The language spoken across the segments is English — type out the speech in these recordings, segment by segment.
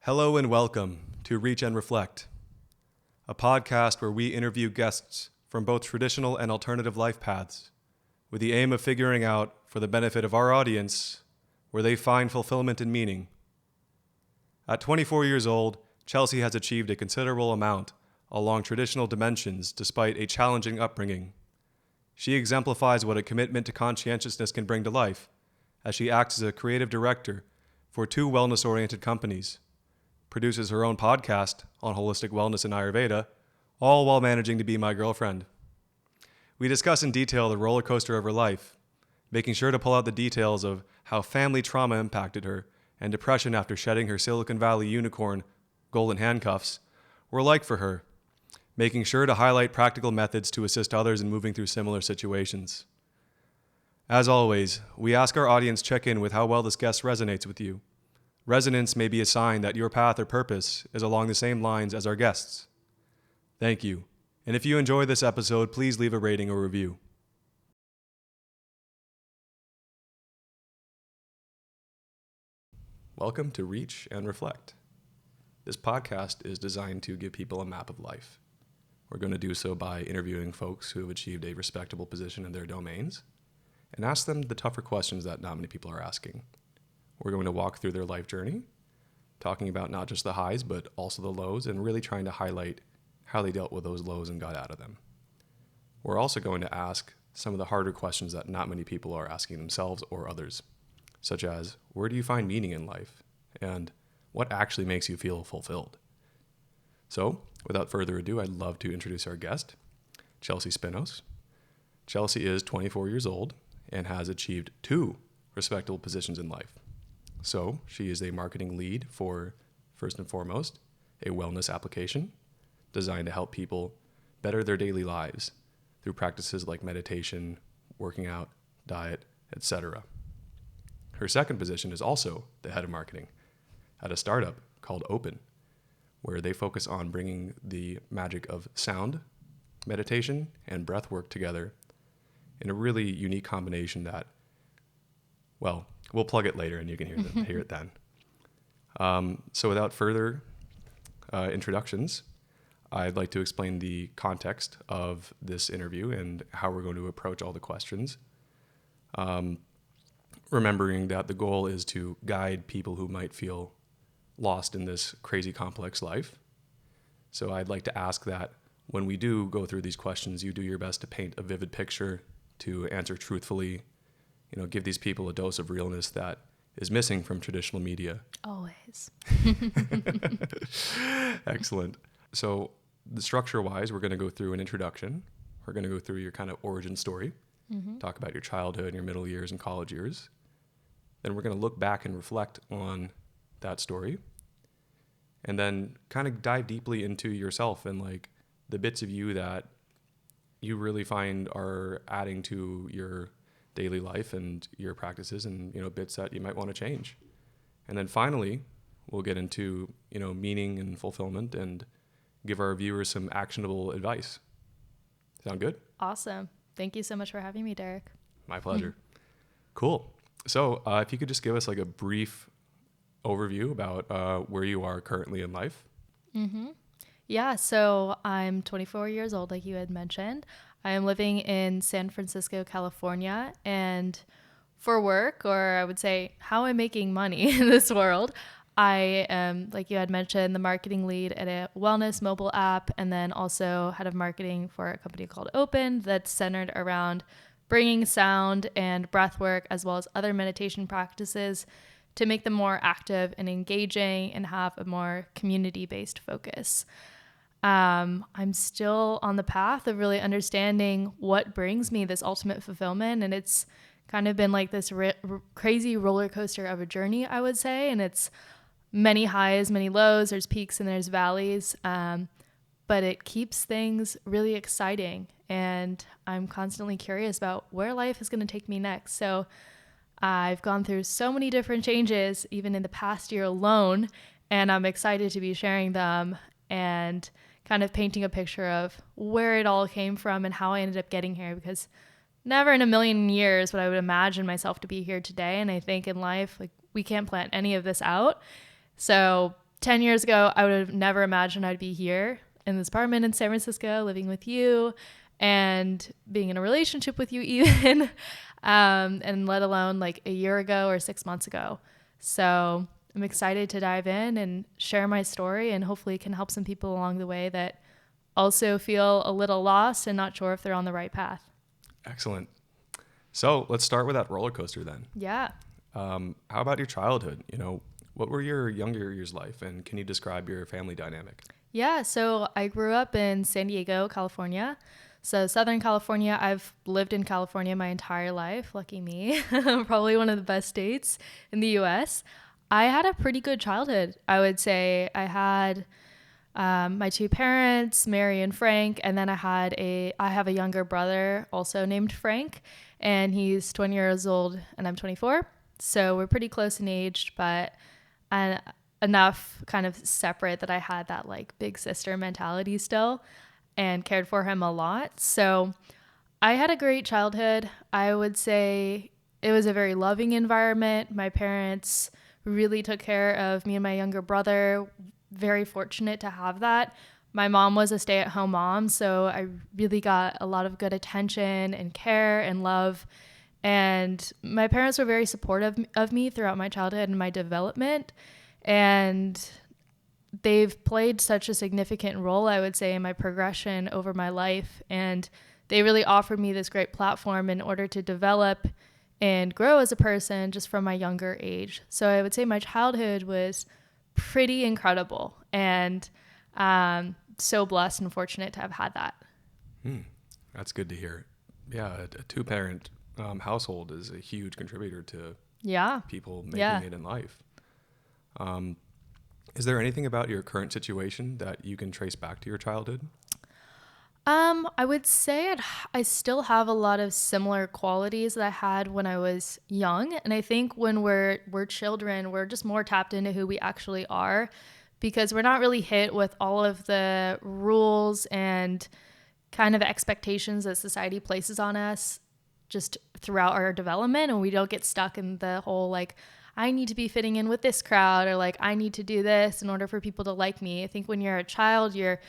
Hello and welcome to Reach and Reflect, a podcast where we interview guests from both traditional and alternative life paths with the aim of figuring out, for the benefit of our audience, where they find fulfillment and meaning. At 24 years old, Chelsea has achieved a considerable amount along traditional dimensions despite a challenging upbringing. She exemplifies what a commitment to conscientiousness can bring to life, as she acts as a creative director for 2 wellness-oriented companies, produces her own podcast on holistic wellness and Ayurveda, all while managing to be my girlfriend. We discuss in detail the roller coaster of her life, making sure to pull out the details of how family trauma impacted her and depression after shedding her Silicon Valley unicorn, golden handcuffs, were like for her, making sure to highlight practical methods to assist others in moving through similar situations. As always, we ask our audience check in with how well this guest resonates with you. Resonance may be a sign that your path or purpose is along the same lines as our guests. Thank you. And if you enjoy this episode, please leave a rating or review. Welcome to Reach and Reflect. This podcast is designed to give people a map of life. We're going to do so by interviewing folks who have achieved a respectable position in their domains and ask them the tougher questions that not many people are asking. We're going to walk through their life journey, talking about not just the highs, but also the lows, and really trying to highlight how they dealt with those lows and got out of them. We're also going to ask some of the harder questions that not many people are asking themselves or others, such as, where do you find meaning in life? And what actually makes you feel fulfilled? So, without further ado, I'd love to introduce our guest, Chelsea Spinos. Chelsea is 24 years old and has achieved 2 respectable positions in life. So she is a marketing lead for, first and foremost, a wellness application designed to help people better their daily lives through practices like meditation, working out, diet, etc. Her second position is also the head of marketing at a startup called Open, where they focus on bringing the magic of sound, meditation, and breath work together in a really unique combination that, well, we'll plug it later and you can hear it then. So without further introductions, I'd like to explain the context of this interview and how we're going to approach all the questions. Remembering that the goal is to guide people who might feel lost in this crazy complex life. So I'd like to ask that when we do go through these questions, you do your best to paint a vivid picture, to answer truthfully, give these people a dose of realness that is missing from traditional media. Always. Excellent. So the structure-wise, we're going to go through an introduction. We're going to go through your kind of origin story, talk about your childhood, your middle years, and college years. Then we're going to look back and reflect on that story, and then kind of dive deeply into yourself and like the bits of you that you really find are adding to your daily life and your practices, and bits that you might want to change. And then finally, we'll get into meaning and fulfillment and give our viewers some actionable advice. Sound good? Awesome. Thank you so much for having me, Derek. My pleasure. Cool. So if you could just give us like a brief overview about where you are currently in life. Yeah, so I'm 24 years old, like you had mentioned. I am living in San Francisco, California, and for work, or I would say how I'm making money in this world, I am, like you had mentioned, the marketing lead at a wellness mobile app, and then also head of marketing for a company called Open that's centered around bringing sound and breath work as well as other meditation practices to make them more active and engaging and have a more community-based focus. I'm still on the path of really understanding what brings me this ultimate fulfillment, and it's kind of been like this crazy roller coaster of a journey, I would say, and it's many highs, many lows, there's peaks and there's valleys, but it keeps things really exciting, and I'm constantly curious about where life is going to take me next. So I've gone through so many different changes, even in the past year alone, and I'm excited to be sharing them and kind of painting a picture of where it all came from and how I ended up getting here, because never in a million years would I would imagine myself to be here today. And I think in life, like, we can't plan any of this out. So 10 years ago, I would have never imagined I'd be here in this apartment in San Francisco, living with you and being in a relationship with you even, and let alone like a year ago or 6 months ago. So I'm excited to dive in and share my story, and hopefully can help some people along the way that also feel a little lost and not sure if they're on the right path. Excellent. So let's start with that roller coaster then. Yeah. How about your childhood? What were your younger years like, and can you describe your family dynamic? Yeah, so I grew up in San Diego, California. So Southern California, I've lived in California my entire life. Lucky me. Probably one of the best states in the US. I had a pretty good childhood, I would say. I had my two parents, Mary and Frank, and then I have a younger brother also named Frank, and he's 20 years old and I'm 24. So we're pretty close in age, but enough kind of separate that I had that like big sister mentality still and cared for him a lot. So I had a great childhood. I would say it was a very loving environment. My parents really took care of me and my younger brother. Very fortunate to have that. My mom was a stay-at-home mom, so I really got a lot of good attention and care and love. And my parents were very supportive of me throughout my childhood and my development. And they've played such a significant role, I would say, in my progression over my life. And they really offered me this great platform in order to develop and grow as a person just from my younger age. So I would say my childhood was pretty incredible, and so blessed and fortunate to have had that. That's good to hear. Yeah, a two-parent household is a huge contributor to people making it in life. Is there anything about your current situation that you can trace back to your childhood? I would say I still have a lot of similar qualities that I had when I was young. And I think when we're children, we're just more tapped into who we actually are, because we're not really hit with all of the rules and kind of expectations that society places on us just throughout our development. And we don't get stuck in the whole like, I need to be fitting in with this crowd, or like, I need to do this in order for people to like me. I think when you're a child, you're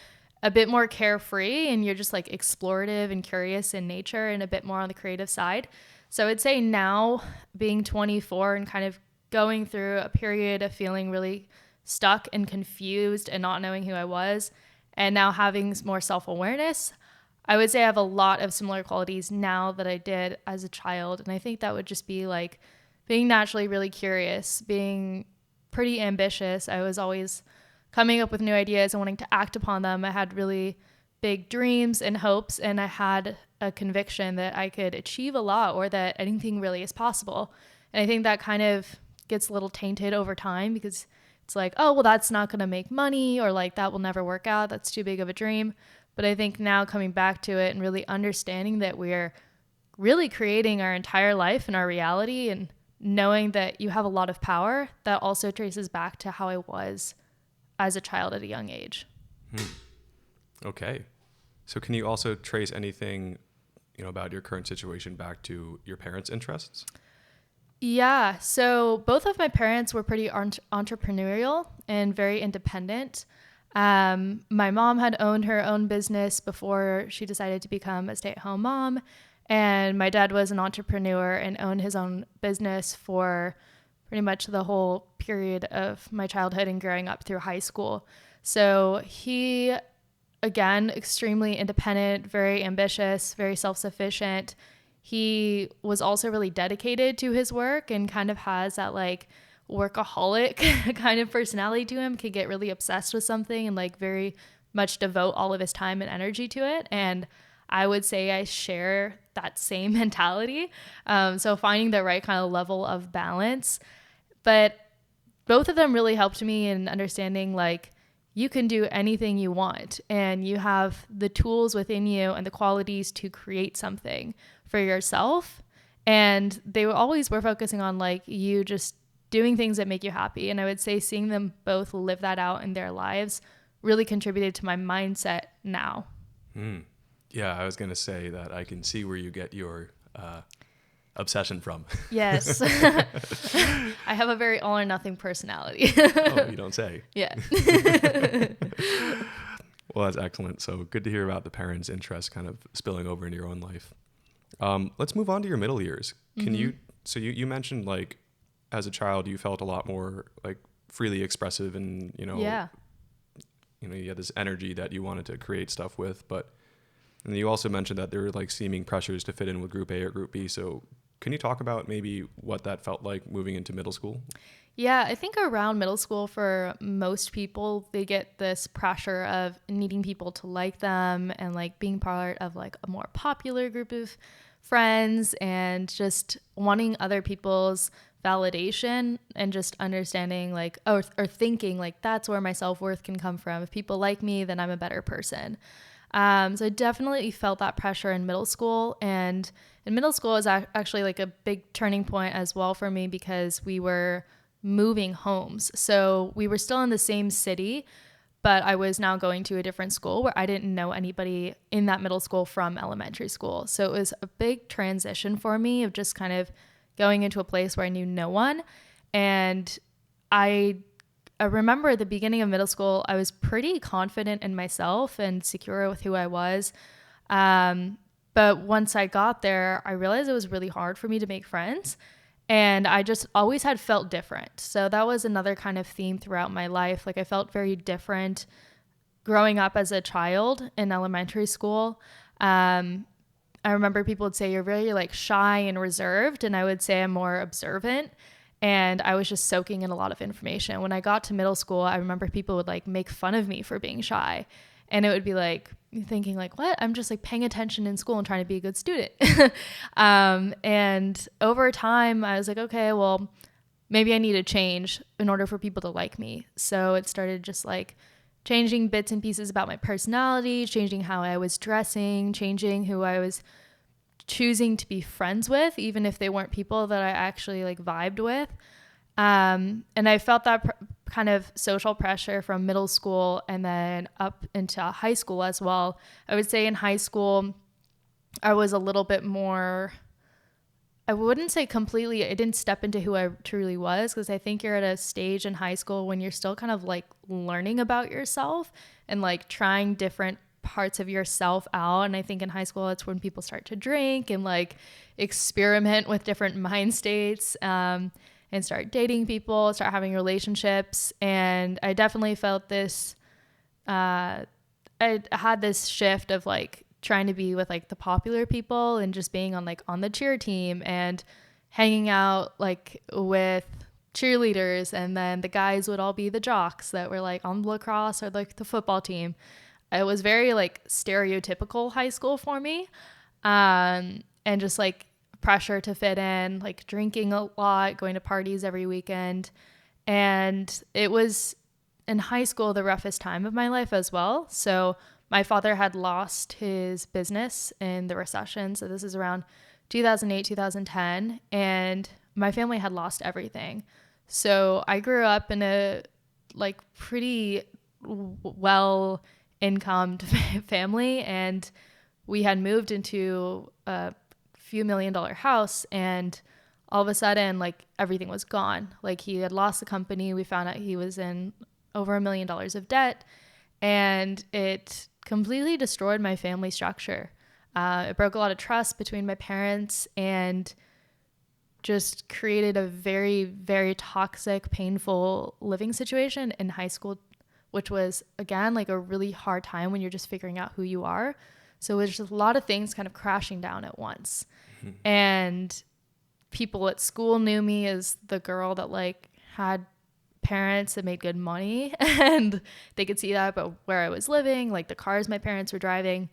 a bit more carefree and you're just like explorative and curious in nature and a bit more on the creative side. So I'd say now, being 24 and kind of going through a period of feeling really stuck and confused and not knowing who I was, and now having more self-awareness, I would say I have a lot of similar qualities now that I did as a child. And I think that would just be like being naturally really curious, being pretty ambitious. I was always coming up with new ideas and wanting to act upon them. I had really big dreams and hopes, and I had a conviction that I could achieve a lot, or that anything really is possible. And I think that kind of gets a little tainted over time, because it's like, oh, well, that's not going to make money, or like that will never work out. That's too big of a dream. But I think now coming back to it and really understanding that we're really creating our entire life and our reality, and knowing that you have a lot of power, that also traces back to how I was as a child at a young age. Okay. So can you also trace anything, about your current situation back to your parents' interests? Yeah. So both of my parents were pretty entrepreneurial and very independent. My mom had owned her own business before she decided to become a stay-at-home mom. And my dad was an entrepreneur and owned his own business for pretty much the whole period of my childhood and growing up through high school. So he, again, extremely independent, very ambitious, very self-sufficient. He was also really dedicated to his work and kind of has that like workaholic kind of personality to him, can get really obsessed with something and like very much devote all of his time and energy to it. And I would say I share that same mentality. So finding the right kind of level of balance. But both of them really helped me in understanding like you can do anything you want, and you have the tools within you and the qualities to create something for yourself. And they always were focusing on like you just doing things that make you happy. And I would say seeing them both live that out in their lives really contributed to my mindset now. Yeah, I was going to say that I can see where you get your obsession from? Yes. I have a very all or nothing personality. Oh, you don't say. Yeah. Well, that's excellent. So good to hear about the parents' interest kind of spilling over into your own life. Let's move on to your middle years. Can you, so you mentioned like as a child, you felt a lot more like freely expressive and, Yeah. You had this energy that you wanted to create stuff with, but and you also mentioned that there were like seeming pressures to fit in with group A or group B. So can you talk about maybe what that felt like moving into middle school? Yeah, I think around middle school for most people, they get this pressure of needing people to like them and like being part of like a more popular group of friends and just wanting other people's validation and just understanding like or thinking like that's where my self-worth can come from. If people like me, then I'm a better person. So I definitely felt that pressure in middle school, and in middle school is actually like a big turning point as well for me because we were moving homes. So we were still in the same city, but I was now going to a different school where I didn't know anybody in that middle school from elementary school. So it was a big transition for me of just kind of going into a place where I knew no one. And I remember at the beginning of middle school, I was pretty confident in myself and secure with who I was. But once I got there, I realized it was really hard for me to make friends. And I just always had felt different. So that was another kind of theme throughout my life. Like I felt very different growing up as a child in elementary school. I remember people would say you're very like shy and reserved, and I would say I'm more observant. And I was just soaking in a lot of information. When I got to middle school, I remember people would like make fun of me for being shy. And it would be like thinking like, what? I'm just like paying attention in school and trying to be a good student. And over time, I was like, okay, well, maybe I need to change in order for people to like me. So it started just like changing bits and pieces about my personality, changing how I was dressing, changing who I was choosing to be friends with, even if they weren't people that I actually like vibed with. And I felt that kind of social pressure from middle school and then up into high school as well. I would say in high school, I was a little bit more, I wouldn't say completely, I didn't step into who I truly was, because I think you're at a stage in high school when you're still kind of like learning about yourself and like trying different parts of yourself out. And I think in high school, that's when people start to drink and like experiment with different mind states. And start dating people, start having relationships. And I definitely felt this, I had this shift of like trying to be with like the popular people and just being on like on the cheer team and hanging out like with cheerleaders. And then the guys would all be the jocks that were like on lacrosse or like the football team. It was very like stereotypical high school for me. And just like pressure to fit in, like drinking a lot, going to parties every weekend. And it was in high school the roughest time of my life as well. So my father had lost his business in the recession. So this is around 2008, 2010. And my family had lost everything. So I grew up in a like pretty well incomed family. And we had moved into a few $1 million house, and all of a sudden like everything was gone. Like he had lost the company. We found out he was in over $1 million of debt, and it completely destroyed my family structure. It broke a lot of trust between my parents and just created a very, very toxic, painful living situation in high school, which was again like a really hard time when you're just figuring out who you are. So it was just a lot of things kind of crashing down at once. And people at school knew me as the girl that like had parents that made good money, and they could see that but where I was living, like the cars my parents were driving.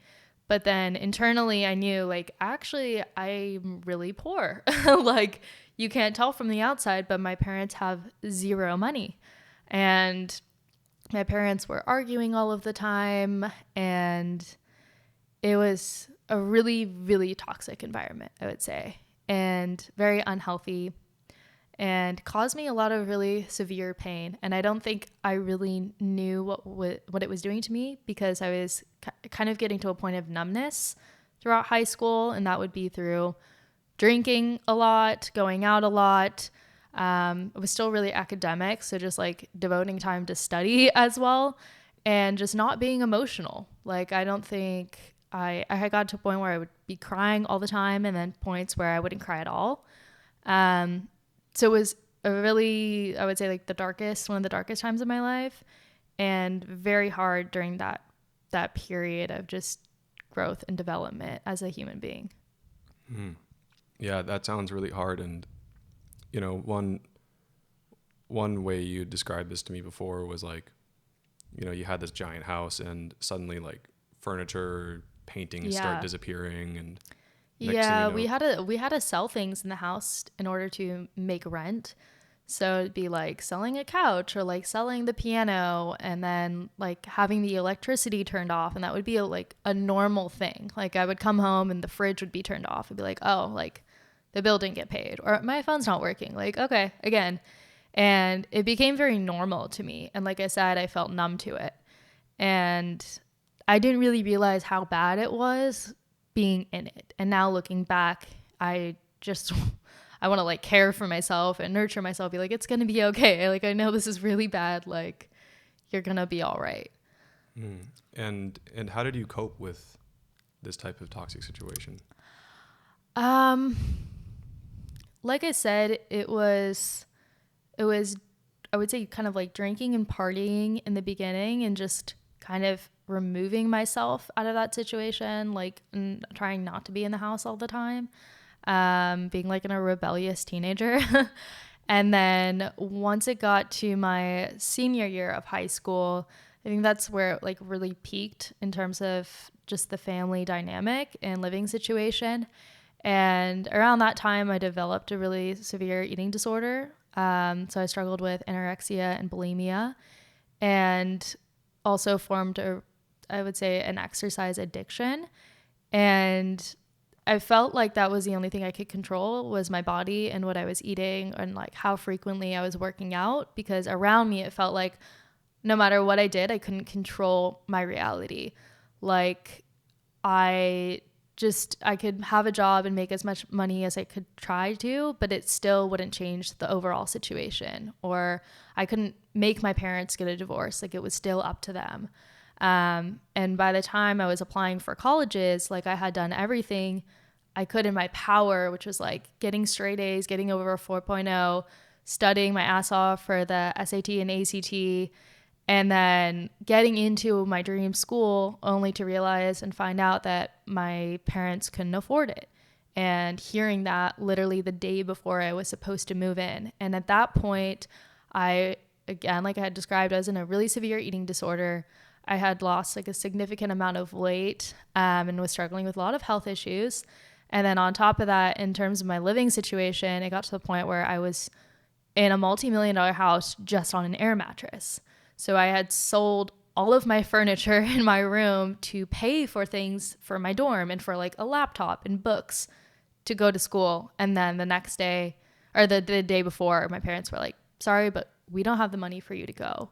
But then internally I knew like actually I'm really poor. Like you can't tell from the outside, but my parents have zero money. And my parents were arguing all of the time, and it was a really, really toxic environment, I would say, and very unhealthy, and caused me a lot of really severe pain. And I don't think I really knew what it was doing to me, because I was kind of getting to a point of numbness throughout high school, and that would be through drinking a lot, going out a lot. I was still really academic, so just like devoting time to study as well, and just not being emotional. Like I don't think I had got to a point where I would be crying all the time, and then points where I wouldn't cry at all. So it was a really, I would say, like one of the darkest times of my life, and very hard during that period of just growth and development as a human being. Yeah, that sounds really hard. And you know, one way you described this to me before was like, you know, you had this giant house and suddenly like furniture, paintings start disappearing, and Yeah, we had to sell things in the house in order to make rent. So it'd be like selling a couch or like selling the piano, and then like having the electricity turned off, and that would be like a normal thing. Like I would come home and the fridge would be turned off. I'd be like, "Oh, like the bill didn't get paid, or my phone's not working." Like, okay, again. And it became very normal to me. And like I said, I felt numb to it. And I didn't really realize how bad it was being in it. And now looking back, I want to like care for myself and nurture myself, be like, it's going to be okay. Like, I know this is really bad. Like, you're going to be all right. And how did you cope with this type of toxic situation? Like I said, it was, I would say, kind of like drinking and partying in the beginning, and just kind of removing myself out of that situation, like trying not to be in the house all the time, being like a rebellious teenager. And then once it got to my senior year of high school, I think that's where it like really peaked in terms of just the family dynamic and living situation. And around that time, I developed a really severe eating disorder. So I struggled with anorexia and bulimia, and also formed I would say, an exercise addiction. And I felt like that was the only thing I could control, was my body and what I was eating, and like how frequently I was working out, because around me, it felt like no matter what I did, I couldn't control my reality. Like I could have a job and make as much money as I could try to, but it still wouldn't change the overall situation. Or I couldn't make my parents get a divorce. Like it was still up to them. And by the time I was applying for colleges, like I had done everything I could in my power, which was like getting straight A's, getting over a 4.0, studying my ass off for the SAT and ACT, and then getting into my dream school, only to realize and find out that my parents couldn't afford it. And hearing that literally the day before I was supposed to move in. And at that point, again, like I had described, I was in a really severe eating disorder. I had lost like a significant amount of weight, and was struggling with a lot of health issues. And then on top of that, in terms of my living situation, it got to the point where I was in a multi-million-dollar house just on an air mattress. So I had sold all of my furniture in my room to pay for things for my dorm and for like a laptop and books to go to school. And then the next day, or the day before, my parents were like, "Sorry, but we don't have the money for you to go."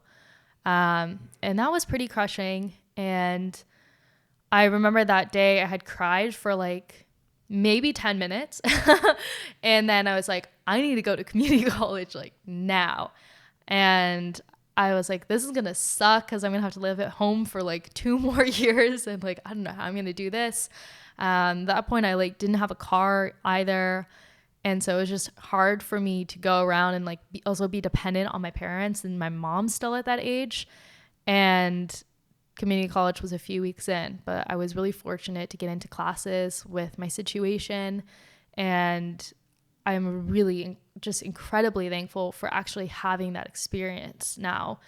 And that was pretty crushing. And I remember that day I had cried for like maybe 10 minutes. And then I was like, I need to go to community college like now. And I was like, this is going to suck because I'm going to have to live at home for like 2 more years. And like, I don't know how I'm going to do this. At that point, I like didn't have a car either. And so it was just hard for me to go around and like also be dependent on my parents, and my mom's still at that age. And community college was a few weeks in, but I was really fortunate to get into classes with my situation. And I'm really just incredibly thankful for actually having that experience now,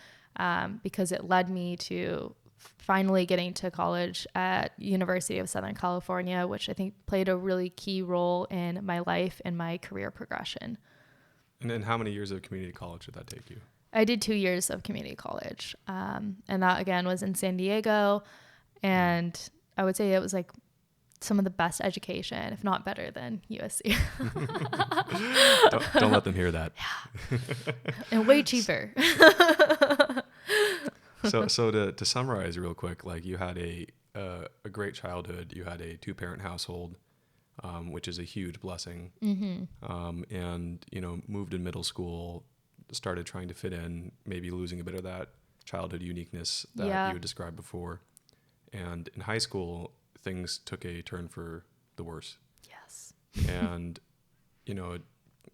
because it led me to finally getting to college at University of Southern California, which I think played a really key role in my life and my career progression. And then how many years of community college did that take you? I did 2 years of community college. And that again was in San Diego. And I would say it was like some of the best education, if not better than USC. Don't let them hear that. Yeah. And way cheaper. So to summarize real quick, like you had a great childhood, you had a 2-parent household, which is a huge blessing. And, moved in middle school, started trying to fit in, maybe losing a bit of that childhood uniqueness that you had described before. And in high school, things took a turn for the worse. Yes. And,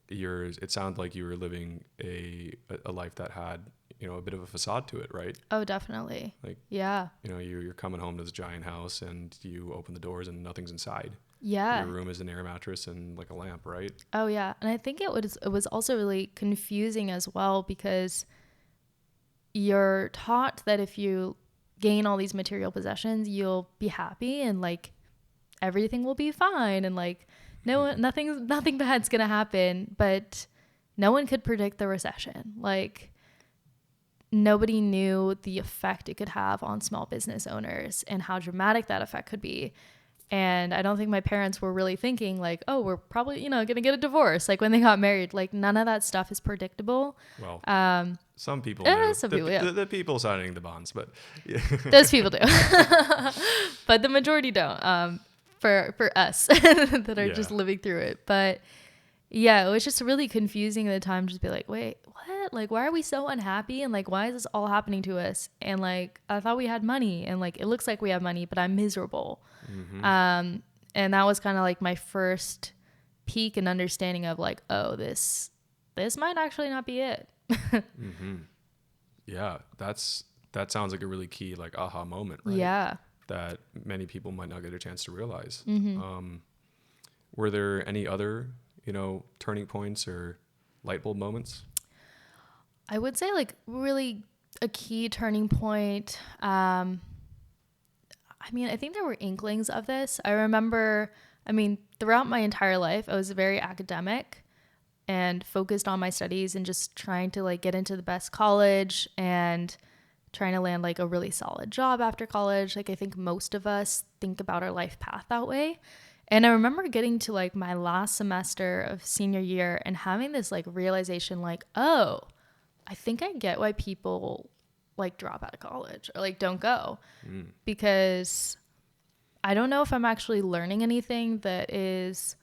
it sounded like you were living a life that had, a bit of a facade to it, right? Oh, definitely. Like, yeah. You're coming home to this giant house and you open the doors and nothing's inside. Yeah. Your room is an air mattress and like a lamp, right? Oh, yeah. And I think it was also really confusing as well, because you're taught that if you gain all these material possessions, you'll be happy and like everything will be fine and like nothing bad's gonna happen. But no one could predict the recession. Like, nobody knew the effect it could have on small business owners and how dramatic that effect could be. And I don't think my parents were really thinking like, oh, we're probably, going to get a divorce. Like when they got married, like none of that stuff is predictable. Well, some people do. Some people, yeah. The people signing the bonds, but yeah. Those people do. But the majority don't, for us that are just living through it. But yeah, it was just really confusing at the time. Just be like, wait, what? Like, why are we so unhappy? And like, why is this all happening to us? And like, I thought we had money, and like, it looks like we have money, but I'm miserable. And that was kind of like my first peak and understanding of like, oh, this might actually not be it. Yeah, that sounds like a really key like aha moment, right? Yeah. That many people might not get a chance to realize. Were there any other turning points or light bulb moments? I would say like really a key turning point. I think there were inklings of this. I remember, throughout my entire life, I was very academic and focused on my studies and just trying to like get into the best college and trying to land like a really solid job after college. Like I think most of us think about our life path that way. And I remember getting to like my last semester of senior year and having this like realization like, oh, I think I get why people like drop out of college or like don't go, because I don't know if I'm actually learning anything that is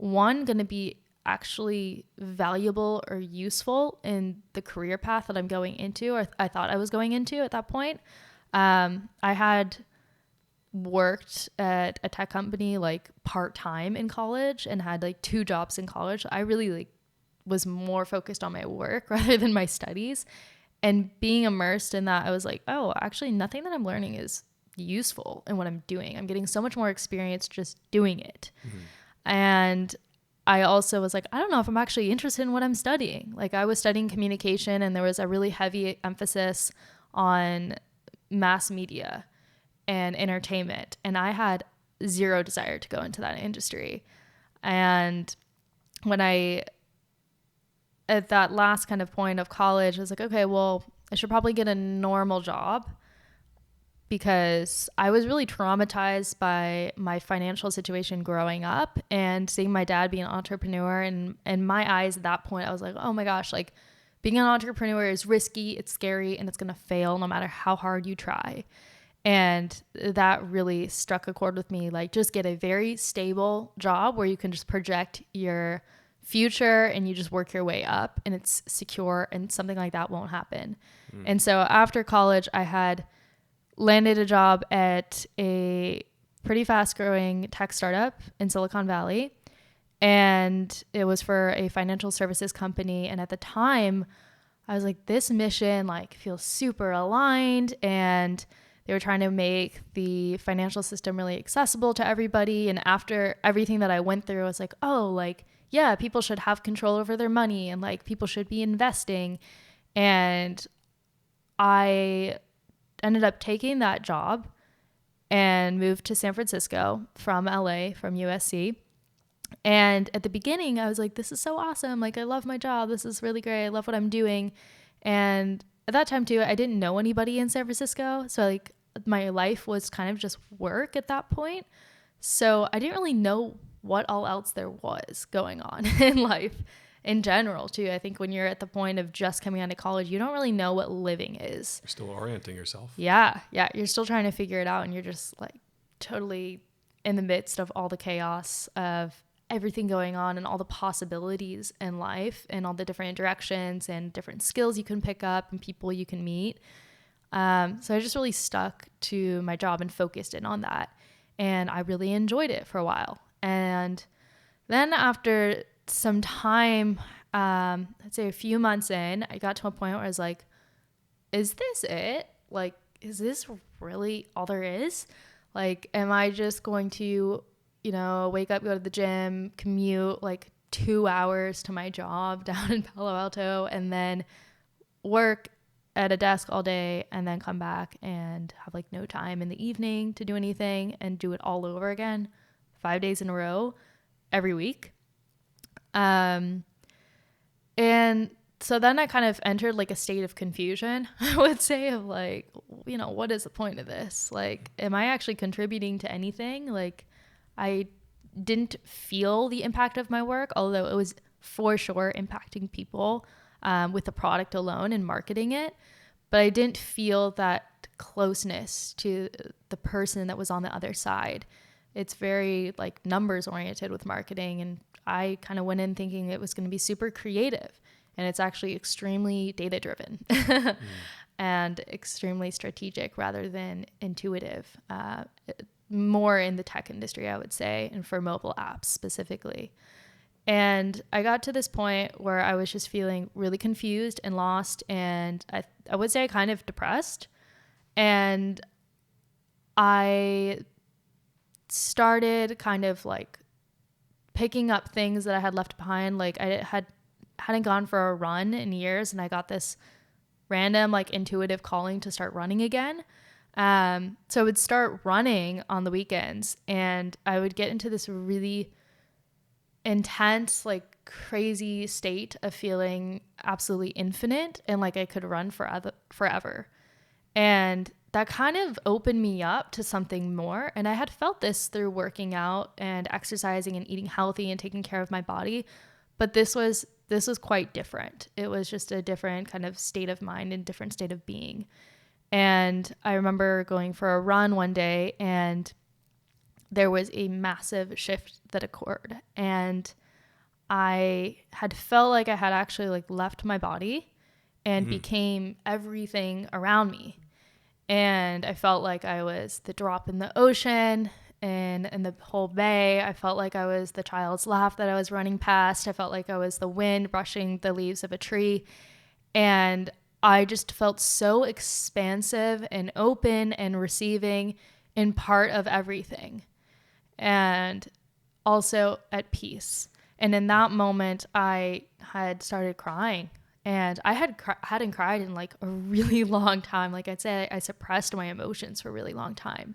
going to be actually valuable or useful in the career path that I'm going into, or I thought I was going into at that point. I had worked at a tech company like part-time in college and had like 2 jobs in college. I really like was more focused on my work rather than my studies, and being immersed in that, I was like, oh, actually nothing that I'm learning is useful in what I'm doing. I'm getting so much more experience just doing it. And I also was like, I don't know if I'm actually interested in what I'm studying. Like I was studying communication and there was a really heavy emphasis on mass media and entertainment. And I had zero desire to go into that industry. And when at that last kind of point of college, I was like, okay, well, I should probably get a normal job, because I was really traumatized by my financial situation growing up and seeing my dad be an entrepreneur. And in my eyes at that point, I was like, oh my gosh, like being an entrepreneur is risky, it's scary, and it's going to fail no matter how hard you try. And that really struck a chord with me. Like, just get a very stable job where you can just project your future and you just work your way up and it's secure, and something like that won't happen. And so after college, I had landed a job at a pretty fast growing tech startup in Silicon Valley. And it was for a financial services company. And at the time I was like, this mission like feels super aligned, and they were trying to make the financial system really accessible to everybody. And after everything that I went through, I was like, oh, like, yeah, people should have control over their money and like people should be investing. And I ended up taking that job and moved to San Francisco from LA, from USC. And at the beginning, I was like, this is so awesome. Like, I love my job. This is really great. I love what I'm doing. And at that time too, I didn't know anybody in San Francisco. So like my life was kind of just work at that point. So I didn't really know what all else there was going on in life in general too. I think when you're at the point of just coming out of college, you don't really know what living is. You're still orienting yourself. Yeah. You're still trying to figure it out, and you're just like totally in the midst of all the chaos of everything going on and all the possibilities in life and all the different directions and different skills you can pick up and people you can meet. So I just really stuck to my job and focused in on that. And I really enjoyed it for a while. And then after some time, I'd say a few months in, I got to a point where I was like, is this it? Like, is this really all there is? Like, am I just going to, wake up, go to the gym, commute like 2 hours to my job down in Palo Alto, and then work at a desk all day and then come back and have like no time in the evening to do anything and do it all over again 5 days in a row every week? And so then I kind of entered like a state of confusion, I would say, of like, what is the point of this? Like, am I actually contributing to anything? Like, I didn't feel the impact of my work, although it was for sure impacting people with the product alone and marketing it. But I didn't feel that closeness to the person that was on the other side. It's very like numbers oriented with marketing. And I kind of went in thinking it was going to be super creative. And it's actually extremely data driven and extremely strategic rather than intuitive. More in the tech industry, I would say, and for mobile apps specifically. And I got to this point where I was just feeling really confused and lost. And I would say kind of depressed. And I started kind of like picking up things that I had left behind. Like I hadn't gone for a run in years, and I got this random like intuitive calling to start running again. So I would start running on the weekends, and I would get into this really intense, like crazy state of feeling absolutely infinite and like I could run forever. And that kind of opened me up to something more. And I had felt this through working out and exercising and eating healthy and taking care of my body. But this was quite different. It was just a different kind of state of mind and different state of being. And I remember going for a run one day, and there was a massive shift that occurred. And I had felt like I had actually like left my body and became everything around me. And I felt like I was the drop in the ocean and in the whole bay. I felt like I was the child's laugh that I was running past. I felt like I was the wind brushing the leaves of a tree. And I just felt so expansive and open and receiving and part of everything. And also at peace. And in that moment, I had started crying. And I hadn't cried in like a really long time. Like I'd say I suppressed my emotions for a really long time.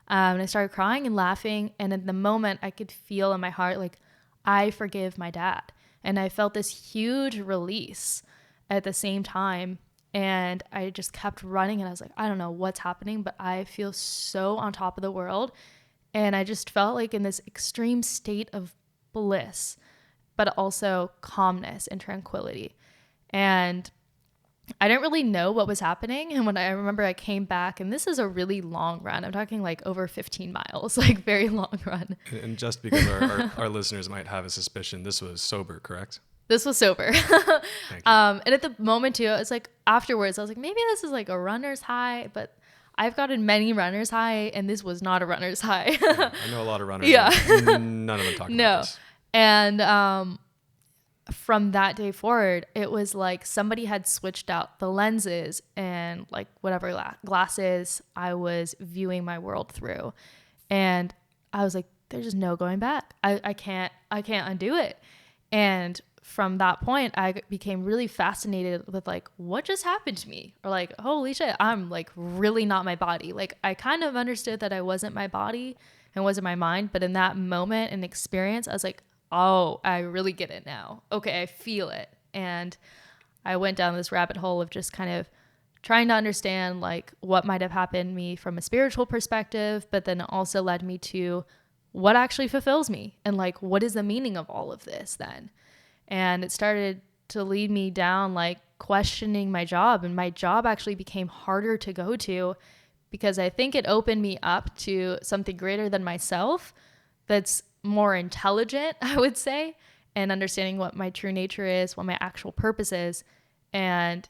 And I started crying and laughing. And in the moment, I could feel in my heart, like, I forgive my dad. And I felt this huge release at the same time. And I just kept running. And I was like, I don't know what's happening, but I feel so on top of the world. And I just felt like in this extreme state of bliss, but also calmness and tranquility. And I didn't really know what was happening. And when I remember I came back, and this is a really long run. I'm talking like over 15 miles, like very long run. And just because our listeners might have a suspicion, this was sober, correct? This was sober. Thank you. And at the moment too, it's like afterwards, I was like, maybe this is like a runner's high, but I've gotten many runner's high, and this was not a runner's high. Yeah, I know a lot of runners. Yeah. None of them talk about this. And from that day forward, it was like somebody had switched out the lenses and like whatever glasses I was viewing my world through. And I was like, there's just no going back. I can't undo it. And from that point, I became really fascinated with like, what just happened to me? Or like, holy shit, I'm like really not my body. Like I kind of understood that I wasn't my body and wasn't my mind. But in that moment and experience, I was like, oh, I really get it now. Okay, I feel it. And I went down this rabbit hole of just kind of trying to understand like what might have happened to me from a spiritual perspective, but then also led me to what actually fulfills me and like what is the meaning of all of this then. And it started to lead me down like questioning my job, and my job actually became harder to go to because I think it opened me up to something greater than myself that's more intelligent, I would say, and understanding what my true nature is, what my actual purpose is. And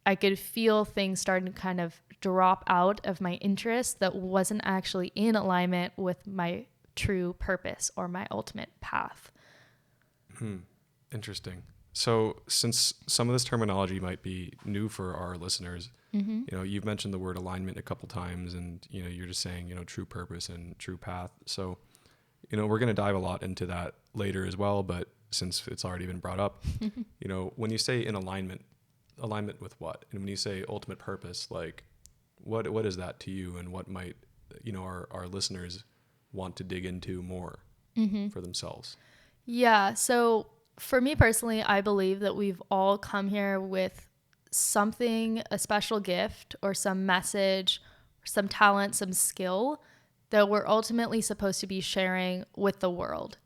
I could feel things starting to kind of drop out of my interest that wasn't actually in alignment with my true purpose or my ultimate path. Interesting. So since some of this terminology might be new for our listeners, you've mentioned the word alignment a couple times, and, you're just saying, true purpose and true path. So, we're going to dive a lot into that later as well, but since it's already been brought up, when you say in alignment with what? And when you say ultimate purpose, like what is that to you, and what might, our listeners want to dig into more for themselves? Yeah. So for me personally, I believe that we've all come here with something, a special gift or some message, some talent, some skill that we're ultimately supposed to be sharing with the world.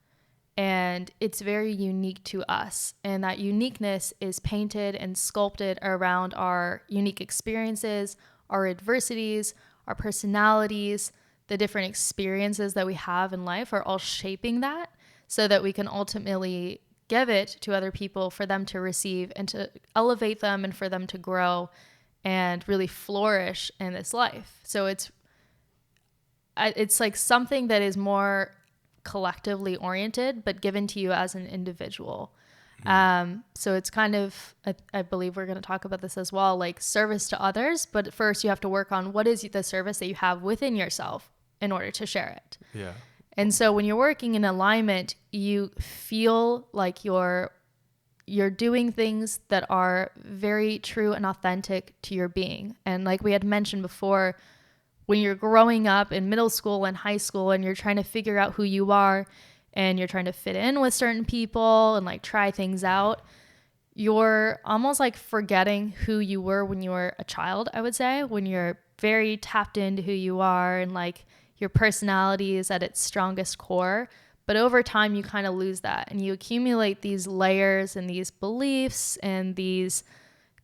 And it's very unique to us. And that uniqueness is painted and sculpted around our unique experiences, our adversities, our personalities, the different experiences that we have in life are all shaping that so that we can ultimately give it to other people for them to receive and to elevate them and for them to grow and really flourish in this life. So it's like something that is more collectively oriented, but given to you as an individual. So it's kind of, I believe we're going to talk about this as well, like service to others. But first you have to work on what is the service that you have within yourself in order to share it. Yeah. And so when you're working in alignment, you feel like you're doing things that are very true and authentic to your being. And like we had mentioned before, when you're growing up in middle school and high school and you're trying to figure out who you are and you're trying to fit in with certain people and like try things out, you're almost like forgetting who you were when you were a child, I would say, when you're very tapped into who you are and like your personality is at its strongest core. But over time, you kind of lose that and you accumulate these layers and these beliefs and these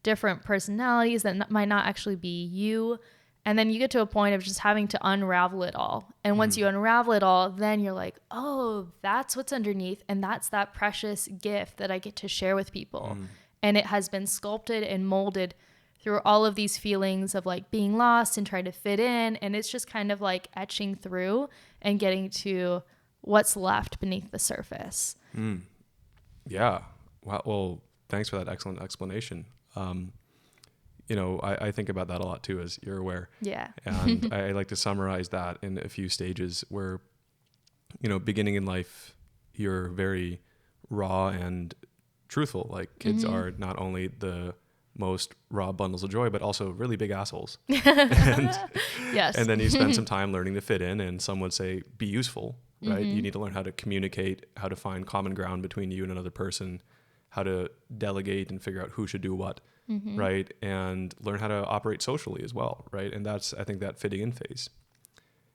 different personalities that might not actually be you. And then you get to a point of just having to unravel it all. And once you unravel it all, then you're like, oh, that's what's underneath. And that's that precious gift that I get to share with people. And it has been sculpted and molded through all of these feelings of like being lost and trying to fit in. And it's just kind of like etching through and getting to what's left beneath the surface. Yeah. Well, thanks for that excellent explanation. I think about that a lot too, as you're aware. Yeah. And I like to summarize that in a few stages where, beginning in life, you're very raw and truthful. Like kids are not only the most raw bundles of joy, but also really big assholes. Yes. And then you spend some time learning to fit in, and some would say be useful, right? You need to learn how to communicate, how to find common ground between you and another person, how to delegate and figure out who should do what. Right. And learn how to operate socially as well. Right. And that's, I think, that fitting in phase.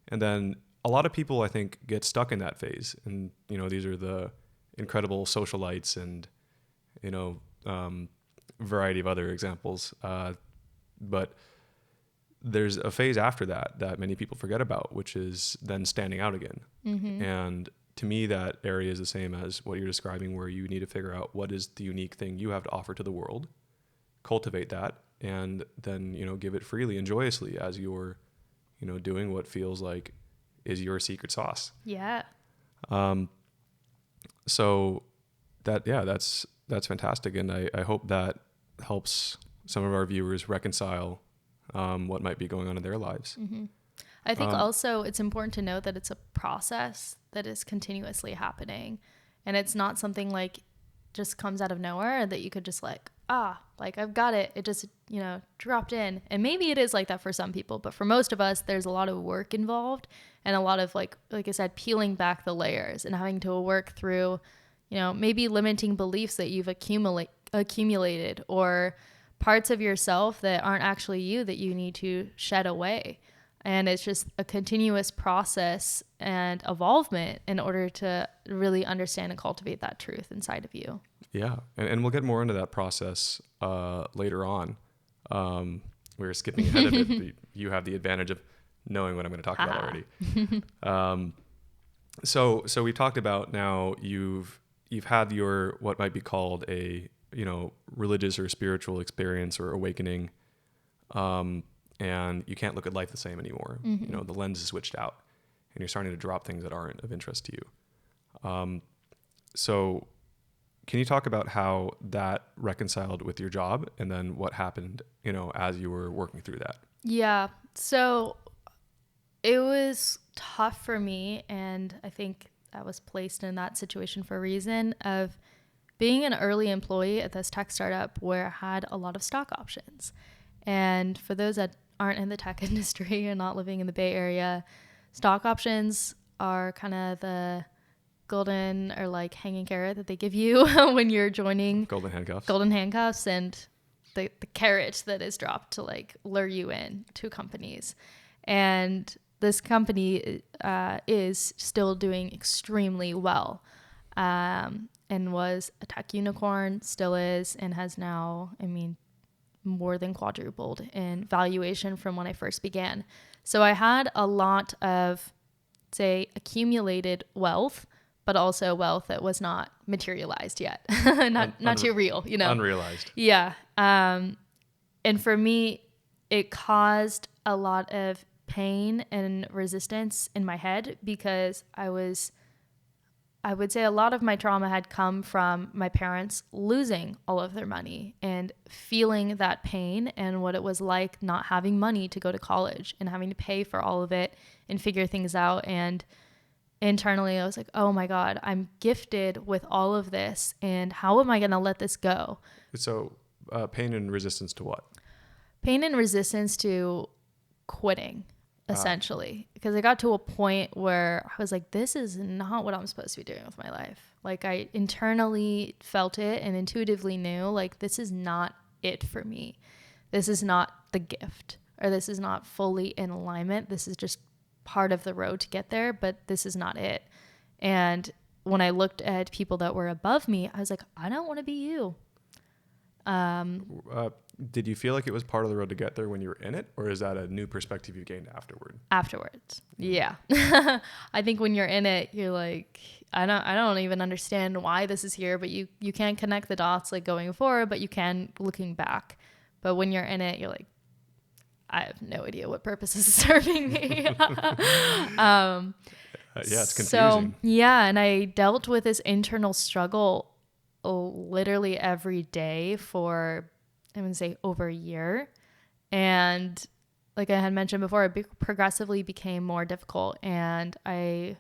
And then a lot of people, I think, get stuck in that phase. And, these are the incredible socialites and, variety of other examples. But there's a phase after that many people forget about, which is then standing out again. And to me, that area is the same as what you're describing, where you need to figure out what is the unique thing you have to offer to the world. Cultivate that, and then give it freely and joyously as you're doing what feels like is your secret sauce. Yeah. So that's fantastic, and I hope that helps some of our viewers reconcile what might be going on in their lives. I think also it's important to note that it's a process that is continuously happening, and it's not something like just comes out of nowhere that you could just like I've got it. It just, dropped in. And maybe it is like that for some people, but for most of us, there's a lot of work involved and a lot of like I said, peeling back the layers and having to work through, maybe limiting beliefs that you've accumulated or parts of yourself that aren't actually you that you need to shed away. And it's just a continuous process and evolvement in order to really understand and cultivate that truth inside of you. Yeah. And we'll get more into that process later on. We're skipping ahead of it. You have the advantage of knowing what I'm going to talk about already. So we talked about now you've had your what might be called a religious or spiritual experience or awakening, and you can't look at life the same anymore. Mm-hmm. The lens is switched out, and you're starting to drop things that aren't of interest to you. So can you talk about how that reconciled with your job, and then what happened as you were working through that? Yeah. So it was tough for me, and I think I was placed in that situation for a reason of being an early employee at this tech startup where I had a lot of stock options. And for those that aren't in the tech industry and not living in the Bay Area, stock options are kind of the golden or like hanging carrot that they give you when you're joining. Golden handcuffs. Golden handcuffs, and the carrot that is dropped to like lure you in to companies. And this company is still doing extremely well, and was a tech unicorn, still is, and has now, more than quadrupled in valuation from when I first began. So I had a lot of, say, accumulated wealth, but also wealth that was not materialized yet, not too real, Unrealized. Yeah. And for me, it caused a lot of pain and resistance in my head because I would say a lot of my trauma had come from my parents losing all of their money and feeling that pain and what it was like not having money to go to college and having to pay for all of it and figure things out. And internally, I was like, oh my God, I'm gifted with all of this. And how am I going to let this go? So pain and resistance to what? Pain and resistance to quitting, essentially, because I got to a point where I was like, this is not what I'm supposed to be doing with my life. Like, I internally felt it and intuitively knew, like, this is not it for me. This is not the gift, or this is not fully in alignment. This is just part of the road to get there, but this is not it. And when I looked at people that were above me, I was like, I don't want to be you. Did you feel like it was part of the road to get there when you were in it, or is that a new perspective you gained afterward? Afterwards. Yeah. I think when you're in it, you're like, I don't even understand why this is here, but you can't connect the dots like going forward, but you can looking back. But when you're in it, you're like, I have no idea what purpose is serving me. Yeah, it's confusing. So, yeah, and I dealt with this internal struggle literally every day for, I'm going to say, over a year. And like I had mentioned before, it progressively became more difficult. And I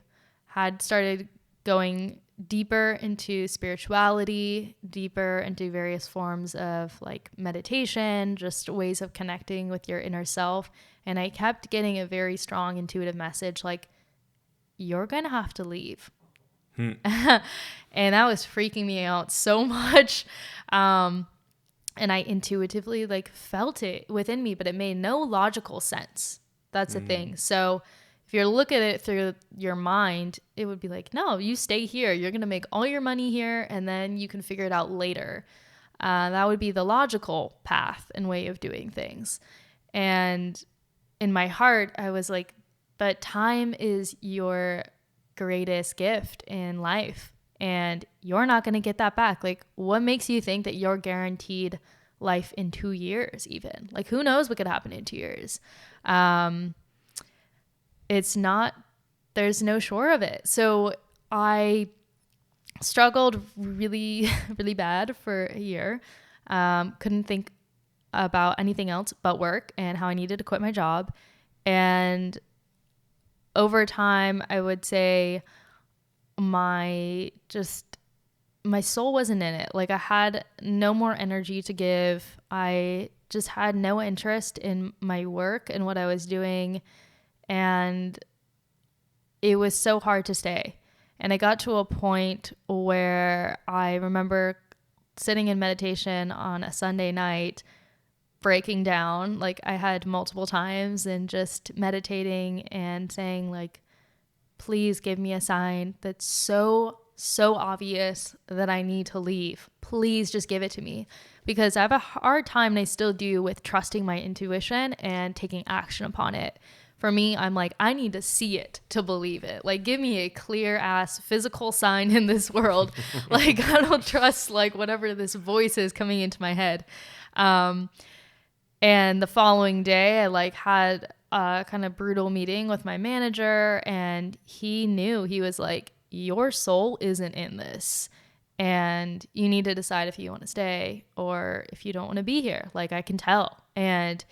had started going deeper into spirituality, deeper into various forms of like meditation, just ways of connecting with your inner self. And I kept getting a very strong intuitive message like, you're going to have to leave. And that was freaking me out so much. And I intuitively like felt it within me, but it made no logical sense. That's the thing. So if you're looking at it through your mind, it would be like, no, you stay here. You're going to make all your money here, and then you can figure it out later. That would be the logical path and way of doing things. And in my heart, I was like, but time is your greatest gift in life, and you're not going to get that back. Like, what makes you think that you're guaranteed life in 2 years even? Like, who knows what could happen in 2 years? It's not, there's no sure of it. So I struggled really, really bad for a year. Couldn't think about anything else but work and how I needed to quit my job. And over time, I would say my soul wasn't in it. Like, I had no more energy to give. I just had no interest in my work and what I was doing. And it was so hard to stay. And I got to a point where I remember sitting in meditation on a Sunday night, breaking down, like I had multiple times, and just meditating and saying like, please give me a sign that's so obvious that I need to leave. Please just give it to me, because I have a hard time, and I still do, with trusting my intuition and taking action upon it. For me, I'm like, I need to see it to believe it. Like, give me a clear ass physical sign in this world. Like, I don't trust like whatever this voice is coming into my head. And the following day, I like had a kind of brutal meeting with my manager, and he knew. He was like, your soul isn't in this, and you need to decide if you want to stay or if you don't want to be here. Like, I can tell. And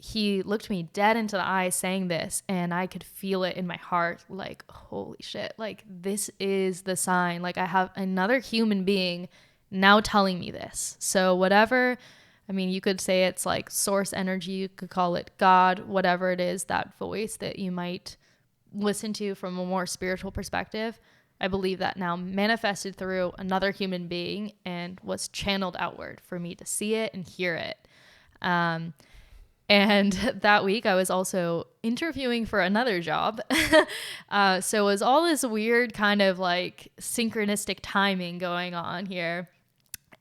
he looked me dead into the eye saying this, and I could feel it in my heart. Like, holy shit, like this is the sign. Like, I have another human being now telling me this. So whatever, I mean, you could say it's like source energy, you could call it God, whatever it is, that voice that you might listen to from a more spiritual perspective. I believe that now manifested through another human being and was channeled outward for me to see it and hear it. And that week I was also interviewing for another job. So it was all this weird kind of like synchronistic timing going on here.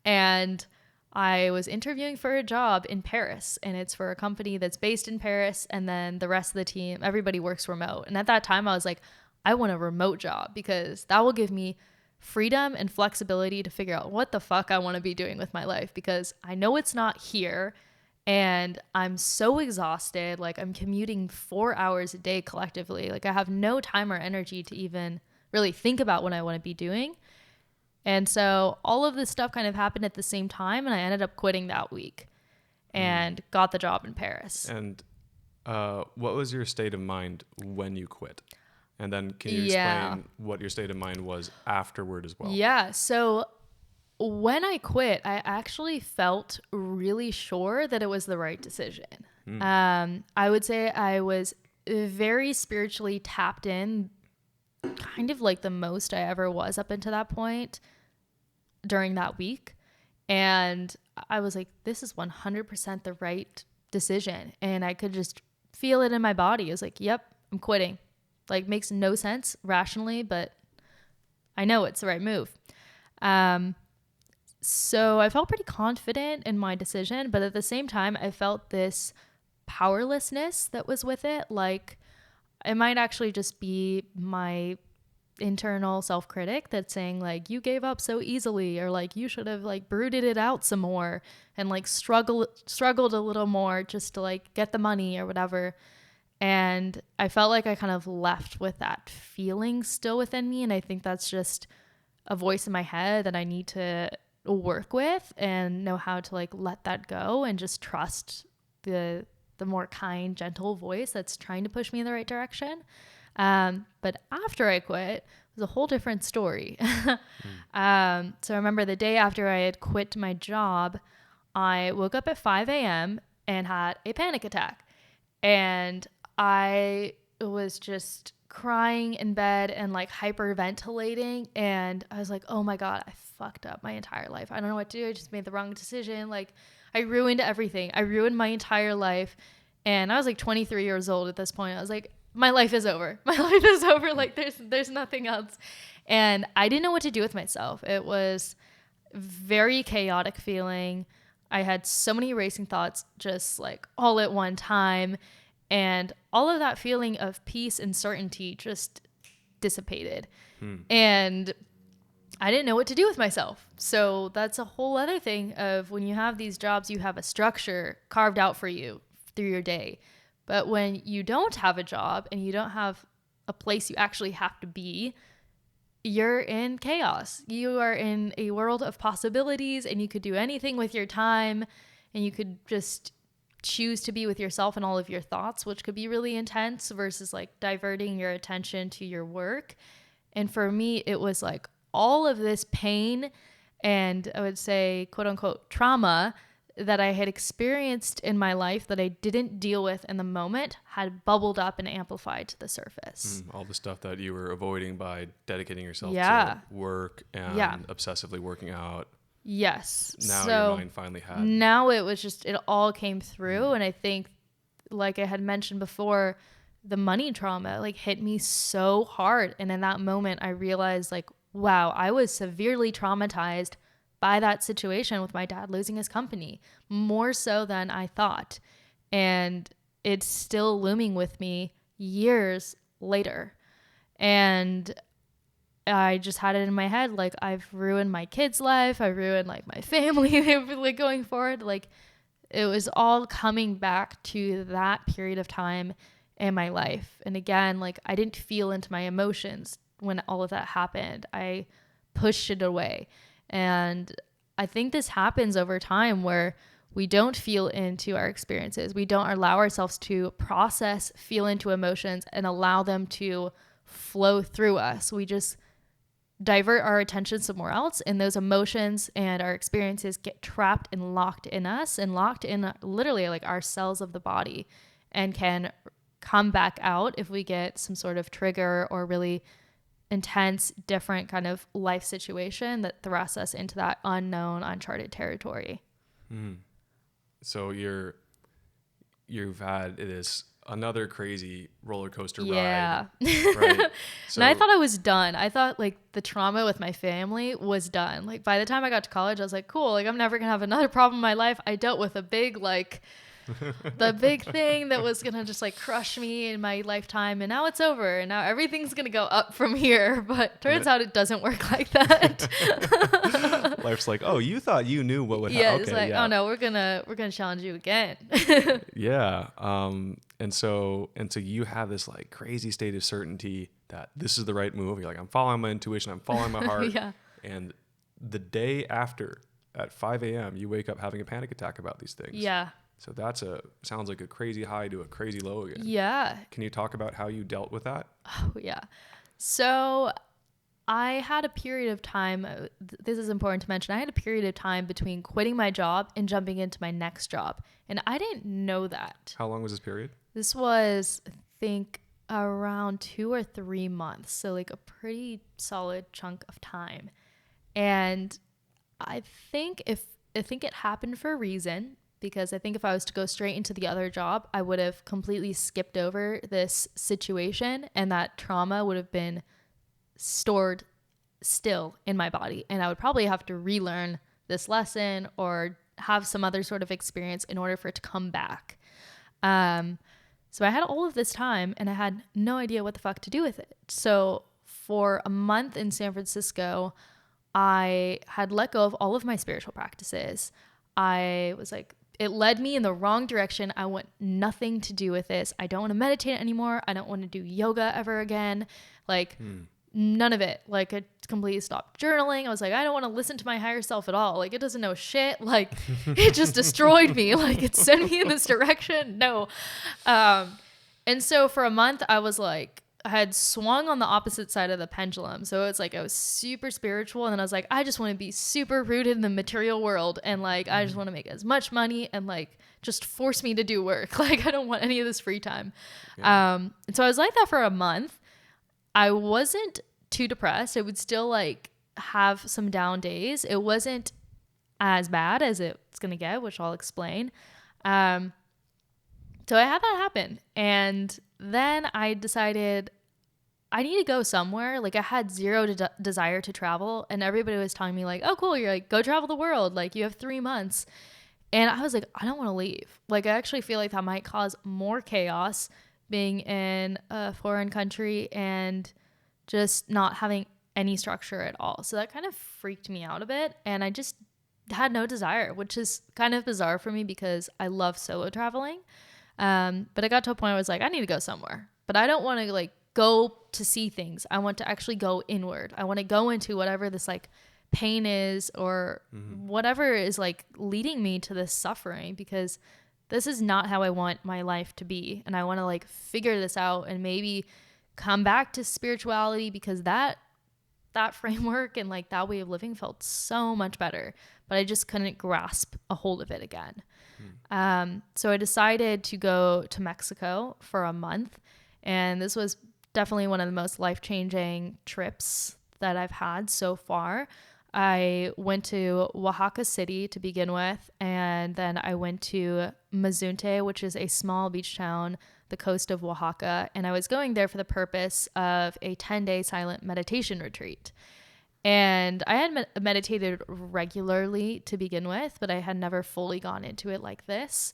And I was interviewing for a job in Paris, and it's for a company that's based in Paris. And then the rest of the team, everybody works remote. And at that time I was like, I want a remote job because that will give me freedom and flexibility to figure out what the fuck I want to be doing with my life, because I know it's not here and I'm so exhausted. Like, I'm commuting 4 hours a day collectively. Like, I have no time or energy to even really think about what I want to be doing. And so all of this stuff kind of happened at the same time, and I ended up quitting that week and got the job in Paris. And what was your state of mind when you quit? And then can you explain what your state of mind was afterward as well? Yeah. So when I quit, I actually felt really sure that it was the right decision. I would say I was very spiritually tapped in, kind of like the most I ever was up until that point during that week. And I was like, this is 100% the right decision. And I could just feel it in my body. I was like, yep, I'm quitting. Like, makes no sense rationally, but I know it's the right move. So I felt pretty confident in my decision, but at the same time, I felt this powerlessness that was with it. Like, it might actually just be my internal self-critic that's saying like, you gave up so easily, or like you should have like brooded it out some more and like struggled a little more just to like get the money or whatever. And I felt like I kind of left with that feeling still within me, and I think that's just a voice in my head that I need to work with and know how to like let that go and just trust the more kind, gentle voice that's trying to push me in the right direction. But after I quit, it was a whole different story. So I remember the day after I had quit my job, I woke up at 5 a.m. and had a panic attack. And I was just crying in bed and like hyperventilating. And I was like, oh my God, I fucked up my entire life. I don't know what to do. I just made the wrong decision. Like, I ruined everything. I ruined my entire life. And I was like 23 years old at this point. I was like, my life is over. My life is over. Like, there's nothing else. And I didn't know what to do with myself. It was very chaotic feeling. I had so many racing thoughts just like all at one time. And all of that feeling of peace and certainty just dissipated. And I didn't know what to do with myself. So that's a whole other thing of when you have these jobs, you have a structure carved out for you through your day. But when you don't have a job and you don't have a place you actually have to be, you're in chaos. You are in a world of possibilities, and you could do anything with your time, and you could just choose to be with yourself and all of your thoughts, which could be really intense, versus like diverting your attention to your work. And for me, it was like all of this pain and I would say, quote unquote, trauma that I had experienced in my life that I didn't deal with in the moment had bubbled up and amplified to the surface. All the stuff that you were avoiding by dedicating yourself Yeah. to work and obsessively working out. Yes. Now so your mind finally had. Now it was just, it all came through. And I think, like I had mentioned before, the money trauma like hit me so hard. And in that moment, I realized like, wow, I was severely traumatized by that situation with my dad losing his company, more so than I thought. And it's still looming with me years later. And I just had it in my head, like, I've ruined my kid's life. I ruined like my family, like going forward. Like, it was all coming back to that period of time in my life. And again, like, I didn't feel into my emotions when all of that happened. I pushed it away. And I think this happens over time where we don't feel into our experiences. We don't allow ourselves to process, feel into emotions, and allow them to flow through us. We just divert our attention somewhere else, and those emotions and our experiences get trapped and locked in us and locked in literally like our cells of the body, and can come back out if we get some sort of trigger or really intense, different kind of life situation that thrusts us into that unknown, uncharted territory. So you've had this another crazy roller coaster Yeah. ride, right? So, And I thought I was done. I thought like the trauma with my family was done. Like by the time I got to college, I was like, cool, like I'm never gonna have another problem in my life. I dealt with a big like the big thing that was gonna just like crush me in my lifetime, and now it's over, and now everything's gonna go up from here. But turns out it doesn't work like that. life's like, oh, you thought you knew what would happen. Yeah, Okay, it's like, yeah. oh no, we're gonna challenge you again. Yeah. And so you have this like crazy state of certainty that this is the right move. You're like, I'm following my intuition, I'm following my heart. Yeah. And the day after at 5 a.m., you wake up having a panic attack about these things. Yeah. So sounds like a crazy high to a crazy low again. Yeah. Can you talk about how you dealt with that? Oh, yeah. So I had a period of time, this is important to mention, I had a period of time between quitting my job and jumping into my next job. And I didn't know that. How long was this period? This was, I think, around 2 or 3 months. So like a pretty solid chunk of time. And I think it happened for a reason, because I think if I was to go straight into the other job, I would have completely skipped over this situation, and that trauma would have been stored still in my body. And I would probably have to relearn this lesson or have some other sort of experience in order for it to come back. So I had all of this time and I had no idea what the fuck to do with it. So for a month in San Francisco, I had let go of all of my spiritual practices. I was like, it led me in the wrong direction. I want nothing to do with this. I don't want to meditate anymore. I don't want to do yoga ever again. Like none of it. Like I completely stopped journaling. I was like, I don't want to listen to my higher self at all. Like it doesn't know shit. Like it just destroyed me. Like it sent me in this direction. No. And so for a month I was like, I had swung on the opposite side of the pendulum. So it's like I was super spiritual, and then I was like, I just want to be super rooted in the material world, and like I just want to make as much money, and like just force me to do work. Like I don't want any of this free time. Yeah. And so I was like that for a month. I wasn't too depressed. I would still like have some down days. It wasn't as bad as it's gonna get, which I'll explain. So I had that happen, and then I decided I need to go somewhere. Like I had zero desire to travel, and everybody was telling me like, oh cool, you're like, go travel the world. Like you have 3 months. And I was like, I don't want to leave. Like I actually feel like that might cause more chaos being in a foreign country and just not having any structure at all. So that kind of freaked me out a bit, and I just had no desire, which is kind of bizarre for me because I love solo traveling. But I got to a point where I was like, I need to go somewhere, but I don't want to like go to see things. I want to actually go inward. I want to go into whatever this like pain is, or whatever is like leading me to this suffering, because this is not how I want my life to be. And I want to like figure this out and maybe come back to spirituality, because that framework and like that way of living felt so much better, but I just couldn't grasp a hold of it again. So I decided to go to Mexico for a month, and this was definitely one of the most life-changing trips that I've had so far. I went to Oaxaca City to begin with, and then I went to Mazunte, which is a small beach town, the coast of Oaxaca, and I was going there for the purpose of a 10-day silent meditation retreat. And I had meditated regularly to begin with, but I had never fully gone into it like this.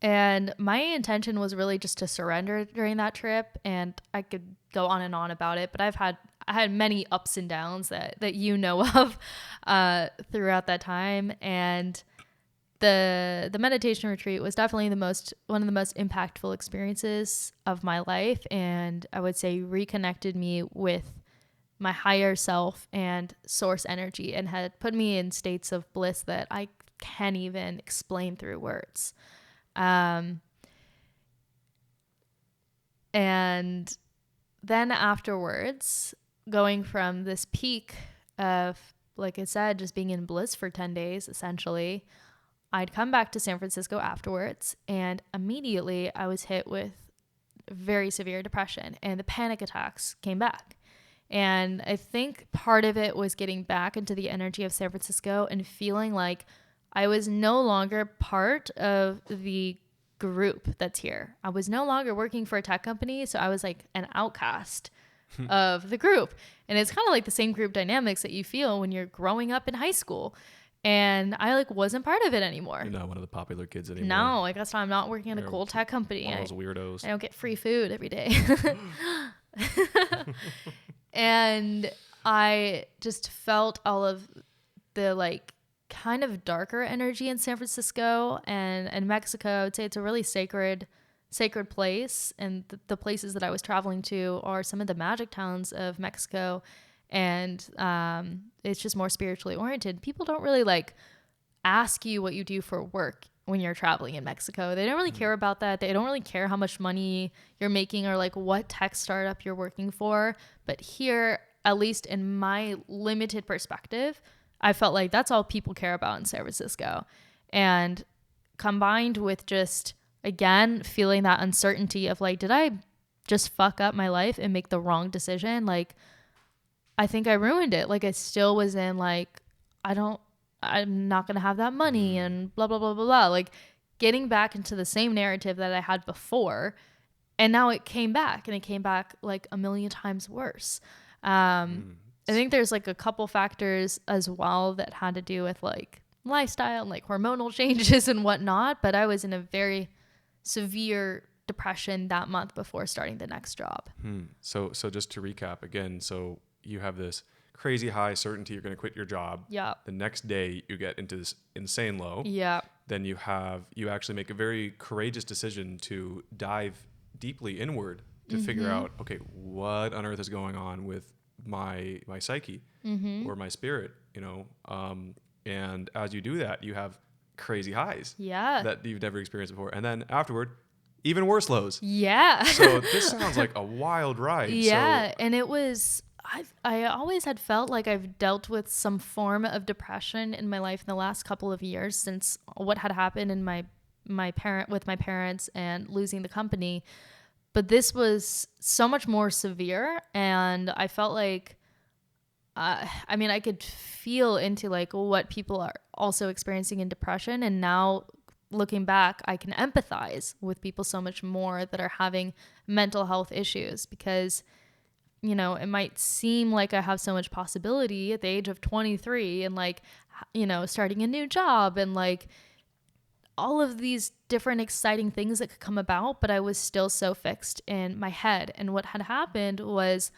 And my intention was really just to surrender during that trip. And I could go on and on about it, but I had many ups and downs that you know of throughout that time. And the meditation retreat was definitely one of the most impactful experiences of my life, and I would say reconnected me with my higher self and source energy, and had put me in states of bliss that I can't even explain through words. And then afterwards, going from this peak of, like I said, just being in bliss for 10 days essentially, I'd come back to San Francisco afterwards, and immediately I was hit with very severe depression, and the panic attacks came back. And I think part of it was getting back into the energy of San Francisco and feeling like I was no longer part of the group that's here. I was no longer working for a tech company, so I was like an outcast of the group. And it's kind of like the same group dynamics that you feel when you're growing up in high school. And I like wasn't part of it anymore. You're not one of the popular kids anymore. No, like that's why I'm not working in a cool tech company. One of those weirdos. I don't get free food every day. And I just felt all of the like kind of darker energy in San Francisco and Mexico. I would say it's a really sacred place. And the places that I was traveling to are some of the magic towns of Mexico. And it's just more spiritually oriented. People don't really like ask you what you do for work when you're traveling in Mexico. They don't really care about that. They don't really care how much money you're making or like what tech startup you're working for. But here, at least in my limited perspective, I felt like that's all people care about in San Francisco. And combined with just, again, feeling that uncertainty of like, did I just fuck up my life and make the wrong decision? Like, I think I ruined it. Like I still was in like, I'm not going to have that money and blah, blah, blah, blah, blah. Like getting back into the same narrative that I had before. And now it came back, and it came back like a million times worse. I think there's like a couple factors as well that had to do with like lifestyle and like hormonal changes and whatnot. But I was in a very severe depression that month before starting the next job. So just to recap again, so you have this crazy high certainty you're going to quit your job. Yeah. The next day you get into this insane low. Yeah. Then you actually make a very courageous decision to dive deeply inward to figure out, okay, what on earth is going on with my psyche or my spirit, you know? And as you do that, you have crazy highs that you've never experienced before. And then afterward, even worse lows. Yeah. So this sounds like a wild ride. Yeah. So, and it was, I always had felt like I've dealt with some form of depression in my life in the last couple of years since what had happened in my parents and losing the company. But this was so much more severe, and I felt like, I could feel into like what people are also experiencing in depression. And now looking back, I can empathize with people so much more that are having mental health issues, because you know, it might seem like I have so much possibility at the age of 23 and like, you know, starting a new job and like all of these different exciting things that could come about, but I was still so fixed in my head. And what had happened was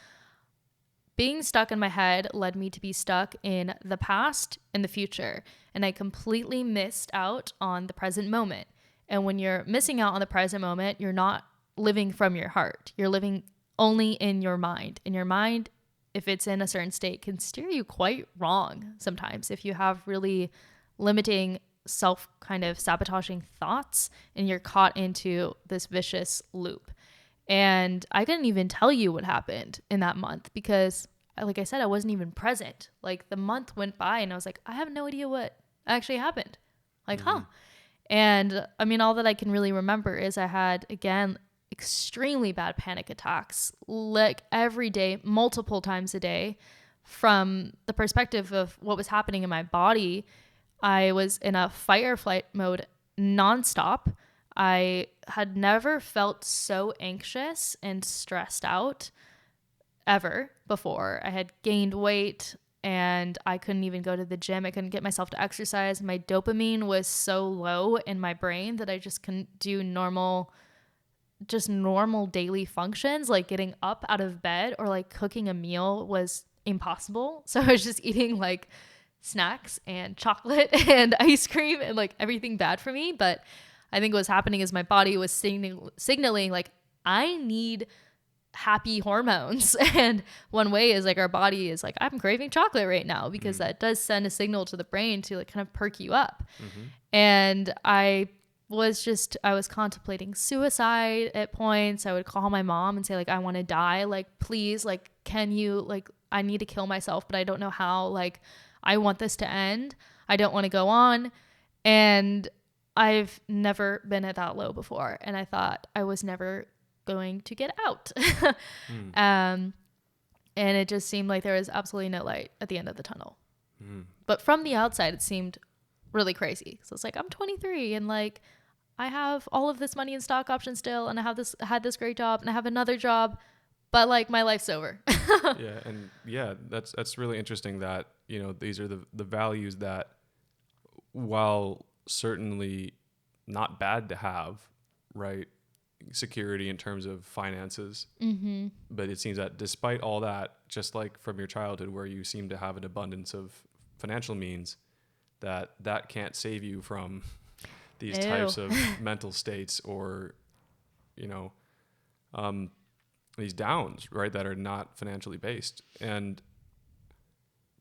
being stuck in my head led me to be stuck in the past and the future. And I completely missed out on the present moment. And when you're missing out on the present moment, you're not living from your heart. You're living only in your mind. And your mind, if it's in a certain state, can steer you quite wrong sometimes if you have really limiting self kind of sabotaging thoughts and you're caught into this vicious loop. And I couldn't even tell you what happened in that month because, like I said, I wasn't even present. Like the month went by and I was like, I have no idea what actually happened. Like, And I mean, all that I can really remember is I had, again, extremely bad panic attacks, like every day, multiple times a day. From the perspective of what was happening in my body, I was in a fight or flight mode nonstop. I had never felt so anxious and stressed out ever before. I had gained weight and I couldn't even go to the gym. I couldn't get myself to exercise. My dopamine was so low in my brain that I just couldn't do normal daily functions, like getting up out of bed or like cooking a meal was impossible. So I was just eating like snacks and chocolate and ice cream and like everything bad for me. But I think what was happening is my body was signaling like, I need happy hormones. And one way is like our body is like, I'm craving chocolate right now, because that does send a signal to the brain to like kind of perk you up. And I was contemplating suicide at points. I would call my mom and say like, I want to die. Like, please, like, can you, like, I need to kill myself, but I don't know how. Like, I want this to end. I don't want to go on. And I've never been at that low before. And I thought I was never going to get out. And it just seemed like there was absolutely no light at the end of the tunnel. But from the outside, it seemed really crazy. So it's like, I'm 23 and like, I have all of this money in stock options still, and I had this great job, and I have another job, but like my life's over. That's really interesting that, you know, these are the values that, while certainly not bad to have, right? Security in terms of finances. But it seems that despite all that, just like from your childhood where you seem to have an abundance of financial means, that can't save you from these types of mental states, or, you know, these downs, right, that are not financially based. And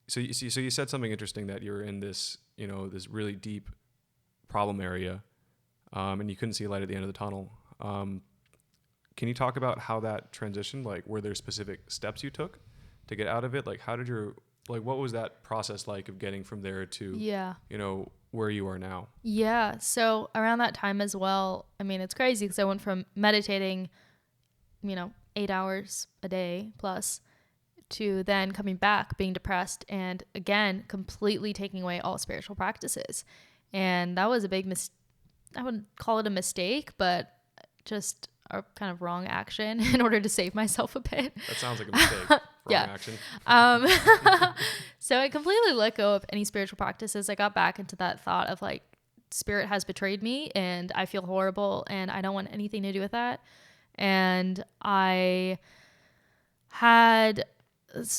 so you said something interesting, that you're in this, you know, this really deep problem area, and you couldn't see a light at the end of the tunnel. Can you talk about how that transitioned? Like, were there specific steps you took to get out of it? Like, what was that process like of getting from there to, you know, where you are now? Yeah. So around that time as well, I mean, it's crazy because I went from meditating, you know, 8 hours a day plus, to then coming back being depressed and again, completely taking away all spiritual practices. And that was a big I wouldn't call it a mistake, but just a kind of wrong action in order to save myself a bit. That sounds like a mistake. Wrong action. So I completely let go of any spiritual practices. I got back into that thought of like, spirit has betrayed me and I feel horrible and I don't want anything to do with that. And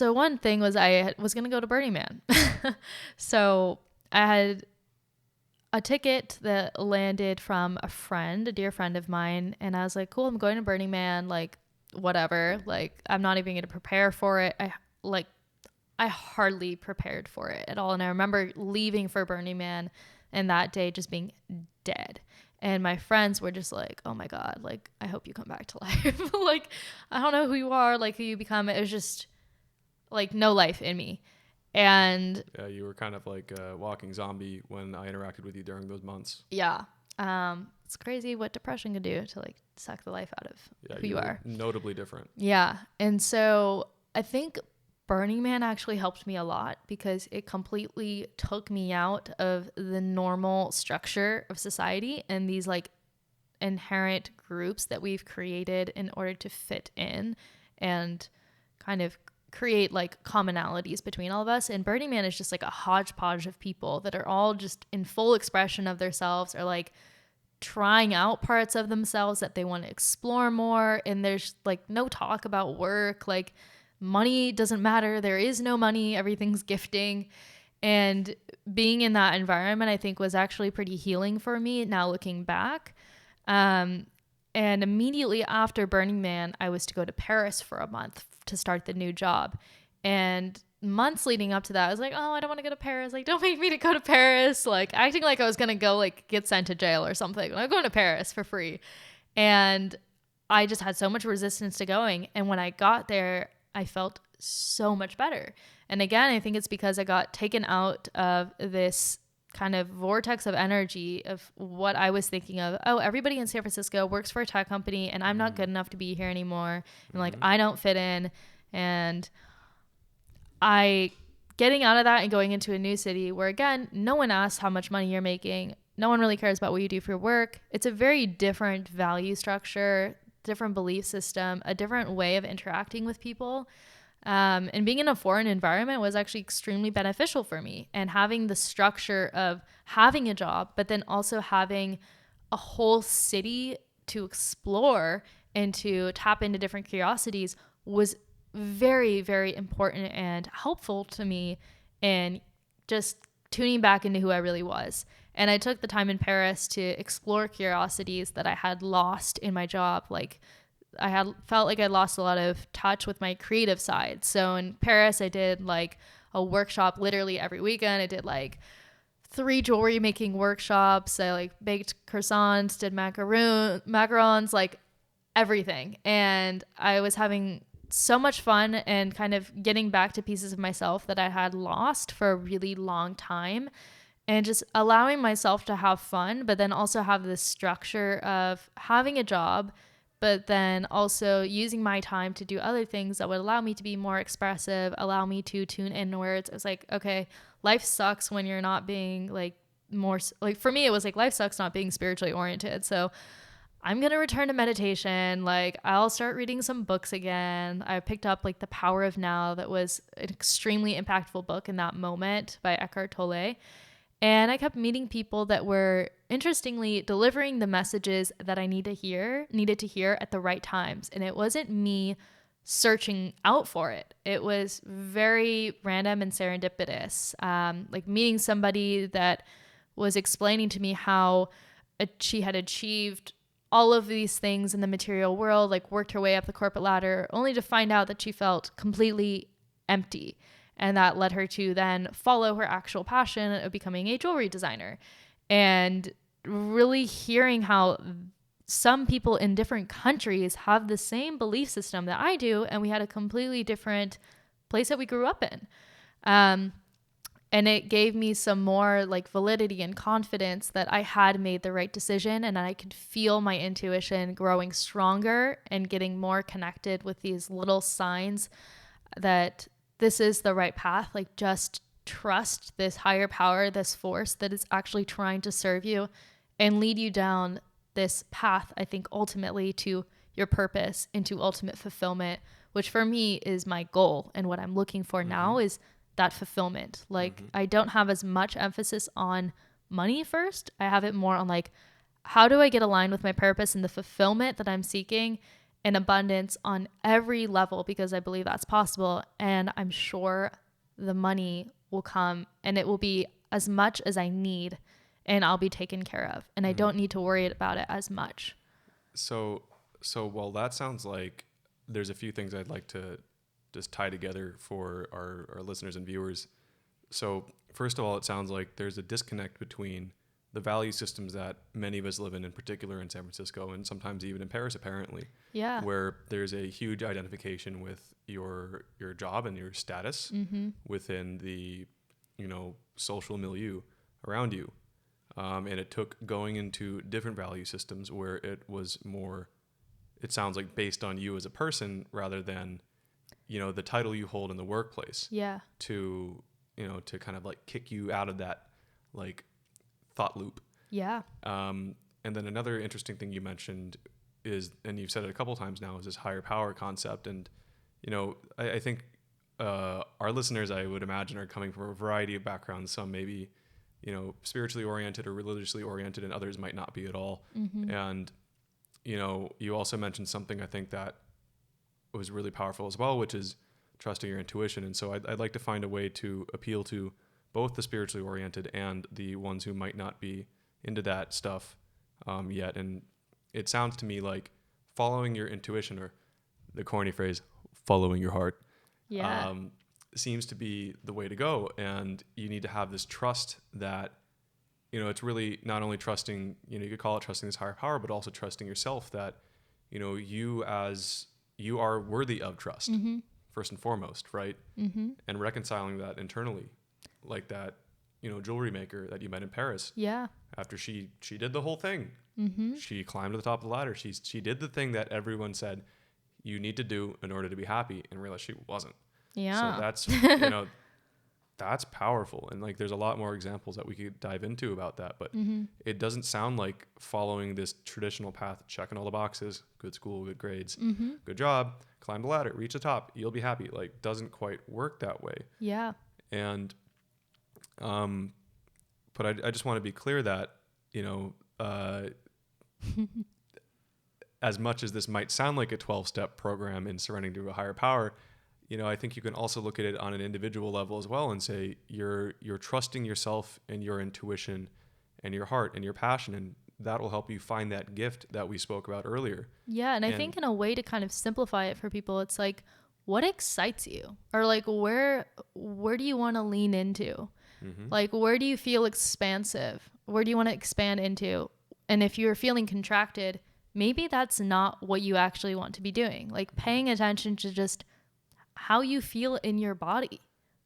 one thing was I was going to go to Burning Man. So I had a ticket that landed from a dear friend of mine. And I was like, cool, I'm going to Burning Man. Like, whatever. Like, I'm not even going to prepare for it. I hardly prepared for it at all. And I remember leaving for Burning Man and that day just being dead. And my friends were just like, oh my God, like, I hope you come back to life. Like, I don't know who you are, like who you become. It was just like no life in me. And yeah, you were kind of like a walking zombie when I interacted with you during those months. Yeah. It's crazy what depression can do to like suck the life out of who you are. Notably different. Yeah. And so I think Burning Man actually helped me a lot because it completely took me out of the normal structure of society and these like inherent groups that we've created in order to fit in and kind of create like commonalities between all of us. And Burning Man is just like a hodgepodge of people that are all just in full expression of themselves, or like trying out parts of themselves that they want to explore more. And there's like no talk about work, like money doesn't matter. There is no money. Everything's gifting. And being in that environment, I think, was actually pretty healing for me now looking back. And immediately after Burning Man, I was to go to Paris for a month to start the new job. And months leading up to that, I was like, oh, I don't want to go to Paris. Like, don't make me to go to Paris. Like, acting like I was going to go, like, get sent to jail or something. I'm going to Paris for free. And I just had so much resistance to going. And when I got there, I felt so much better. And again, I think it's because I got taken out of this kind of vortex of energy of what I was thinking of. Oh, everybody in San Francisco works for a tech company and I'm not good enough to be here anymore. And like, I don't fit in. And getting out of that and going into a new city where, again, no one asks how much money you're making. No one really cares about what you do for work. It's a very different value structure, different belief system, a different way of interacting with people. And being in a foreign environment was actually extremely beneficial for me. And having the structure of having a job, but then also having a whole city to explore and to tap into different curiosities was very, very important and helpful to me in just tuning back into who I really was. And I took the time in Paris to explore curiosities that I had lost in my job. Like, I had felt like I lost a lot of touch with my creative side. So in Paris, I did like a workshop literally every weekend. I did like 3 jewelry making workshops. I like baked croissants, did macarons, like everything. And I was having so much fun and kind of getting back to pieces of myself that I had lost for a really long time, and just allowing myself to have fun, but then also have this structure of having a job, but then also using my time to do other things that would allow me to be more expressive, allow me to tune inwards. It was like, okay, life sucks when you're not being like more, like for me, it was like life sucks not being spiritually oriented. So I'm going to return to meditation. Like, I'll start reading some books again. I picked up like The Power of Now. That was an extremely impactful book in that moment by Eckhart Tolle. And I kept meeting people that were interestingly delivering the messages that I needed to hear at the right times. And it wasn't me searching out for it. It was very random and serendipitous. Like meeting somebody that was explaining to me how she had achieved all of these things in the material world, like worked her way up the corporate ladder, only to find out that she felt completely empty. And that led her to then follow her actual passion of becoming a jewelry designer. And really hearing how some people in different countries have the same belief system that I do, and we had a completely different place that we grew up in. And it gave me some more like validity and confidence that I had made the right decision, and I could feel my intuition growing stronger and getting more connected with these little signs that this is the right path. Like, just trust this higher power, this force that is actually trying to serve you and lead you down this path, I think, ultimately to your purpose and to ultimate fulfillment, which for me is my goal. And what I'm looking for now is that fulfillment. Like, I don't have as much emphasis on money first. I have it more on like, how do I get aligned with my purpose and the fulfillment that I'm seeking in abundance on every level, because I believe that's possible. And I'm sure the money will come, and it will be as much as I need, and I'll be taken care of. And I don't need to worry about it as much. So well, that sounds like there's a few things I'd like to just tie together for our listeners and viewers. So first of all, it sounds like there's a disconnect between the value systems that many of us live in particular in San Francisco, and sometimes even in Paris, apparently. Yeah. Where there's a huge identification with your job and your status within the, social milieu around you. And it took going into different value systems where it was more, it sounds like, based on you as a person rather than, the title you hold in the workplace. Yeah. To kind of like kick you out of that like thought loop. Yeah. And then another interesting thing you mentioned is, and you've said it a couple times now, is this higher power concept. And, I think our listeners, I would imagine, are coming from a variety of backgrounds. Some maybe, spiritually oriented or religiously oriented, and others might not be at all. And, you also mentioned something I think that was really powerful as well, which is trusting your intuition. And so I'd like to find a way to appeal to both the spiritually oriented and the ones who might not be into that stuff yet. And it sounds to me like following your intuition, or the corny phrase, following your heart, seems to be the way to go. And you need to have this trust that, it's really not only trusting, you could call it trusting this higher power, but also trusting yourself that, you are worthy of trust first and foremost, right? And reconciling that internally, like that, jewelry maker that you met in Paris. Yeah. After she did the whole thing, she climbed to the top of the ladder. She did the thing that everyone said you need to do in order to be happy, and realized she wasn't. Yeah. So that's, that's powerful. And like, there's a lot more examples that we could dive into about that, but it doesn't sound like following this traditional path, checking all the boxes, good school, good grades, good job, climb the ladder, reach the top, you'll be happy. Like, doesn't quite work that way. Yeah. And, but I just want to be clear that, as much as this might sound like a 12-step program in surrendering to a higher power, I think you can also look at it on an individual level as well and say you're trusting yourself and your intuition and your heart and your passion, and that will help you find that gift that we spoke about earlier. Yeah, and I think in a way to kind of simplify it for people, it's like, what excites you? Or like, where do you want to lean into? Like, where do you feel expansive? Where do you want to expand into? And if you're feeling contracted, maybe that's not what you actually want to be doing. Like, paying attention to just how you feel in your body,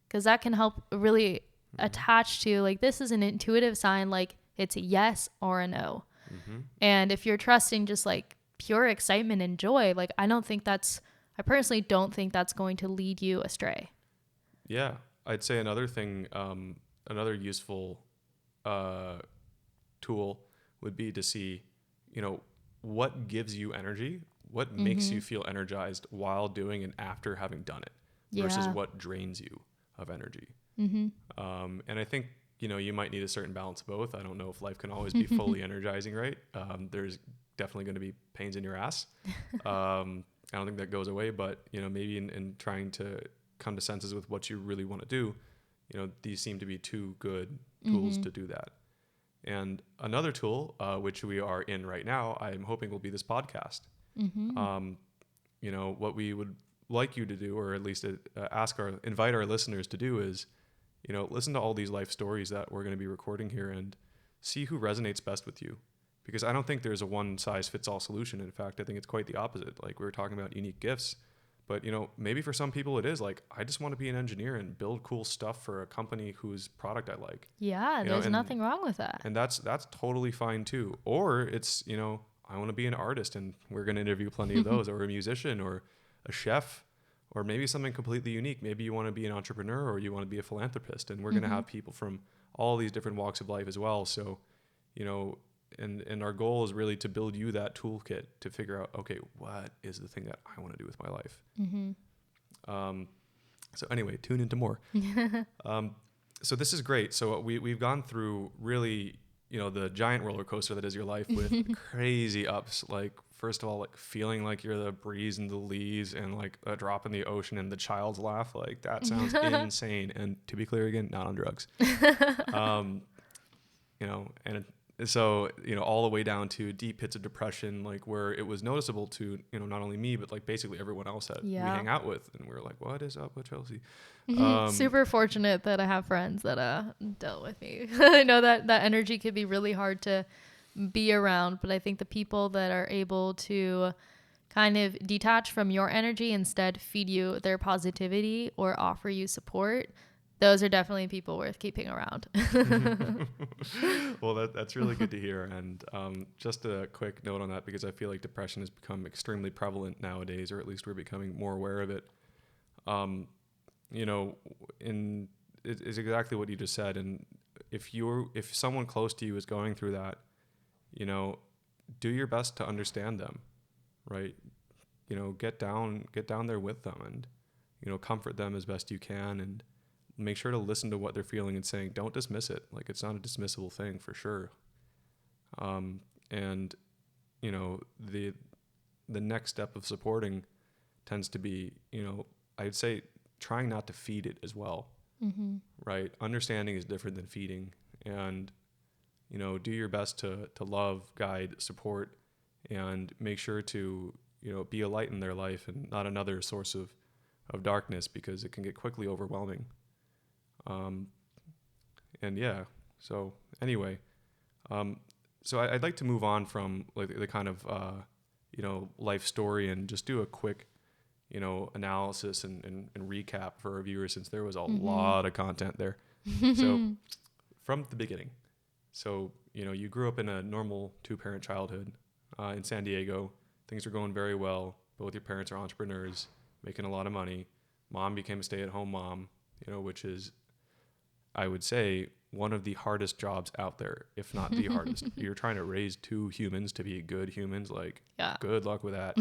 because that can help really attach to, like, this is an intuitive sign, like it's a yes or a no. And if you're trusting just like pure excitement and joy, like I personally don't think that's going to lead you astray. Yeah, I'd say another thing, another useful tool would be to see, what gives you energy, what makes you feel energized while doing and after having done it, versus what drains you of energy. And I think, you might need a certain balance of both. I don't know if life can always be fully energizing, right? There's definitely going to be pains in your ass. I don't think that goes away, but, maybe in trying to come to senses with what you really want to do, these seem to be two good tools to do that. And another tool, which we are in right now, I'm hoping will be this podcast. What we would like you to do, or at least invite our listeners to do, is, listen to all these life stories that we're going to be recording here and see who resonates best with you. Because I don't think there's a one size fits all solution. In fact, I think it's quite the opposite. Like, we were talking about unique gifts, but maybe for some people it is like, I just want to be an engineer and build cool stuff for a company whose product I like. Yeah, there's nothing wrong with that. And that's totally fine too. Or it's, I want to be an artist, and we're going to interview plenty of those, or a musician, or a chef, or maybe something completely unique. Maybe you want to be an entrepreneur, or you want to be a philanthropist, and we're going to have people from all these different walks of life as well. So, and our goal is really to build you that toolkit to figure out, okay, what is the thing that I want to do with my life? So anyway, tune into more. So this is great. So we've gone through really, the giant roller coaster that is your life, with crazy ups. Like, first of all, like feeling like you're the breeze in the leaves and like a drop in the ocean and the child's laugh. Like, that sounds insane. And to be clear again, not on drugs. So, all the way down to deep pits of depression, like where it was noticeable to, not only me, but like basically everyone else that we hang out with. And we were like, what is up with Chelsea? Super fortunate that I have friends that dealt with me. I know that energy could be really hard to be around, but I think the people that are able to kind of detach from your energy, instead feed you their positivity or offer you support, those are definitely people worth keeping around. Well, that's really good to hear. And just a quick note on that, because I feel like depression has become extremely prevalent nowadays, or at least we're becoming more aware of it. It's exactly what you just said. And if someone close to you is going through that, do your best to understand them, right? Get down there with them, and, comfort them as best you can, and make sure to listen to what they're feeling and saying. Don't dismiss it. Like, it's not a dismissible thing, for sure. And the next step of supporting tends to be, I'd say trying not to feed it as well. Right? Understanding is different than feeding, and, do your best to love, guide, support, and make sure to, be a light in their life and not another source of darkness, because it can get quickly overwhelming. And yeah, so anyway, so I'd like to move on from like the kind of, life story, and just do a quick, analysis and recap for our viewers, since there was a lot of content there. So from the beginning, so, you grew up in a normal 2-parent childhood, in San Diego. Things are going very well. Both your parents are entrepreneurs, making a lot of money. Mom became a stay-at-home mom, which is I would say one of the hardest jobs out there, if not the hardest. You're trying to raise two humans to be good humans. Like, good luck with that.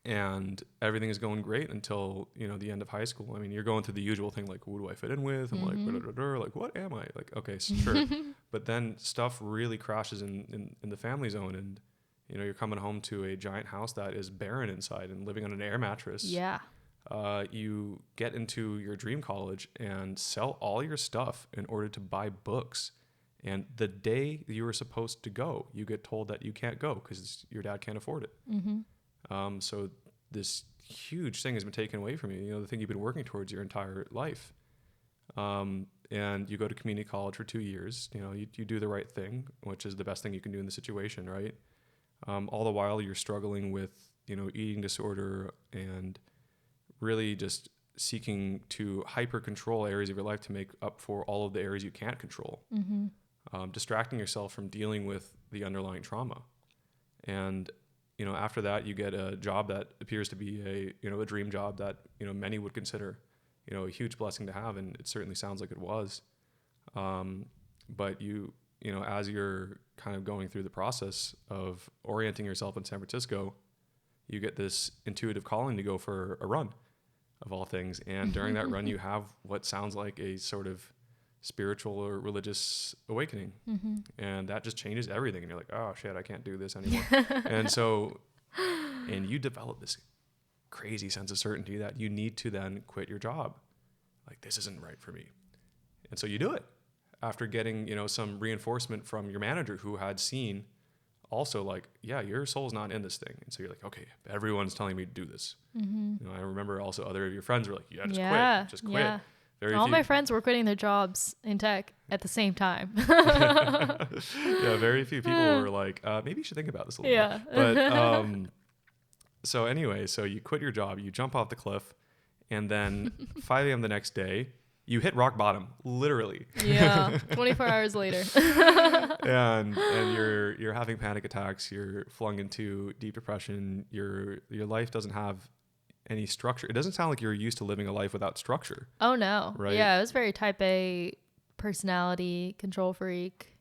And everything is going great until, the end of high school. I mean, you're going through the usual thing, like, who do I fit in with? I'm like, what am I? Like, okay, sure. But then stuff really crashes in the family zone, and, you're coming home to a giant house that is barren inside and living on an air mattress. Yeah. You get into your dream college and sell all your stuff in order to buy books. And the day you were supposed to go, you get told that you can't go because your dad can't afford it. So this huge thing has been taken away from you, the thing you've been working towards your entire life. And you go to community college for 2 years, you do the right thing, which is the best thing you can do in the situation, right? All the while you're struggling with, eating disorder and really just seeking to hyper control areas of your life to make up for all of the areas you can't control. Distracting yourself from dealing with the underlying trauma. And, after that, you get a job that appears to be a dream job that, many would consider, a huge blessing to have. And it certainly sounds like it was. But as you're kind of going through the process of orienting yourself in San Francisco, you get this intuitive calling to go for a run of all things. And during that run, you have what sounds like a sort of spiritual or religious awakening. And that just changes everything. And you're like, oh shit, I can't do this anymore. And you develop this crazy sense of certainty that you need to then quit your job. Like, this isn't right for me. And so you do it after getting, some reinforcement from your manager who had seen also like, yeah, your soul's not in this thing. And so you're like, okay, everyone's telling me to do this. I remember also other of your friends were like, just quit. Yeah. All my friends were quitting their jobs in tech at the same time. Yeah, very few people were like, maybe you should think about this a little bit. But so anyway, so you quit your job, you jump off the cliff, and then 5 a.m. the next day, you hit rock bottom, literally. Yeah, 24 hours later. and you're having panic attacks, you're flung into deep depression, your life doesn't have any structure. It doesn't sound like you're used to living a life without structure. Oh no. Right? Yeah, it was very type A personality, control freak.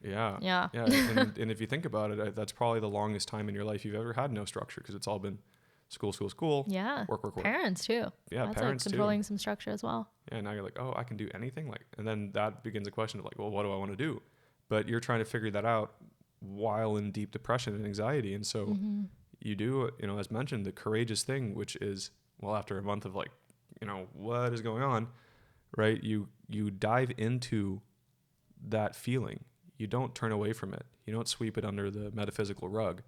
Yeah. And if you think about it, that's probably the longest time in your life you've ever had no structure, because it's all been school. Yeah. Work. Parents too. Yeah, that's parents like controlling some structure as well. Yeah, now you're like, oh, I can do anything. Like, and then that begins a question of like, well, what do I want to do? But you're trying to figure that out while in deep depression and anxiety. And so you do, as mentioned, the courageous thing, which is, well, after a month of like, what is going on, right? You dive into that feeling. You don't turn away from it. You don't sweep it under the metaphysical rug.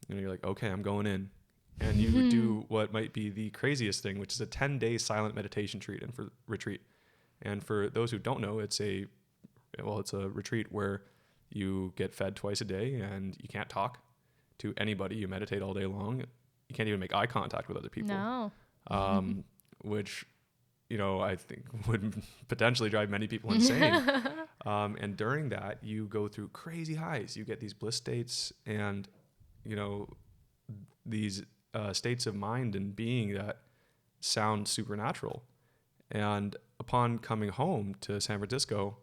You're like, okay, I'm going in. And you do what might be the craziest thing, which is a 10-day silent meditation retreat. And for those who don't know, it's a retreat where you get fed twice a day and you can't talk to anybody. You meditate all day long. You can't even make eye contact with other people. No. Which, I think would potentially drive many people insane. And during that, you go through crazy highs. You get these bliss states and, these states of mind and being that sound supernatural. And upon coming home to San Francisco,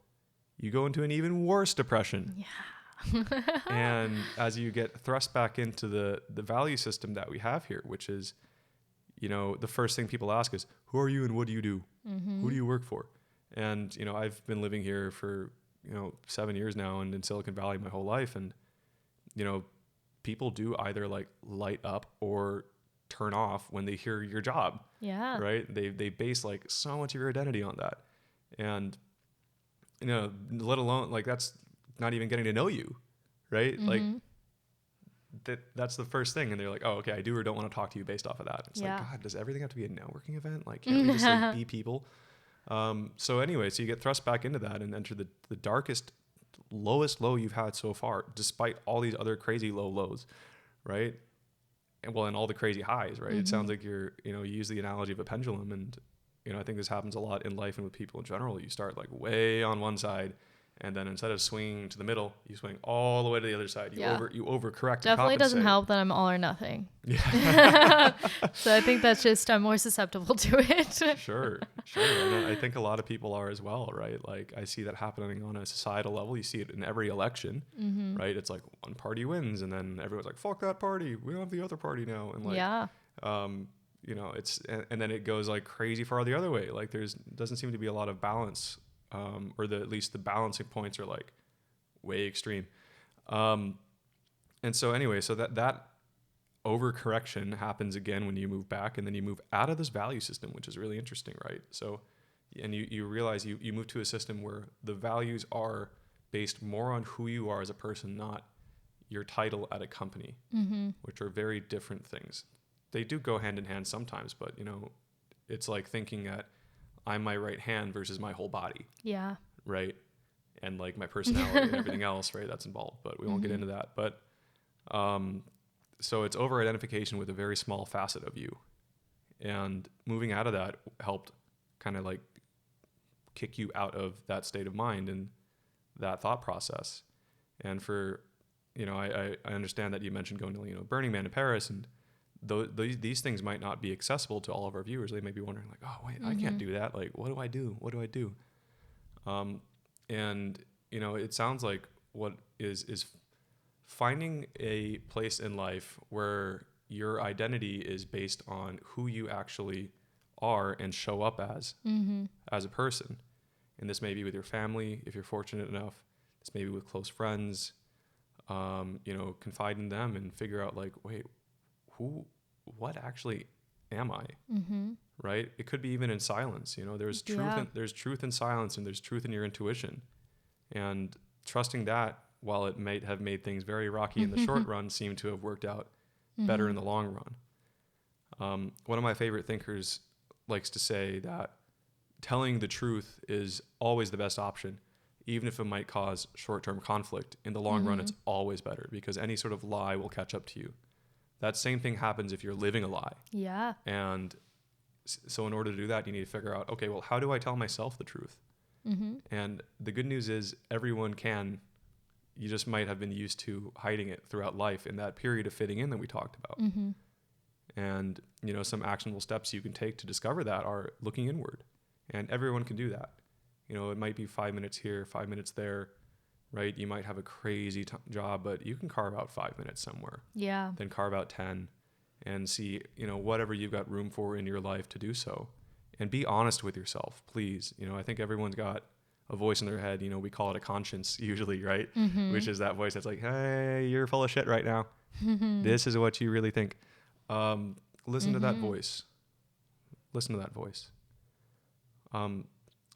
you go into an even worse depression. Yeah. And as you get thrust back into the value system that we have here, which is, the first thing people ask is, who are you and what do you do? Who do you work for? And, I've been living here for, 7 years now and in Silicon Valley my whole life. And, people do either like light up or turn off when they hear your job. Yeah. Right. They base like so much of your identity on that. And, let alone like, that's not even getting to know you. Right. Like that's the first thing. And they're like, oh, okay, I do or don't want to talk to you based off of that. It's like, God, does everything have to be a networking event? Like, can't we just like be people? So anyway, so you get thrust back into that and enter the darkest, lowest low you've had so far, despite all these other crazy low lows, right? And all the crazy highs, right? It sounds like you use the analogy of a pendulum, and I think this happens a lot in life and with people in general. You start like way on one side And then instead of swinging to the middle, you swing all the way to the other side. You overcorrect. Definitely and doesn't compensate. help that I'm all or nothing. Yeah. So I think that's just, I'm more susceptible to it. Sure. And I think a lot of people are as well, right? Like I see that happening on a societal level. You see it in every election, right? It's like one party wins and then everyone's like, fuck that party. We have the other party now. And like, Yeah. you know, and then it goes like crazy far the other way. Like doesn't seem to be a lot of balance, or at least the balancing points are like way extreme. And so anyway, so that overcorrection happens again when you move back, and then you move out of this value system, which is really interesting, right? So, and you realize you move to a system where the values are based more on who you are as a person, not your title at a company, which are very different things. They do go hand in hand sometimes, but you know, it's like thinking that I'm my right hand versus my whole body. Yeah. Right. And like my personality and everything else, right? That's involved, but we won't get into that. But, so it's over identification with a very small facet of you, and moving out of that helped kind of like kick you out of that state of mind and that thought process. And for, you know, I understand that you mentioned going to, you know, Burning Man in Paris, and these things might not be accessible to all of our viewers. They may be wondering like, oh wait, I can't do that. Like, what do I do? And you know, it sounds like what is finding a place in life where your identity is based on who you actually are and show up as a person. And this may be with your family, if you're fortunate enough. This may be with close friends. You know, confide in them and figure out like, wait, what actually am I? Right? It could be even in silence. You know, there's truth in silence, and there's truth in your intuition. And trusting that, while it might have made things very rocky in the short run, seemed to have worked out better in the long run. One of my favorite thinkers likes to say that telling the truth is always the best option, even if it might cause short-term conflict. In the long run, it's always better, because any sort of lie will catch up to you. That same thing happens if you're living a lie. Yeah. And so in order to do that, you need to figure out, okay, well, how do I tell myself the truth? And the good news is everyone can. You just might have been used to hiding it throughout life in that period of fitting in that we talked about. And, you know, some actionable steps you can take to discover that are looking inward. And everyone can do that. You know, it might be 5 minutes here, 5 minutes there, right? You might have a crazy job, but you can carve out 5 minutes somewhere. Yeah. Then carve out 10 and see, you know, whatever you've got room for in your life to do so. And be honest with yourself, please. You know, I think everyone's got a voice in their head. You know, we call it a conscience usually, right? Which is that voice that's like, hey, you're full of shit right now. This is what you really think. Listen to that voice. Listen to that voice.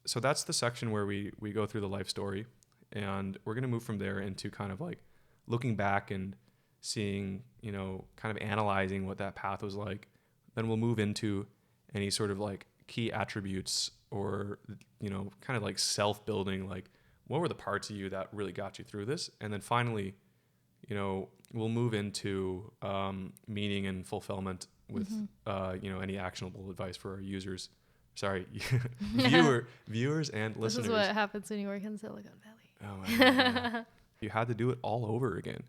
So that's the section where we go through the life story, and we're going to move from there into kind of like looking back and seeing, you know, kind of analyzing what that path was like. Then we'll move into any sort of like key attributes, or, you know, kind of like self-building, like what were the parts of you that really got you through this? And then finally, you know, we'll move into meaning and fulfillment with, you know, any actionable advice for our users. Sorry, viewers and listeners. This is what happens when you work in Silicon Valley. Oh my God. You had to do it all over again.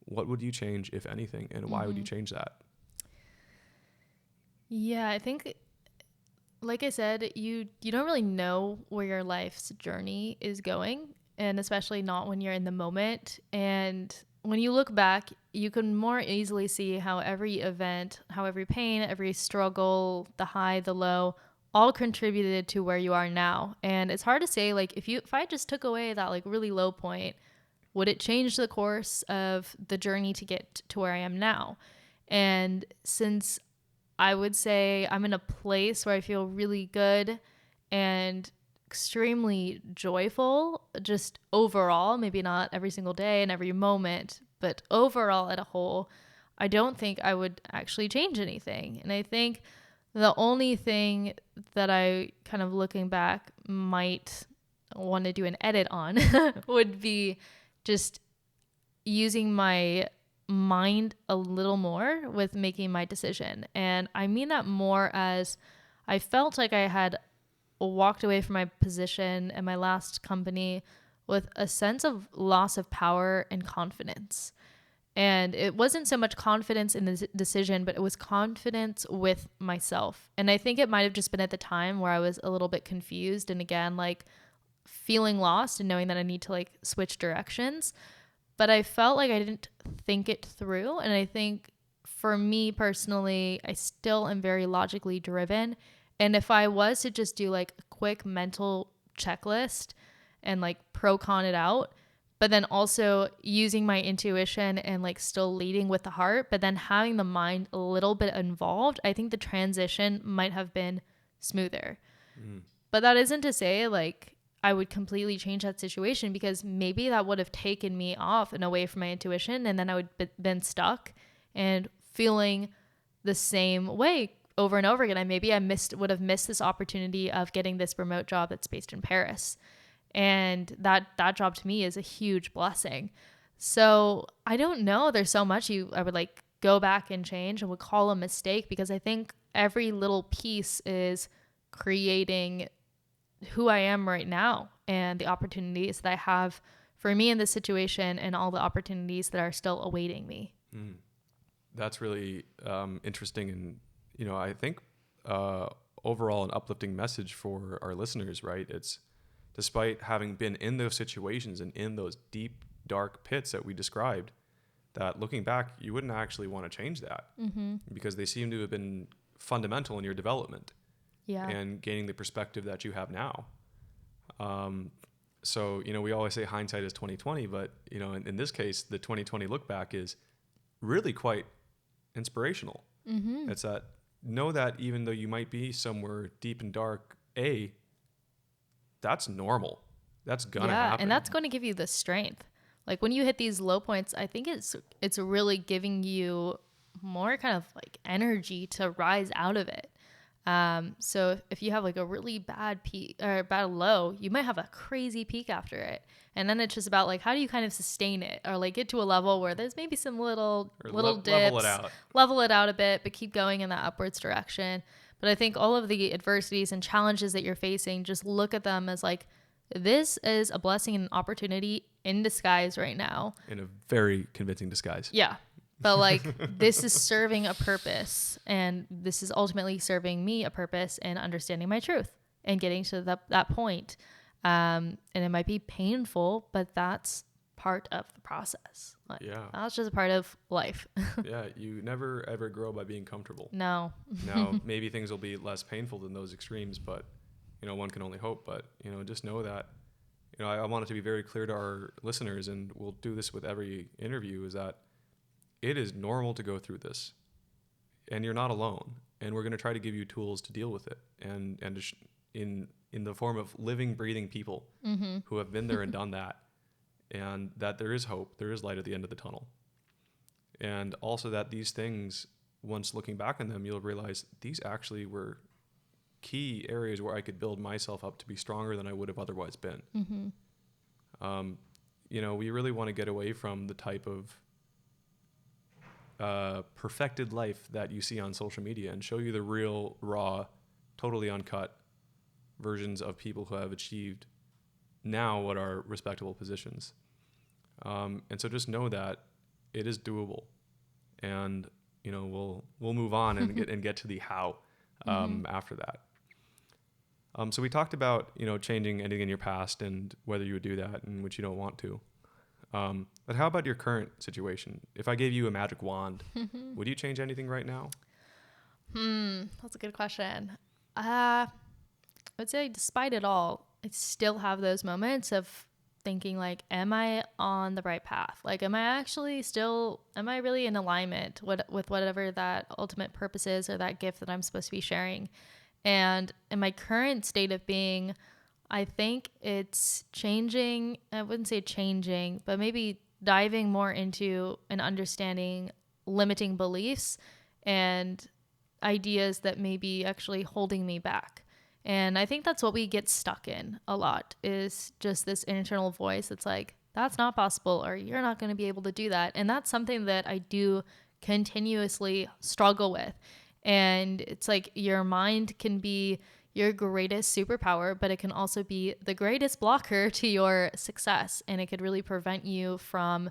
What would you change, if anything, and why would you change that? Yeah, I think, like I said, you don't really know where your life's journey is going, and especially not when you're in the moment. And when you look back, you can more easily see how every event, how every pain, every struggle, the high, the low, all contributed to where you are now. And it's hard to say, like, if I just took away that like really low point, would it change the course of the journey to get to where I am now? And since I would say I'm in a place where I feel really good and extremely joyful, just overall, maybe not every single day and every moment, but overall at a whole, I don't think I would actually change anything. And I think the only thing that I kind of looking back might want to do an edit on would be just using my mind a little more with making my decision. And I mean that more as I felt like I had walked away from my position, and my last company with a sense of loss of power and confidence. And it wasn't so much confidence in the decision, but it was confidence with myself. And I think it might have just been at the time where I was a little bit confused and again, like feeling lost and knowing that I need to like switch directions. But I felt like I didn't think it through. And I think for me personally, I still am very logically driven. And if I was to just do like a quick mental checklist and like pro con it out, but then also using my intuition and like still leading with the heart, but then having the mind a little bit involved, I think the transition might have been smoother. But that isn't to say like I would completely change that situation, because maybe that would have taken me off and away from my intuition, and then I would been stuck and feeling the same way over and over again. Maybe I would have missed this opportunity of getting this remote job that's based in Paris. And that job to me is a huge blessing. So I don't know. There's so much I would like go back and change and would call a mistake, because I think every little piece is creating who I am right now and the opportunities that I have for me in this situation and all the opportunities that are still awaiting me. That's really interesting. And, you know, I think overall an uplifting message for our listeners, right? It's despite having been in those situations and in those deep, dark pits that we described, that looking back, you wouldn't actually want to change that because they seem to have been fundamental in your development and gaining the perspective that you have now. So, you know, we always say hindsight is 20/20, but, you know, in this case, the 20/20 look back is really quite inspirational. It's that know that even though you might be somewhere deep and dark, that's normal. That's gonna happen. And that's going to give you the strength. Like when you hit these low points, I think it's really giving you more kind of like energy to rise out of it. So if you have like a really bad peak or bad low, you might have a crazy peak after it. And then it's just about like, how do you kind of sustain it or like get to a level where there's maybe some little dips, level it out a bit, but keep going in that upwards direction. But I think all of the adversities and challenges that you're facing, just look at them as like, this is a blessing and an opportunity in disguise right now. In a very convincing disguise. Yeah. But like, this is serving a purpose, and this is ultimately serving me a purpose in understanding my truth and getting to that point. And it might be painful, but that's part of the process. Like, that's just a part of life. Yeah. You never ever grow by being comfortable. No. Now, maybe things will be less painful than those extremes, but, you know, one can only hope. But, you know, just know that, you know, I want it to be very clear to our listeners, and we'll do this with every interview, is that it is normal to go through this, and you're not alone. And we're going to try to give you tools to deal with it, and in the form of living, breathing people who have been there and done that, and that there is hope, there is light at the end of the tunnel. And also that these things, once looking back on them, you'll realize these actually were key areas where I could build myself up to be stronger than I would have otherwise been. You know, we really want to get away from the type of perfected life that you see on social media and show you the real, raw, totally uncut versions of people who have achieved now what are respectable positions. And so just know that it is doable, and, you know, we'll move on and get to the how after that. So we talked about, you know, changing anything in your past and whether you would do that and which you don't want to. But how about your current situation? If I gave you a magic wand, would you change anything right now? That's a good question. I would say despite it all, I still have those moments of thinking like, am I on the right path? Like, am I really in alignment with whatever that ultimate purpose is or that gift that I'm supposed to be sharing? And in my current state of being, I think it's changing. I wouldn't say changing, but maybe diving more into and understanding limiting beliefs and ideas that may be actually holding me back. And I think that's what we get stuck in a lot, is just this internal voice that's like, that's not possible, or you're not going to be able to do that. And that's something that I do continuously struggle with. And it's like your mind can be, your greatest superpower, but it can also be the greatest blocker to your success. And it could really prevent you from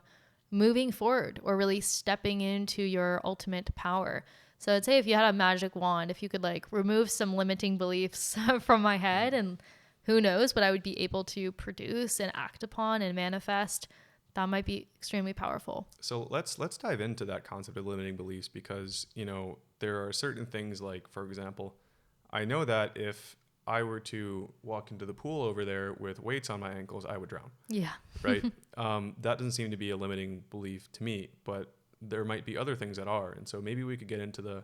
moving forward or really stepping into your ultimate power. So I'd say if you had a magic wand, if you could like remove some limiting beliefs from my head, and who knows what I would be able to produce and act upon and manifest, that might be extremely powerful. So let's dive into that concept of limiting beliefs, because, you know, there are certain things like, for example, I know that if I were to walk into the pool over there with weights on my ankles, I would drown. Yeah. Right. That doesn't seem to be a limiting belief to me, but there might be other things that are. And so maybe we could get into the,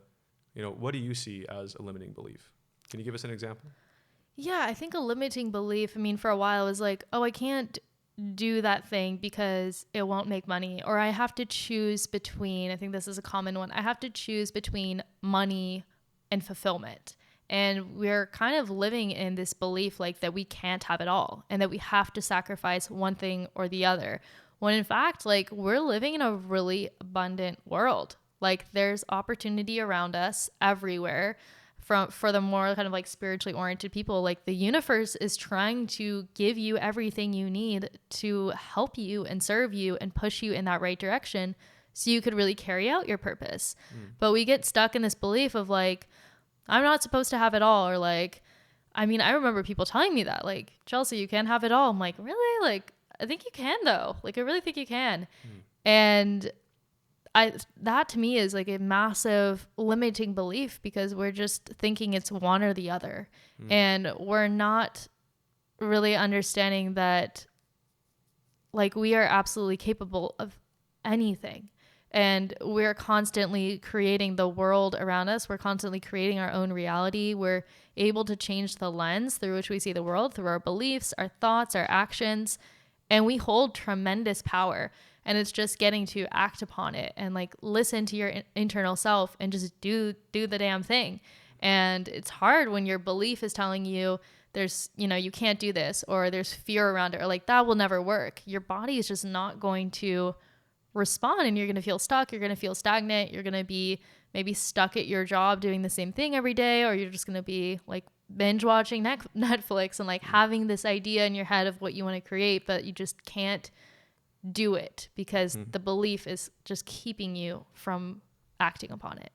you know, what do you see as a limiting belief? Can you give us an example? Yeah, I think a limiting belief, I mean, for a while it was like, oh, I can't do that thing because it won't make money, or I have to choose between, I think this is a common one, I have to choose between money and fulfillment. And we're kind of living in this belief like that we can't have it all and that we have to sacrifice one thing or the other. When in fact, like, we're living in a really abundant world. Like, there's opportunity around us everywhere. For the more kind of like spiritually oriented people, like, the universe is trying to give you everything you need to help you and serve you and push you in that right direction so you could really carry out your purpose. But we get stuck in this belief of like, I'm not supposed to have it all. Or like, I mean, I remember people telling me that, like, Chelsea, you can't have it all. I'm like, really? Like, I think you can though. Like, I really think you can. And that to me is like a massive limiting belief, because we're just thinking it's one or the other. And we're not really understanding that, like, we are absolutely capable of anything. And we're constantly creating the world around us. We're constantly creating our own reality. We're able to change the lens through which we see the world, through our beliefs, our thoughts, our actions. And we hold tremendous power. And it's just getting to act upon it and like listen to your internal self and just do the damn thing. And it's hard when your belief is telling you there's, you know, you can't do this, or there's fear around it, or like that will never work. Your body is just not going to respond, and you're going to feel stuck. You're going to feel stagnant. You're going to be maybe stuck at your job doing the same thing every day, or you're just going to be like binge watching Netflix and like having this idea in your head of what you want to create, but you just can't do it because the belief is just keeping you from acting upon it.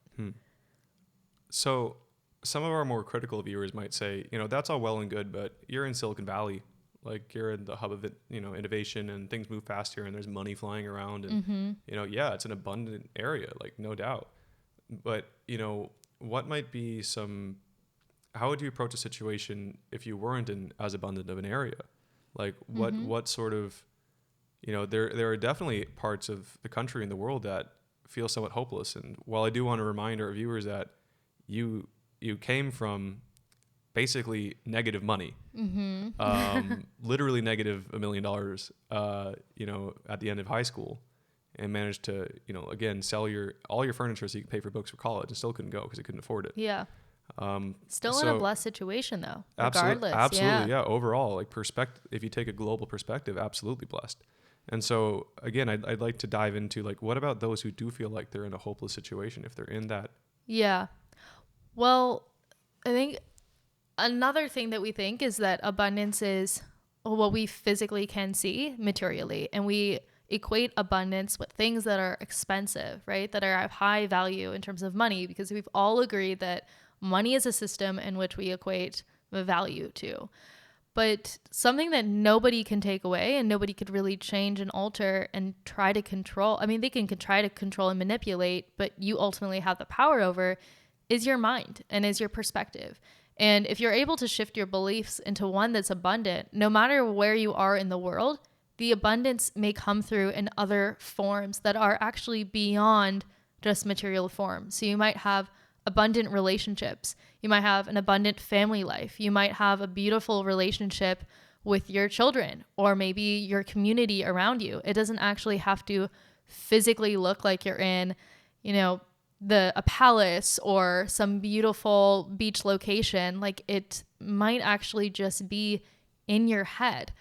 So some of our more critical viewers might say, you know, that's all well and good, but you're in Silicon Valley. Like, you're in the hub of it, you know, innovation, and things move fast here, and there's money flying around, and you know, yeah, it's an abundant area, like, no doubt. But, you know, what might be how would you approach a situation if you weren't in as abundant of an area? Like, what sort of, you know, there are definitely parts of the country and the world that feel somewhat hopeless. And while I do want to remind our viewers that you came from basically negative money, literally negative $1 million, you know, at the end of high school, and managed to, you know, again, sell all your furniture so you could pay for books for college, and still couldn't go because you couldn't afford it. Yeah. Still in a blessed situation though, regardless. Absolutely. Yeah. Overall, like, if you take a global perspective, absolutely blessed. And so again, I'd like to dive into, like, what about those who do feel like they're in a hopeless situation, if they're in that? Yeah. Well, I think another thing that we think is that abundance is what we physically can see materially, and we equate abundance with things that are expensive, right? That are of high value in terms of money, because we've all agreed that money is a system in which we equate value to. But something that nobody can take away and nobody could really change and alter and try to control, I mean, they can try to control and manipulate, but you ultimately have the power over, is your mind and is your perspective. And if you're able to shift your beliefs into one that's abundant, no matter where you are in the world, the abundance may come through in other forms that are actually beyond just material form. So you might have abundant relationships. You might have an abundant family life. You might have a beautiful relationship with your children, or maybe your community around you. It doesn't actually have to physically look like you're in, you know, a palace or some beautiful beach location. Like, it might actually just be in your head.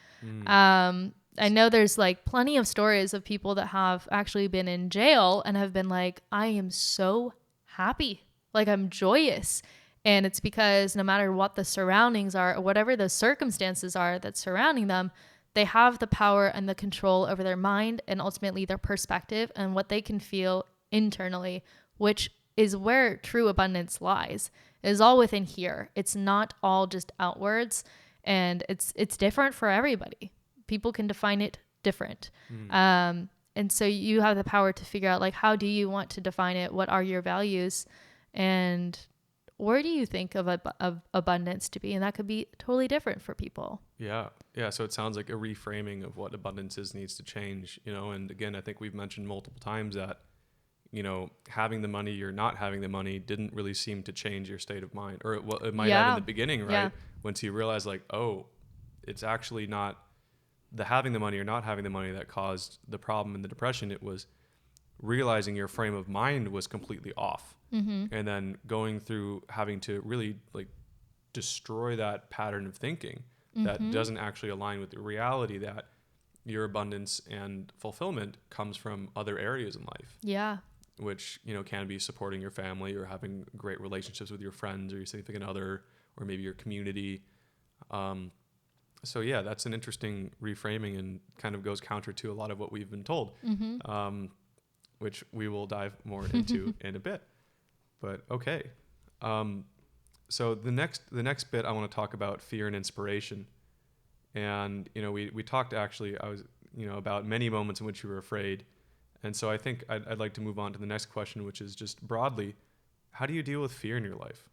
I know there's like plenty of stories of people that have actually been in jail and have been like, I am so happy. Like, I'm joyous. And it's because no matter what the surroundings are, or whatever the circumstances are that's surrounding them, they have the power and the control over their mind and ultimately their perspective and what they can feel internally, which is where true abundance lies. It is all within here. It's not all just outwards, and it's different for everybody. People can define it different. And so you have the power to figure out, like, how do you want to define it? What are your values? And where do you think of abundance to be? And that could be totally different for people. Yeah. So it sounds like a reframing of what abundance is needs to change, and again, I think we've mentioned multiple times that, having the money or not having the money didn't really seem to change your state of mind, or it might have in the beginning, right? Yeah. Once you realize, like, oh, it's actually not the having the money or not having the money that caused the problem and the depression. It was realizing your frame of mind was completely off. And then going through having to really, like, destroy that pattern of thinking that doesn't actually align with the reality that your abundance and fulfillment comes from other areas in life. Yeah. Which, can be supporting your family or having great relationships with your friends or your significant other, or maybe your community. So yeah, that's an interesting reframing and kind of goes counter to a lot of what we've been told, which we will dive more into in a bit. But okay. So the next bit I want to talk about fear and inspiration. And, we talked actually, about many moments in which you were afraid. And so I think I'd like to move on to the next question, which is just broadly, how do you deal with fear in your life?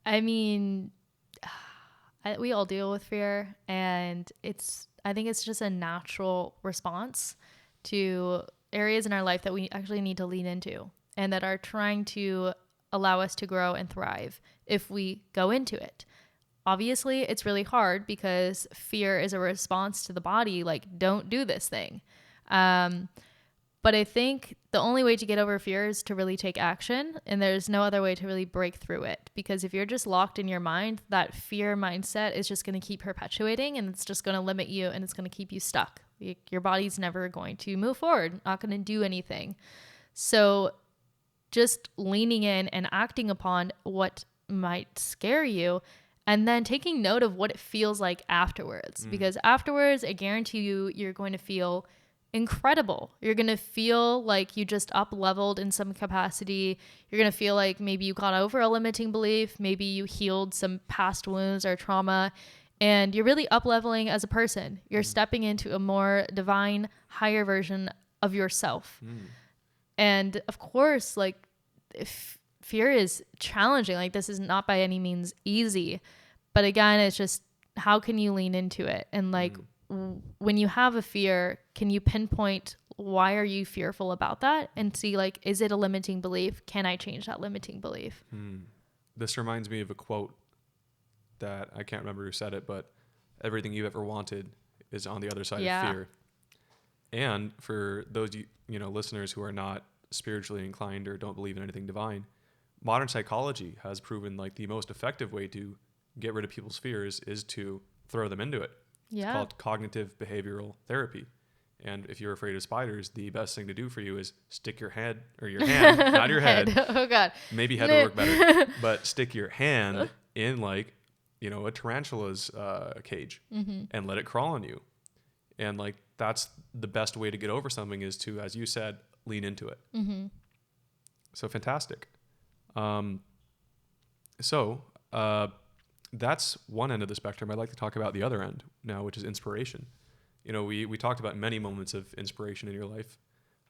I mean, we all deal with fear, and I think it's just a natural response to areas in our life that we actually need to lean into and that are trying to allow us to grow and thrive if we go into it. Obviously, it's really hard because fear is a response to the body, like, don't do this thing. But I think the only way to get over fear is to really take action, and there's no other way to really break through it. Because if you're just locked in your mind, that fear mindset is just going to keep perpetuating, and it's just going to limit you, and it's going to keep you stuck. Your body's never going to move forward, not going to do anything. So just leaning in and acting upon what might scare you, and then taking note of what it feels like afterwards. Because afterwards, I guarantee you're going to feel incredible. You're going to feel like you just up-leveled in some capacity. You're going to feel like maybe you got over a limiting belief. Maybe you healed some past wounds or trauma. And you're really up-leveling as a person. You're stepping into a more divine, higher version of yourself. And of course, like, if fear is challenging. Like, this is not by any means easy. But again, it's just, how can you lean into it? And like, when you have a fear, can you pinpoint why are you fearful about that? And see, like, is it a limiting belief? Can I change that limiting belief? This reminds me of a quote that I can't remember who said it, but everything you've ever wanted is on the other side of fear. And for those listeners who are not spiritually inclined or don't believe in anything divine, modern psychology has proven, like, the most effective way to get rid of people's fears is to throw them into it. It's called cognitive behavioral therapy. And if you're afraid of spiders, the best thing to do for you is stick your head, or your hand, not your head. Oh God. Maybe head would work better, but stick your hand in, like, a tarantula's cage and let it crawl on you. And, like, that's the best way to get over something, is to, as you said, lean into it. So fantastic. That's one end of the spectrum. I'd like to talk about the other end now, which is inspiration. We talked about many moments of inspiration in your life.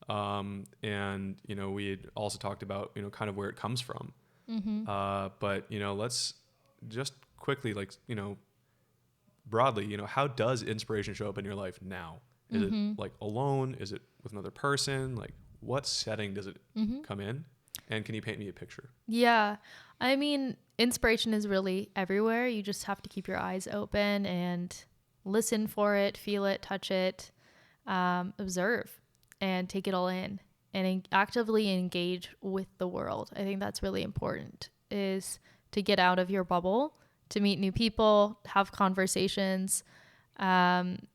And, we had also talked about, kind of where it comes from. But, let's just quickly, like, broadly, how does inspiration show up in your life now? Is it, like, alone? Is it with another person? Like, what setting does it come in? And can you paint me a picture? Yeah. I mean, inspiration is really everywhere. You just have to keep your eyes open and listen for it, feel it, touch it, observe, and take it all in, and actively engage with the world. I think that's really important, is to get out of your bubble, to meet new people, have conversations, and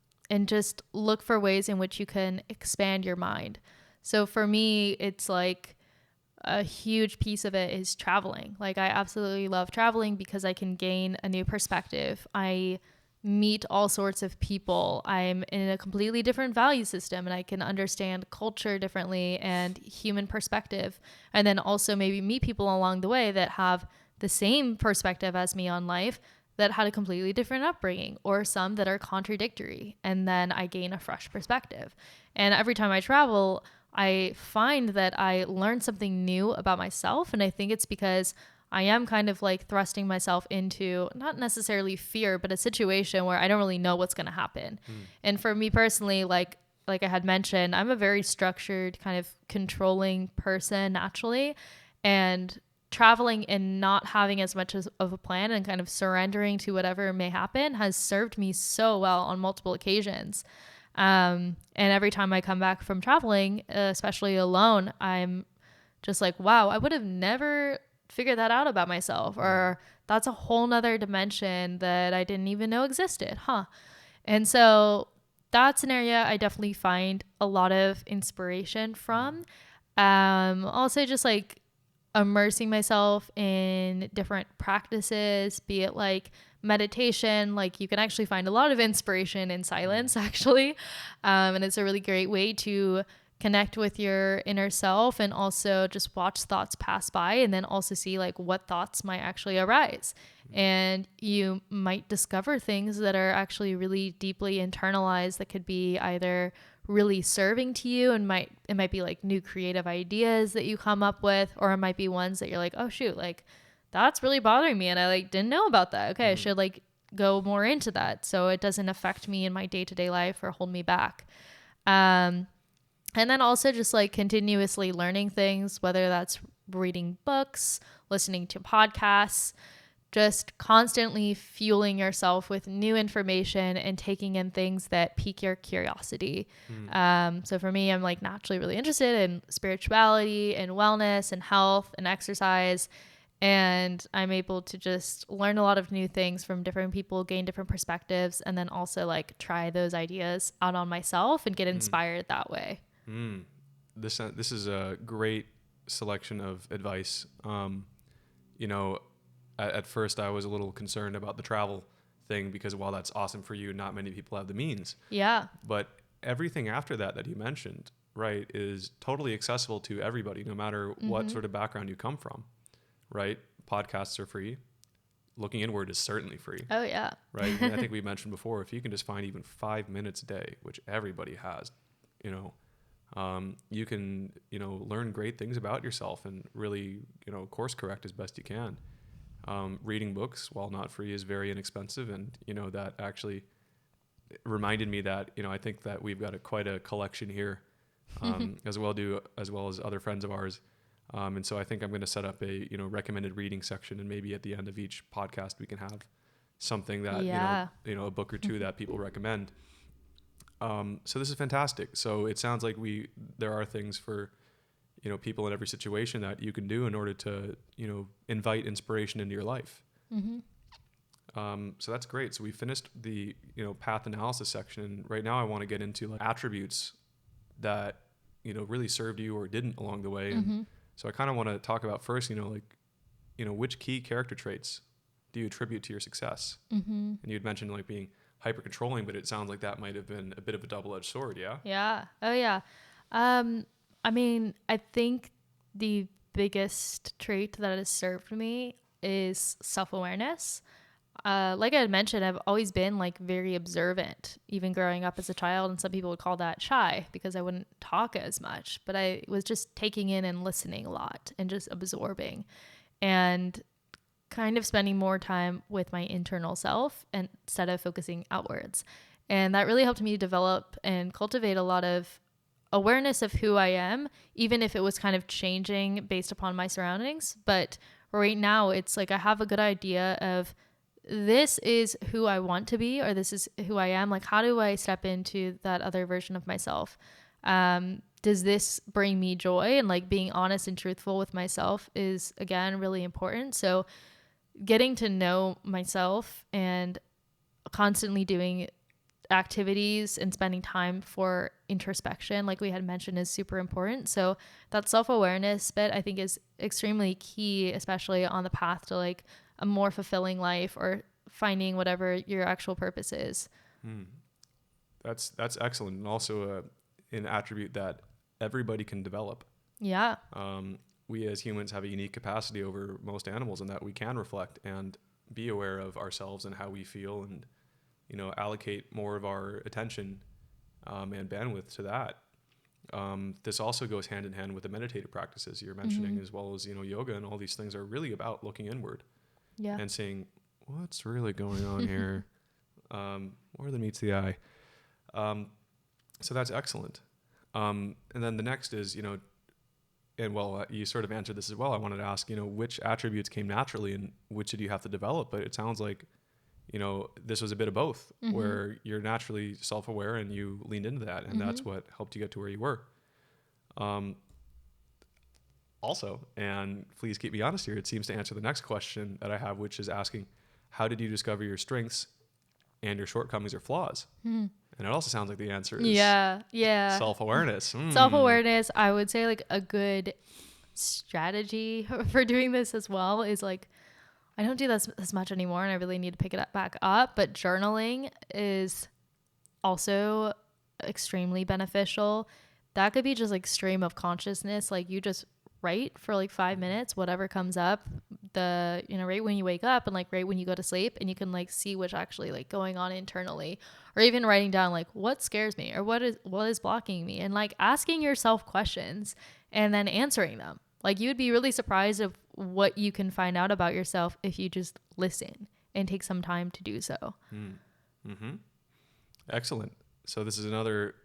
just look for ways in which you can expand your mind. So for me, it's like, a huge piece of it is traveling. Like I absolutely love traveling because I can gain a new perspective. I meet all sorts of people. I'm in a completely different value system and I can understand culture differently and human perspective. And then also maybe meet people along the way that have the same perspective as me on life that had a completely different upbringing, or some that are contradictory. And then I gain a fresh perspective. And every time I travel, I find that I learn something new about myself. And I think it's because I am kind of like thrusting myself into not necessarily fear, but a situation where I don't really know what's going to happen. And for me personally, like I had mentioned, I'm a very structured, kind of controlling person naturally. And traveling and not having as much of a plan and kind of surrendering to whatever may happen has served me so well on multiple occasions. And every time I come back from traveling, especially alone, I'm just like, wow, I would have never figured that out about myself, or that's a whole nother dimension that I didn't even know existed. And so that's an area I definitely find a lot of inspiration from. Also just like immersing myself in different practices, be it like meditation. Like you can actually find a lot of inspiration in silence actually. And it's a really great way to connect with your inner self and also just watch thoughts pass by and then also see like what thoughts might actually arise. And you might discover things that are actually really deeply internalized that could be either really serving to you and it might be like new creative ideas that you come up with, or it might be ones that you're like, oh shoot, like that's really bothering me and I like didn't know about that. Okay, I should like go more into that so it doesn't affect me in my day-to-day life or hold me back. And then also just like continuously learning things, whether that's reading books, listening to podcasts, just constantly fueling yourself with new information and taking in things that pique your curiosity. So for me, I'm like naturally really interested in spirituality and wellness and health and exercise. And I'm able to just learn a lot of new things from different people, gain different perspectives, and then also like try those ideas out on myself and get inspired that way. This is a great selection of advice. At first I was a little concerned about the travel thing because while that's awesome for you, not many people have the means. Yeah. But everything after that you mentioned, right, is totally accessible to everybody, no matter what sort of background you come from, right? Podcasts are free. Looking inward is certainly free. Oh, yeah. Right? And I think we mentioned before, if you can just find even 5 minutes a day, which everybody has, you can, learn great things about yourself and really, course correct as best you can. Reading books, while not free, is very inexpensive. And, that actually reminded me that, I think that we've got quite a collection here, as well as other friends of ours. And so I think I'm going to set up a, recommended reading section, and maybe at the end of each podcast, we can have something that, a book or two that people recommend. So this is fantastic. So it sounds like there are things for, people in every situation that you can do in order to, invite inspiration into your life. So that's great. So we finished the, path analysis section. Right now I want to get into like attributes that, really served you or didn't along the way. And so I kind of want to talk about first, which key character traits do you attribute to your success? And you had mentioned like being hyper controlling, but it sounds like that might have been a bit of a double-edged sword. Yeah. Yeah. Oh yeah. I mean, I think the biggest trait that has served me is self-awareness. Like I had mentioned, I've always been like very observant, even growing up as a child. And some people would call that shy because I wouldn't talk as much, but I was just taking in and listening a lot and just absorbing and kind of spending more time with my internal self instead of focusing outwards. And that really helped me develop and cultivate a lot of awareness of who I am, even if it was kind of changing based upon my surroundings. But right now it's like I have a good idea of this is who I want to be, or this is who I am. Like, how do I step into that other version of myself? Does this bring me joy? And like being honest and truthful with myself is, again, really important. So getting to know myself and constantly doing activities and spending time for introspection, like we had mentioned, is super important. So that self-awareness bit, I think, is extremely key, especially on the path to like a more fulfilling life or finding whatever your actual purpose is. That's excellent, and also an attribute that everybody can develop. Yeah. We as humans have a unique capacity over most animals in that we can reflect and be aware of ourselves and how we feel, and allocate more of our attention and bandwidth to that. This also goes hand in hand with the meditative practices you're mentioning, as well as yoga, and all these things are really about looking inward and saying, what's really going on here, more than meets the eye. So that's excellent. And then the next is, you sort of answered this as well. I wanted to ask, which attributes came naturally and which did you have to develop? But it sounds like, this was a bit of both, where you're naturally self-aware and you leaned into that, and that's what helped you get to where you were. Also, and please keep me honest here, it seems to answer the next question that I have, which is asking, how did you discover your strengths and your shortcomings or flaws? And it also sounds like the answer is self-awareness. Self-awareness, I would say, like, a good strategy for doing this as well is like, I don't do this as much anymore, and I really need to pick it back up, but journaling is also extremely beneficial. That could be just like stream of consciousness, like you just write for like 5 minutes, whatever comes up, right when you wake up and like right when you go to sleep, and you can like see what's actually like going on internally, or even writing down like what scares me or what is blocking me, and like asking yourself questions and then answering them. Like, you would be really surprised of what you can find out about yourself if you just listen and take some time to do so. Excellent. So this is another,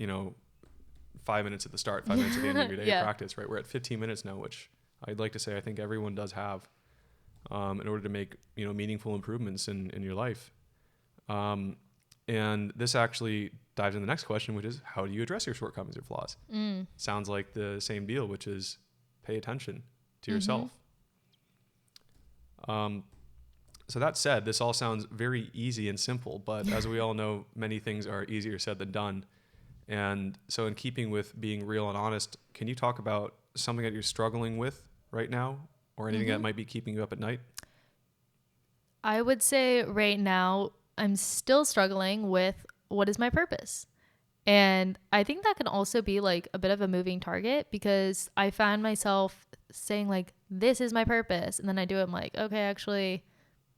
5 minutes at the start, 5 minutes at the end of your day of practice, right? We're at 15 minutes now, which I'd like to say I think everyone does have in order to make, meaningful improvements in your life. And this actually dives into the next question, which is, how do you address your shortcomings or flaws? Sounds like the same deal, which is pay attention to yourself. So that said, this all sounds very easy and simple, but as we all know, many things are easier said than done. And so in keeping with being real and honest, can you talk about something that you're struggling with right now, or anything that might be keeping you up at night? I would say right now, I'm still struggling with what is my purpose. And I think that can also be like a bit of a moving target, because I find myself saying like, this is my purpose. And then I do it. I'm like, okay, actually,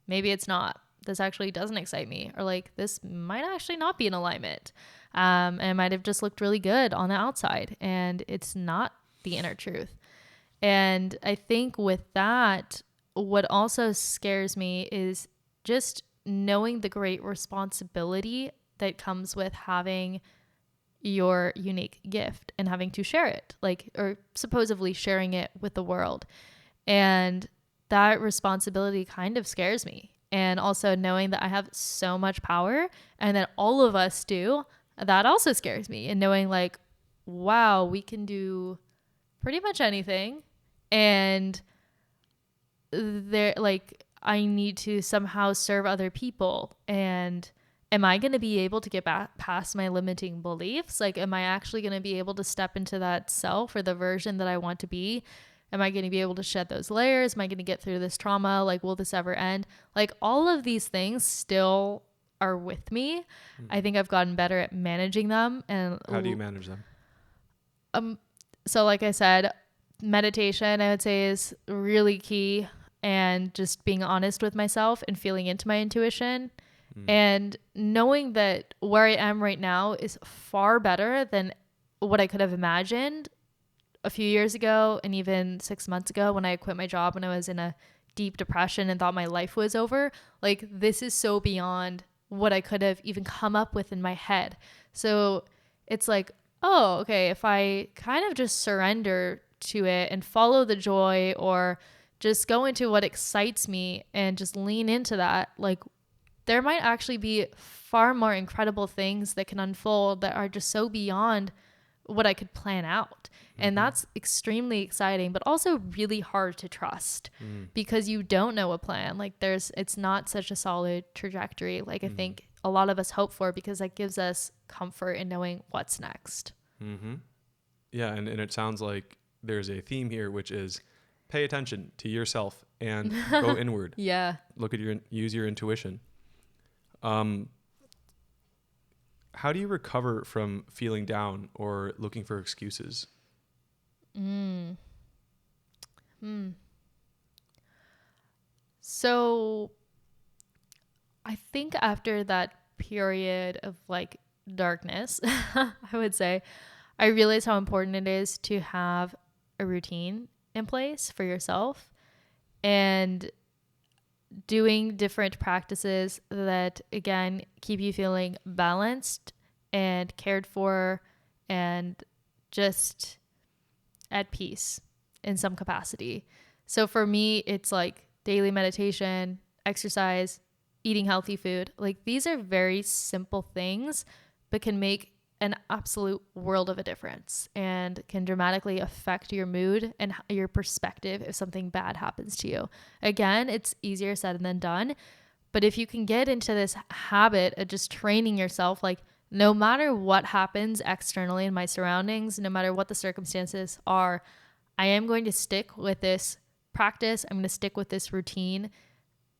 maybe it's not. This actually doesn't excite me. Or like, this might actually not be in alignment. And it might have just looked really good on the outside, and it's not the inner truth. And I think with that, what also scares me is just knowing the great responsibility that comes with having your unique gift and having to share it, or supposedly sharing it with the world. And that responsibility kind of scares me. And also knowing that I have so much power and that all of us do, that also scares me. And knowing like, wow, we can do pretty much anything. And I need to somehow serve other people. And am I going to be able to get past my limiting beliefs? Like, am I actually going to be able to step into that self or the version that I want to be? Am I going to be able to shed those layers? Am I going to get through this trauma? Like, will this ever end? Like, all of these things still are with me. I think I've gotten better at managing them. And how do you manage them? So like I said, meditation, I would say, is really key, and just being honest with myself and feeling into my intuition. And knowing that where I am right now is far better than what I could have imagined a few years ago, and even 6 months ago when I quit my job when I was in a deep depression and thought my life was over. Like, this is so beyond what I could have even come up with in my head. So it's like, oh, okay, if I kind of just surrender to it and follow the joy, or just go into what excites me and just lean into that, like, there might actually be far more incredible things that can unfold that are just so beyond what I could plan out. And that's extremely exciting, but also really hard to trust because you don't know a plan. Like, it's not such a solid trajectory. Like, I think a lot of us hope for, because that gives us comfort in knowing what's next. Mm-hmm. Yeah. And it sounds like there's a theme here, which is pay attention to yourself and go inward. Yeah. Look at use your intuition. How do you recover from feeling down or looking for excuses? So I think after that period of like darkness, I would say, I realized how important it is to have a routine in place for yourself, and doing different practices that, again, keep you feeling balanced and cared for and just at peace in some capacity. So for me, it's like daily meditation, exercise, eating healthy food. Like, these are very simple things, but can make an absolute world of a difference and can dramatically affect your mood and your perspective if something bad happens to you. Again, it's easier said than done, but if you can get into this habit of just training yourself, like, no matter what happens externally in my surroundings, no matter what the circumstances are, I am going to stick with this practice. I'm going to stick with this routine,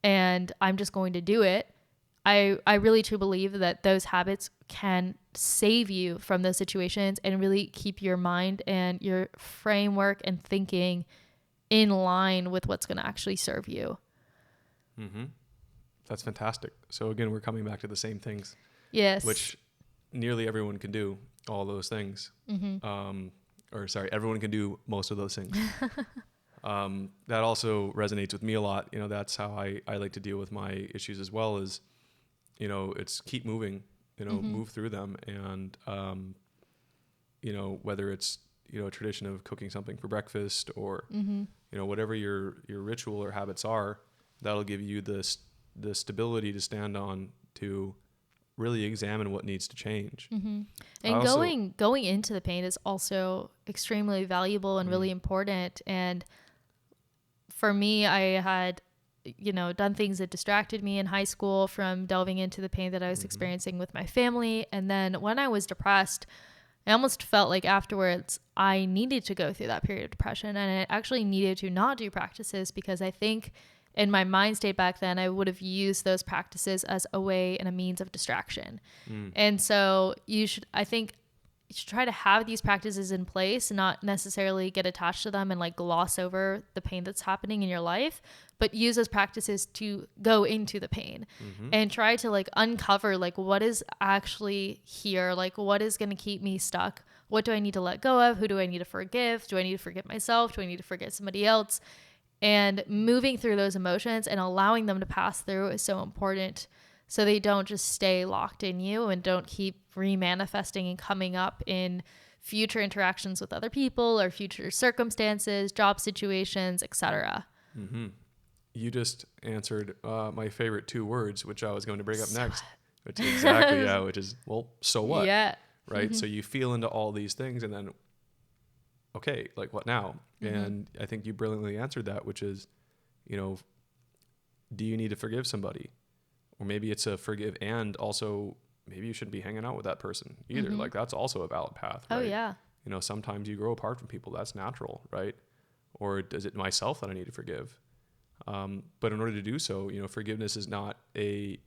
and I'm just going to do it. I really truly believe that those habits can save you from those situations and really keep your mind and your framework and thinking in line with what's going to actually serve you. Mm-hmm. That's fantastic. So again, we're coming back to the same things. Yes. Which nearly everyone can do all those things. Mm-hmm. Everyone can do most of those things. That also resonates with me a lot. You know, that's how I like to deal with my issues as well, is, you know, it's keep moving, you know, move through them. And, you know, whether it's, you know, a tradition of cooking something for breakfast or, you know, whatever your ritual or habits are, that'll give you the stability to stand on to really examine what needs to change. And going into the pain is also extremely valuable and really important. And for me, I had, you know, done things that distracted me in high school from delving into the pain that I was experiencing with my family. And then when I was depressed, I almost felt like afterwards I needed to go through that period of depression, and I actually needed to not do practices, because I think in my mind state back then, I would have used those practices as a way and a means of distraction. And so I think you should try to have these practices in place, not necessarily get attached to them and like gloss over the pain that's happening in your life, but use those practices to go into the pain and try to like uncover like what is actually here, like what is going to keep me stuck. What do I need to let go of? Who do I need to forgive? Do I need to forgive myself? Do I need to forget somebody else? And moving through those emotions and allowing them to pass through is so important, so they don't just stay locked in you and don't keep remanifesting and coming up in future interactions with other people or future circumstances, job situations, etc. You just answered my favorite two words, which I was going to bring up next. Which is exactly, yeah, which is, well, so what? Yeah. Right? So you feel into all these things, and then, okay, like what now? And I think you brilliantly answered that, which is, you know, do you need to forgive somebody? Or maybe it's a forgive, and also maybe you shouldn't be hanging out with that person either. Like, that's also a valid path, right? Oh, yeah. You know, sometimes you grow apart from people. That's natural, right? Or is it myself that I need to forgive? But in order to do so, you know, forgiveness is not you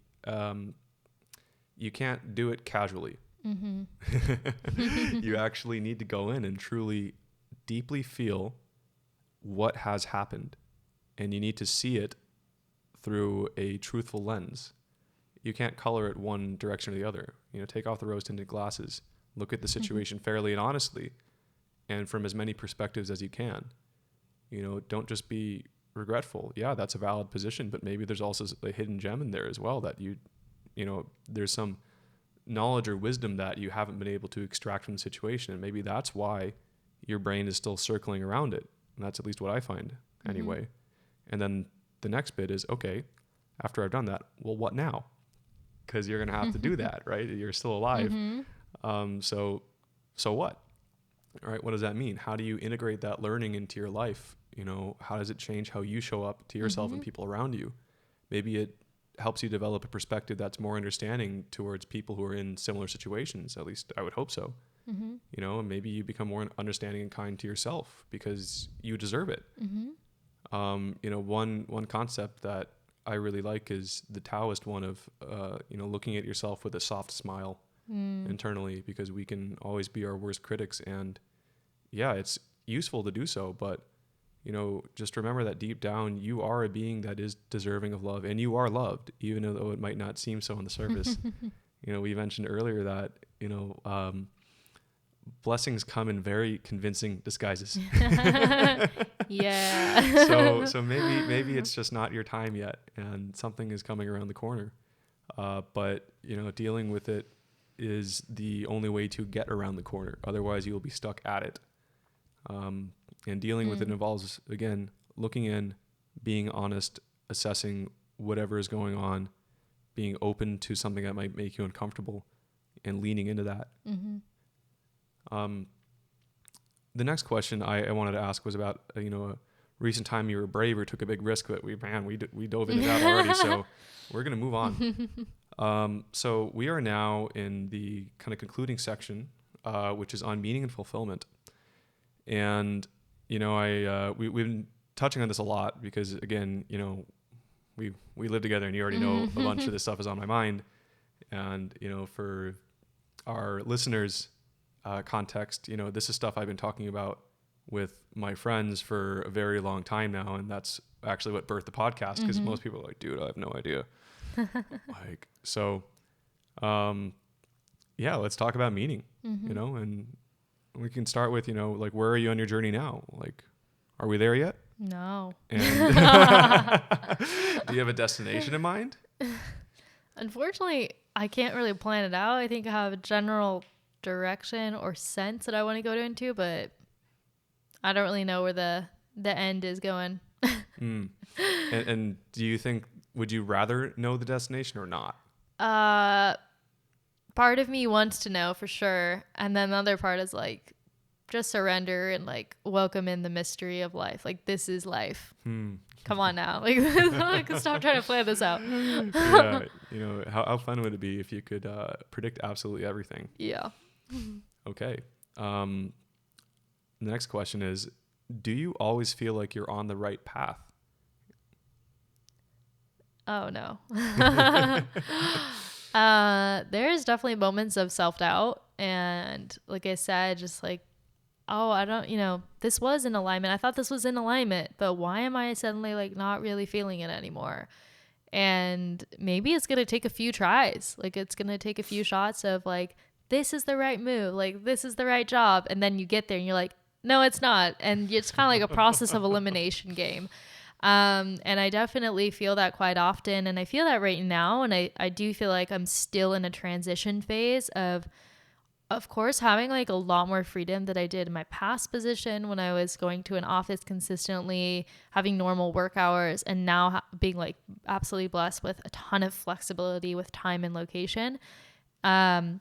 can't do it casually. You actually need to go in and truly deeply feel what has happened, and you need to see it through a truthful lens. You can't color it one direction or the other. You know, take off the rose-tinted glasses, look at the situation fairly and honestly, and from as many perspectives as you can. You know, don't just be regretful. Yeah, that's a valid position, but maybe there's also a hidden gem in there as well that you know, there's some knowledge or wisdom that you haven't been able to extract from the situation, and maybe that's why your brain is still circling around it. And that's at least what I find anyway. And then the next bit is, okay, after I've done that, well, what now? Because you're going to have to do that, right? You're still alive. So what? All right, what does that mean? How do you integrate that learning into your life? You know, how does it change how you show up to yourself and people around you? Maybe it helps you develop a perspective that's more understanding towards people who are in similar situations. At least I would hope so. Mm-hmm. You know, and maybe you become more understanding and kind to yourself because you deserve it. Mm-hmm. You know, one concept that I really like is the Taoist one of, you know, looking at yourself with a soft smile internally, because we can always be our worst critics. And yeah, it's useful to do so, but you know, just remember that deep down, you are a being that is deserving of love, and you are loved, even though it might not seem so on the surface. You know, we mentioned earlier that, you know, blessings come in very convincing disguises. Yeah. So maybe it's just not your time yet, and something is coming around the corner. But you know, dealing with it is the only way to get around the corner. Otherwise, you will be stuck at it. And dealing with it involves, again, looking in, being honest, assessing whatever is going on, being open to something that might make you uncomfortable, and leaning into that. The next question I wanted to ask was about, you know, a recent time you were brave or took a big risk, but we dove into that already. So we're going to move on. So we are now in the kind of concluding section, which is on meaning and fulfillment. And, you know, we've been touching on this a lot because, again, you know, we live together, and you already know a bunch of this stuff is on my mind. And, you know, for our listeners' context, you know, this is stuff I've been talking about with my friends for a very long time now. And that's actually what birthed the podcast, because most people are like, dude, I have no idea. Like, so, yeah, let's talk about meaning, you know, and we can start with, you know, like, where are you on your journey now? Like, are we there yet? No. And do you have a destination in mind? Unfortunately, I can't really plan it out. I think I have a general direction or sense that I want to go into, but I don't really know where the end is going. And do you think, would you rather know the destination or not? Part of me wants to know for sure, and then the other part is like, just surrender and like welcome in the mystery of life. Like, this is life. Come on now. Like, stop trying to plan this out. Yeah, you know, how fun would it be if you could predict absolutely everything? Yeah. Okay. The next question is, do you always feel like you're on the right path? Oh no. There's definitely moments of self-doubt, and like I said, just like, oh, I don't, you know, this was in alignment. I thought this was in alignment, but why am I suddenly like not really feeling it anymore? And maybe it's going to take a few tries. Like, it's going to take a few shots of like, this is the right move. Like, this is the right job. And then you get there and you're like, no, it's not. And it's kind of like a process of elimination game. And I definitely feel that quite often. And I feel that right now. And I do feel like I'm still in a transition phase of course, having like a lot more freedom that I did in my past position when I was going to an office consistently, having normal work hours, and now being like absolutely blessed with a ton of flexibility with time and location. I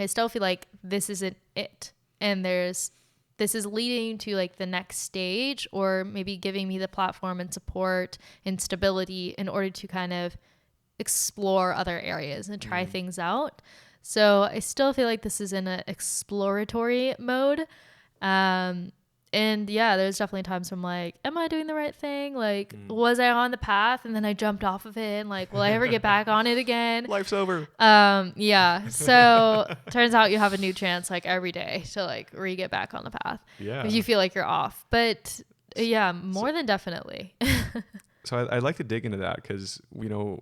still feel like this isn't it. And this is leading to like the next stage, or maybe giving me the platform and support and stability in order to kind of explore other areas and try things out. So I still feel like this is in an exploratory mode. And yeah, there's definitely times where I'm like, am I doing the right thing? Like, was I on the path and then I jumped off of it? And like, will I ever get back on it again? Life's over. Yeah. So turns out you have a new chance like every day to like get back on the path. Yeah. If you feel like you're off. But yeah, more than definitely. So I'd like to dig into that, because, you know,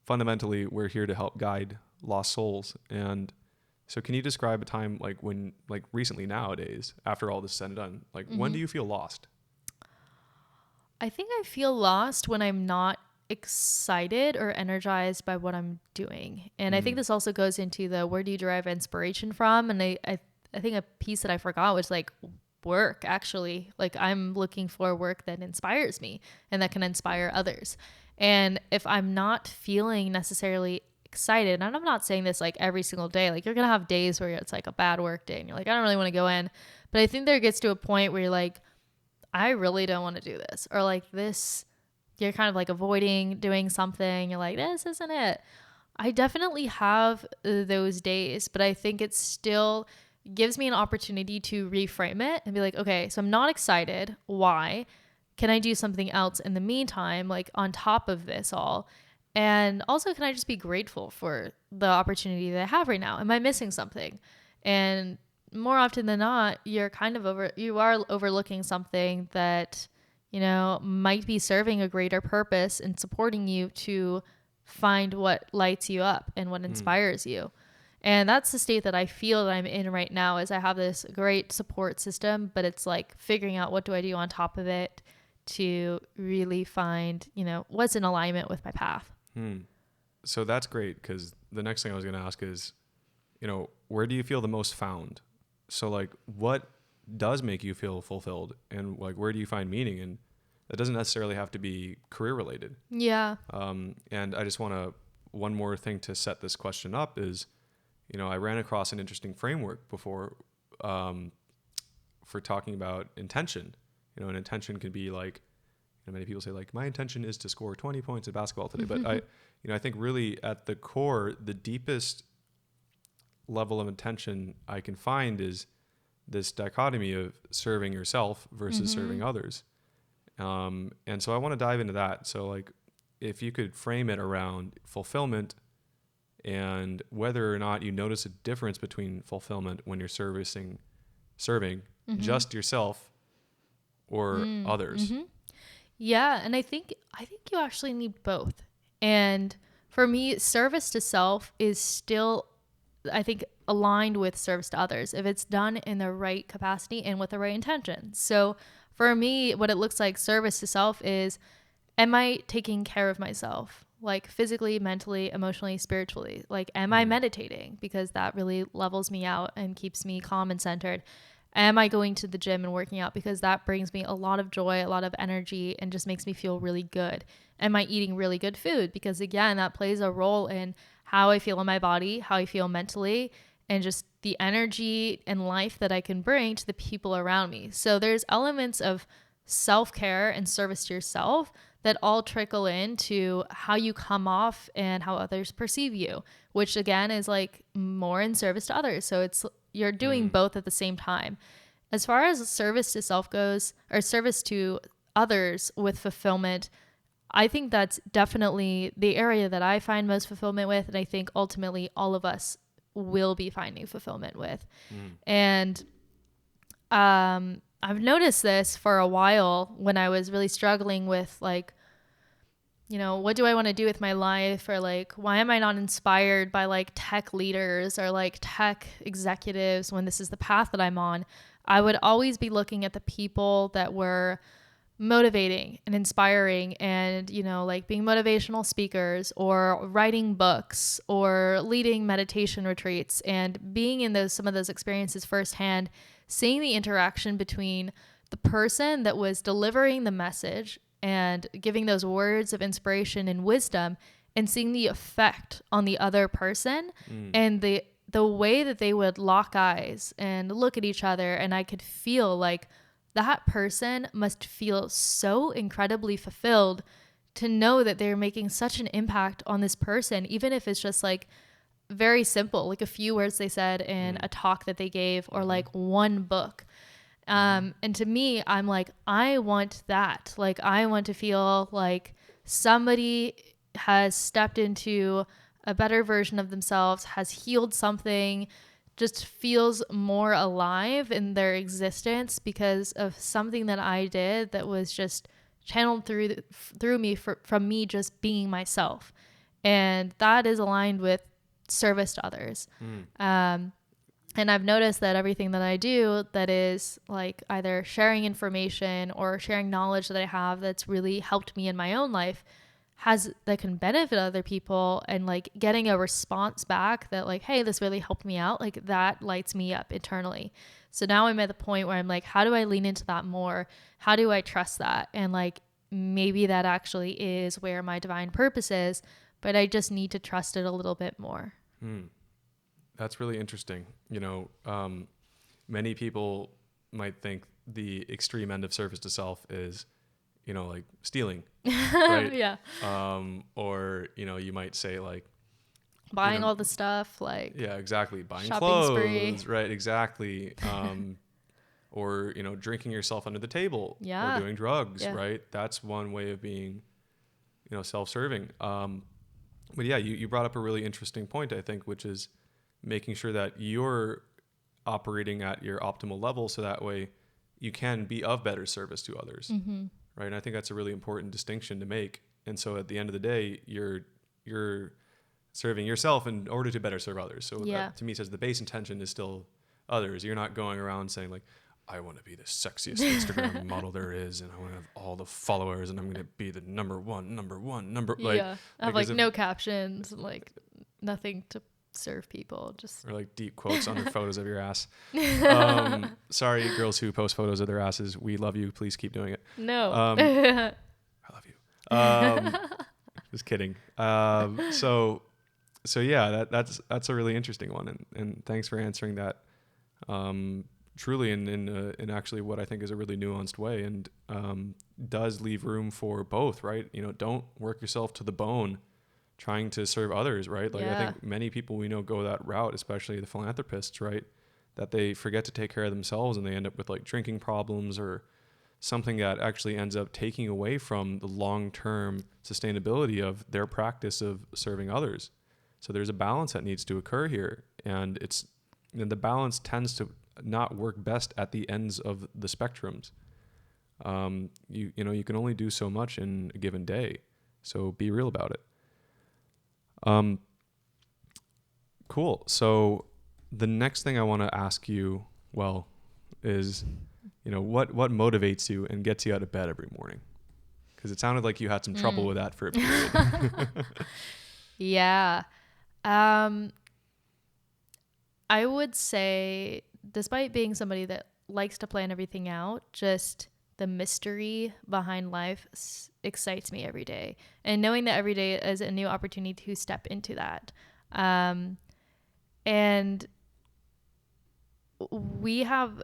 fundamentally we're here to help guide lost souls. And so can you describe a time like when, like recently nowadays, after all this is said and done, like when do you feel lost? I think I feel lost when I'm not excited or energized by what I'm doing. And I think this also goes into the, where do you derive inspiration from? And I think a piece that I forgot was like work, actually. Like, I'm looking for work that inspires me and that can inspire others. And if I'm not feeling necessarily excited, and I'm not saying this like every single day, like you're gonna have days where it's like a bad work day and you're like, I don't really want to go in, but I think there gets to a point where you're like, I really don't want to do this, or like this you're kind of like avoiding doing something. You're like, this isn't it. I definitely have those days, but I think it still gives me an opportunity to reframe it and be like, okay, so I'm not excited. Why? Can I do something else in the meantime, like on top of this all? And also, can I just be grateful for the opportunity that I have right now? Am I missing something? And more often than not, you are overlooking something that, might be serving a greater purpose and supporting you to find what lights you up and what inspires you. And that's the state that I feel that I'm in right now, is I have this great support system, but it's like figuring out what do I do on top of it to really find, what's in alignment with my path. So that's great, because the next thing I was going to ask is, where do you feel the most found? So like, what does make you feel fulfilled, and like, where do you find meaning? And that doesn't necessarily have to be career related. Yeah. And I just want to, one more thing to set this question up is, I ran across an interesting framework before for talking about intention. An intention could be like, many people say like, my intention is to score 20 points in basketball today. But I think really at the core, the deepest level of intention I can find is this dichotomy of serving yourself versus serving others. And so I want to dive into that. So like, if you could frame it around fulfillment and whether or not you notice a difference between fulfillment when you're serving just yourself or others. Yeah, and I think you actually need both. And for me, service to self is still, I think, aligned with service to others if it's done in the right capacity and with the right intention. So for me, what it looks like service to self is, am I taking care of myself? Like physically, mentally, emotionally, spiritually? Like, am I meditating? Because that really levels me out and keeps me calm and centered. Am I going to the gym and working out? Because that brings me a lot of joy, a lot of energy, and just makes me feel really good. Am I eating really good food? Because again, that plays a role in how I feel in my body, how I feel mentally, and just the energy and life that I can bring to the people around me. So there's elements of self-care and service to yourself that all trickle into how you come off and how others perceive you, which again is like more in service to others. So it's, you're doing both at the same time. As far as service to self goes, or service to others with fulfillment, I think that's definitely the area that I find most fulfillment with. And I think ultimately all of us will be finding fulfillment with. And I've noticed this for a while when I was really struggling with like, what do I want to do with my life? Or like, why am I not inspired by like tech leaders or like tech executives when this is the path that I'm on? I would always be looking at the people that were motivating and inspiring and, like being motivational speakers or writing books or leading meditation retreats and being in some of those experiences firsthand, seeing the interaction between the person that was delivering the message and giving those words of inspiration and wisdom, and seeing the effect on the other person and the way that they would lock eyes and look at each other. And I could feel like that person must feel so incredibly fulfilled to know that they're making such an impact on this person, even if it's just like very simple, like a few words they said in a talk that they gave or like one book. And to me, I'm like, I want that. Like, I want to feel like somebody has stepped into a better version of themselves, has healed something, just feels more alive in their existence because of something that I did that was just channeled through me from me just being myself. And that is aligned with service to others. And I've noticed that everything that I do that is like either sharing information or sharing knowledge that I have that's really helped me in my own life that can benefit other people, and like getting a response back that like, hey, this really helped me out, like that lights me up internally. So now I'm at the point where I'm like, how do I lean into that more? How do I trust that? And like, maybe that actually is where my divine purpose is, but I just need to trust it a little bit more. That's really interesting. Many people might think the extreme end of service to self is, like stealing, right? Yeah. Or, you might say like Buying all the stuff, like yeah, exactly. Buying shopping spree. clothes, right? Exactly. Or, drinking yourself under the table or Yeah. doing drugs, Yeah. right? That's one way of being, self-serving. But yeah, you brought up a really interesting point, I think, which is making sure that you're operating at your optimal level so that way you can be of better service to others, Mm-hmm. right? And I think that's a really important distinction to make. And so at the end of the day, you're serving yourself in order to better serve others. So Yeah. that to me says the base intention is still others. You're not going around saying like, I want to be the sexiest Instagram model there is, and I want to have all the followers, and I'm going to be the number one, Yeah. I have like as if, no captions, like nothing to serve people. Just or like deep quotes under photos of your ass. Sorry, girls who post photos of their asses. We love you. Please keep doing it. no. I love you. Just kidding. So yeah, that's a really interesting one, and thanks for answering that. Truly in actually what I think is a really nuanced way, and does leave room for both, right? Don't work yourself to the bone trying to serve others, right? Like, I think many people we know go that route, especially the philanthropists, right? That they forget to take care of themselves and they end up with like drinking problems or something that actually ends up taking away from the long-term sustainability of their practice of serving others. So there's a balance that needs to occur here, and the balance tends to not work best at the ends of the spectrums. You can only do so much in a given day, so be real about it. Cool. So the next thing I want to ask you, is, what motivates you and gets you out of bed every morning? Because it sounded like you had some trouble with that for a period. Yeah. I would say, despite being somebody that likes to plan everything out, just the mystery behind life excites me every day. And knowing that every day is a new opportunity to step into that. And we have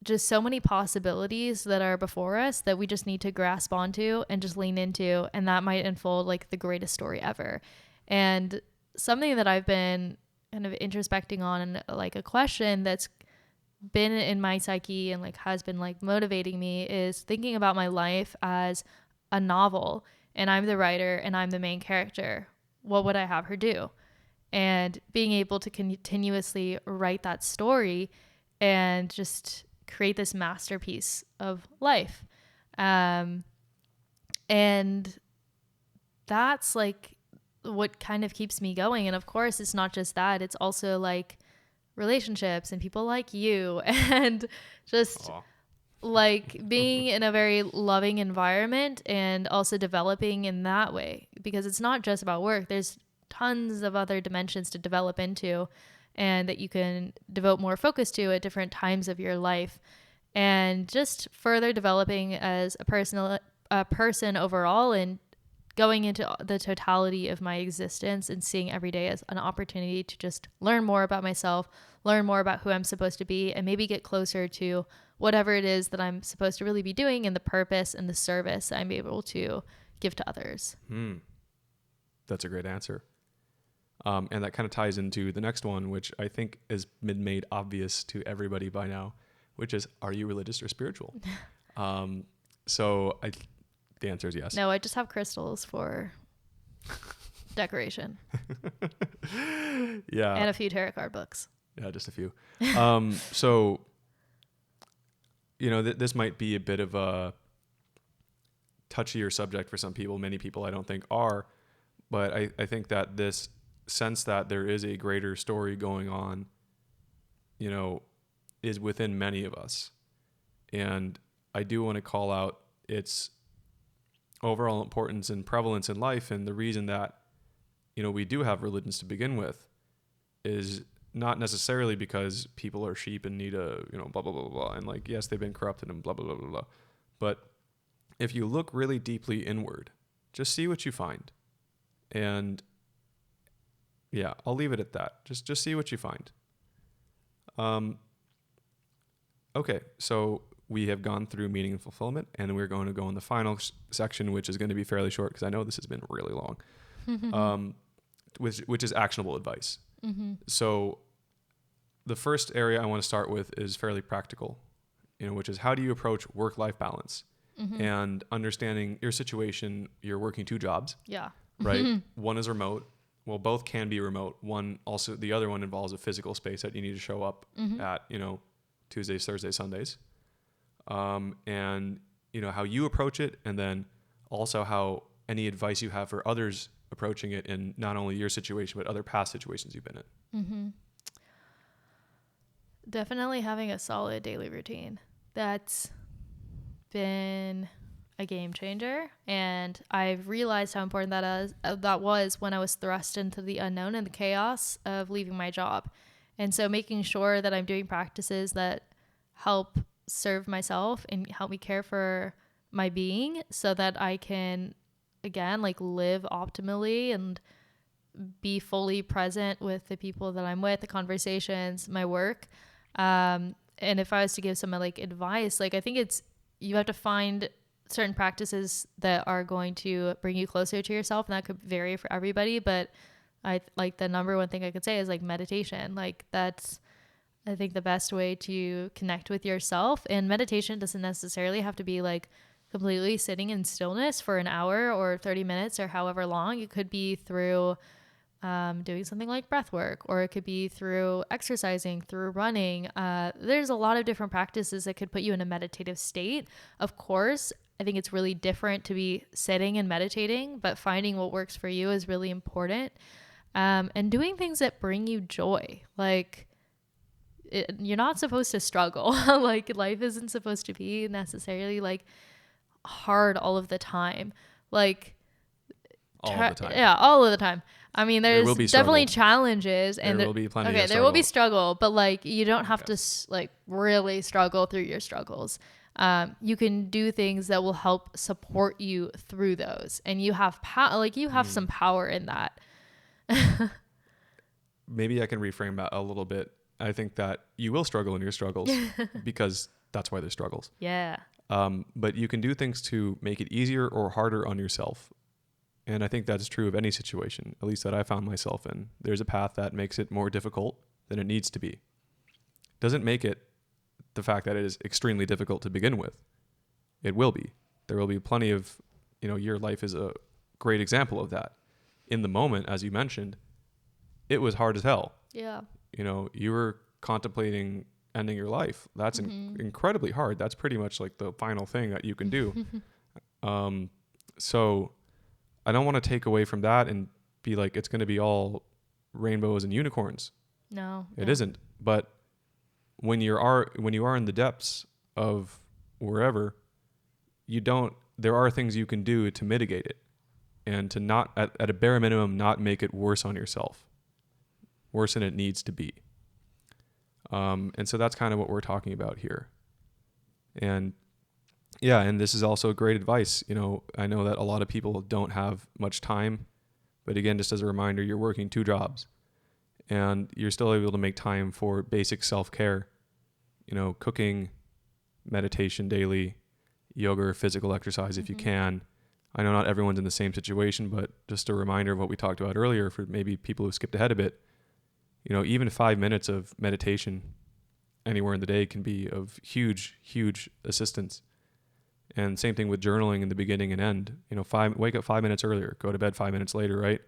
just so many possibilities that are before us that we just need to grasp onto and just lean into. And that might unfold like the greatest story ever. And something that I've been kind of introspecting on, and like a question that's been in my psyche and like has been like motivating me, is thinking about my life as a novel, and I'm the writer and I'm the main character. What would I have her do? And being able to continuously write that story and just create this masterpiece of life. And that's like what kind of keeps me going. And of course, it's not just that, it's also like relationships and people like you, and just like being in a very loving environment and also developing in that way, because it's not just about work. There's tons of other dimensions to develop into and that you can devote more focus to at different times of your life, and just further developing as a person overall, and going into the totality of my existence and seeing every day as an opportunity to just learn more about myself, learn more about who I'm supposed to be, and maybe get closer to whatever it is that I'm supposed to really be doing, and the purpose and the service I'm able to give to others. That's a great answer. And that kind of ties into the next one, which I think has been made obvious to everybody by now, which is, are you religious or spiritual? The answer is yes. No, I just have crystals for decoration. Yeah. And a few tarot card books. Yeah, just a few. This might be a bit of a touchier subject for some people. Many people I don't think are. But I think that this sense that there is a greater story going on, is within many of us. And I do want to call out its overall importance and prevalence in life. And the reason that, we do have religions to begin with is not necessarily because people are sheep and need a, blah, blah, blah, blah, blah. And like, yes, they've been corrupted and blah, blah, blah, blah, blah. But if you look really deeply inward, just see what you find. And yeah, I'll leave it at that. Just see what you find. Okay. So we have gone through meaning and fulfillment, and we're going to go in the final section, which is going to be fairly short because I know this has been really long, which is actionable advice. So the first area I want to start with is fairly practical, which is how do you approach work-life balance and understanding your situation. You're working 2 jobs. Yeah. Right. One is remote. Well, both can be remote. The other one involves a physical space that you need to show up at, Tuesdays, Thursdays, Sundays. And how you approach it, and then also how any advice you have for others approaching it in not only your situation, but other past situations you've been in. Definitely having a solid daily routine. That's been a game changer, and I've realized how important that was when I was thrust into the unknown and the chaos of leaving my job. And so making sure that I'm doing practices that help serve myself and help me care for my being so that I can, again, live optimally and be fully present with the people that I'm with, the conversations, my work. And if I was to give some advice, I think you have to find certain practices that are going to bring you closer to yourself, and that could vary for everybody. But I the number one thing I could say is meditation. That's, I think, the best way to connect with yourself. And meditation doesn't necessarily have to be completely sitting in stillness for an hour or 30 minutes or however long. It could be through doing something like breath work, or it could be through exercising, through running. There's a lot of different practices that could put you in a meditative state. Of course, I think it's really different to be sitting and meditating, but finding what works for you is really important. And doing things that bring you joy. You're not supposed to struggle. Life isn't supposed to be necessarily hard all of the time. All of the time. Yeah, all of the time. I mean, there's definitely challenges, and there will be plenty of struggle. There will be struggle, but you don't have to really struggle through your struggles. You can do things that will help support you through those, and you have you have some power in that. Maybe I can reframe that a little bit. I think that you will struggle in your struggles because that's why they're struggles. Yeah. But you can do things to make it easier or harder on yourself. And I think that's true of any situation, at least that I found myself in. There's a path that makes it more difficult than it needs to be. Doesn't make it the fact that it is extremely difficult to begin with. It will be. There will be plenty of, your life is a great example of that. In the moment, as you mentioned, it was hard as hell. Yeah. You were contemplating ending your life. That's incredibly hard. That's pretty much the final thing that you can do. So I don't want to take away from that and be it's going to be all rainbows and unicorns. No. It isn't. But when you are in the depths of wherever, there are things you can do to mitigate it and to not, at a bare minimum, not make it worse on yourself. Worse than it needs to be. And so that's kind of what we're talking about here. And yeah, and this is also great advice. I know that a lot of people don't have much time, but again, just as a reminder, you're working 2 jobs and you're still able to make time for basic self-care, cooking, meditation daily, yoga or physical exercise if you can. I know not everyone's in the same situation, but just a reminder of what we talked about earlier for maybe people who skipped ahead a bit. Even 5 minutes of meditation anywhere in the day can be of huge, huge assistance. And same thing with journaling in the beginning and end. Wake up 5 minutes earlier, go to bed 5 minutes later, right?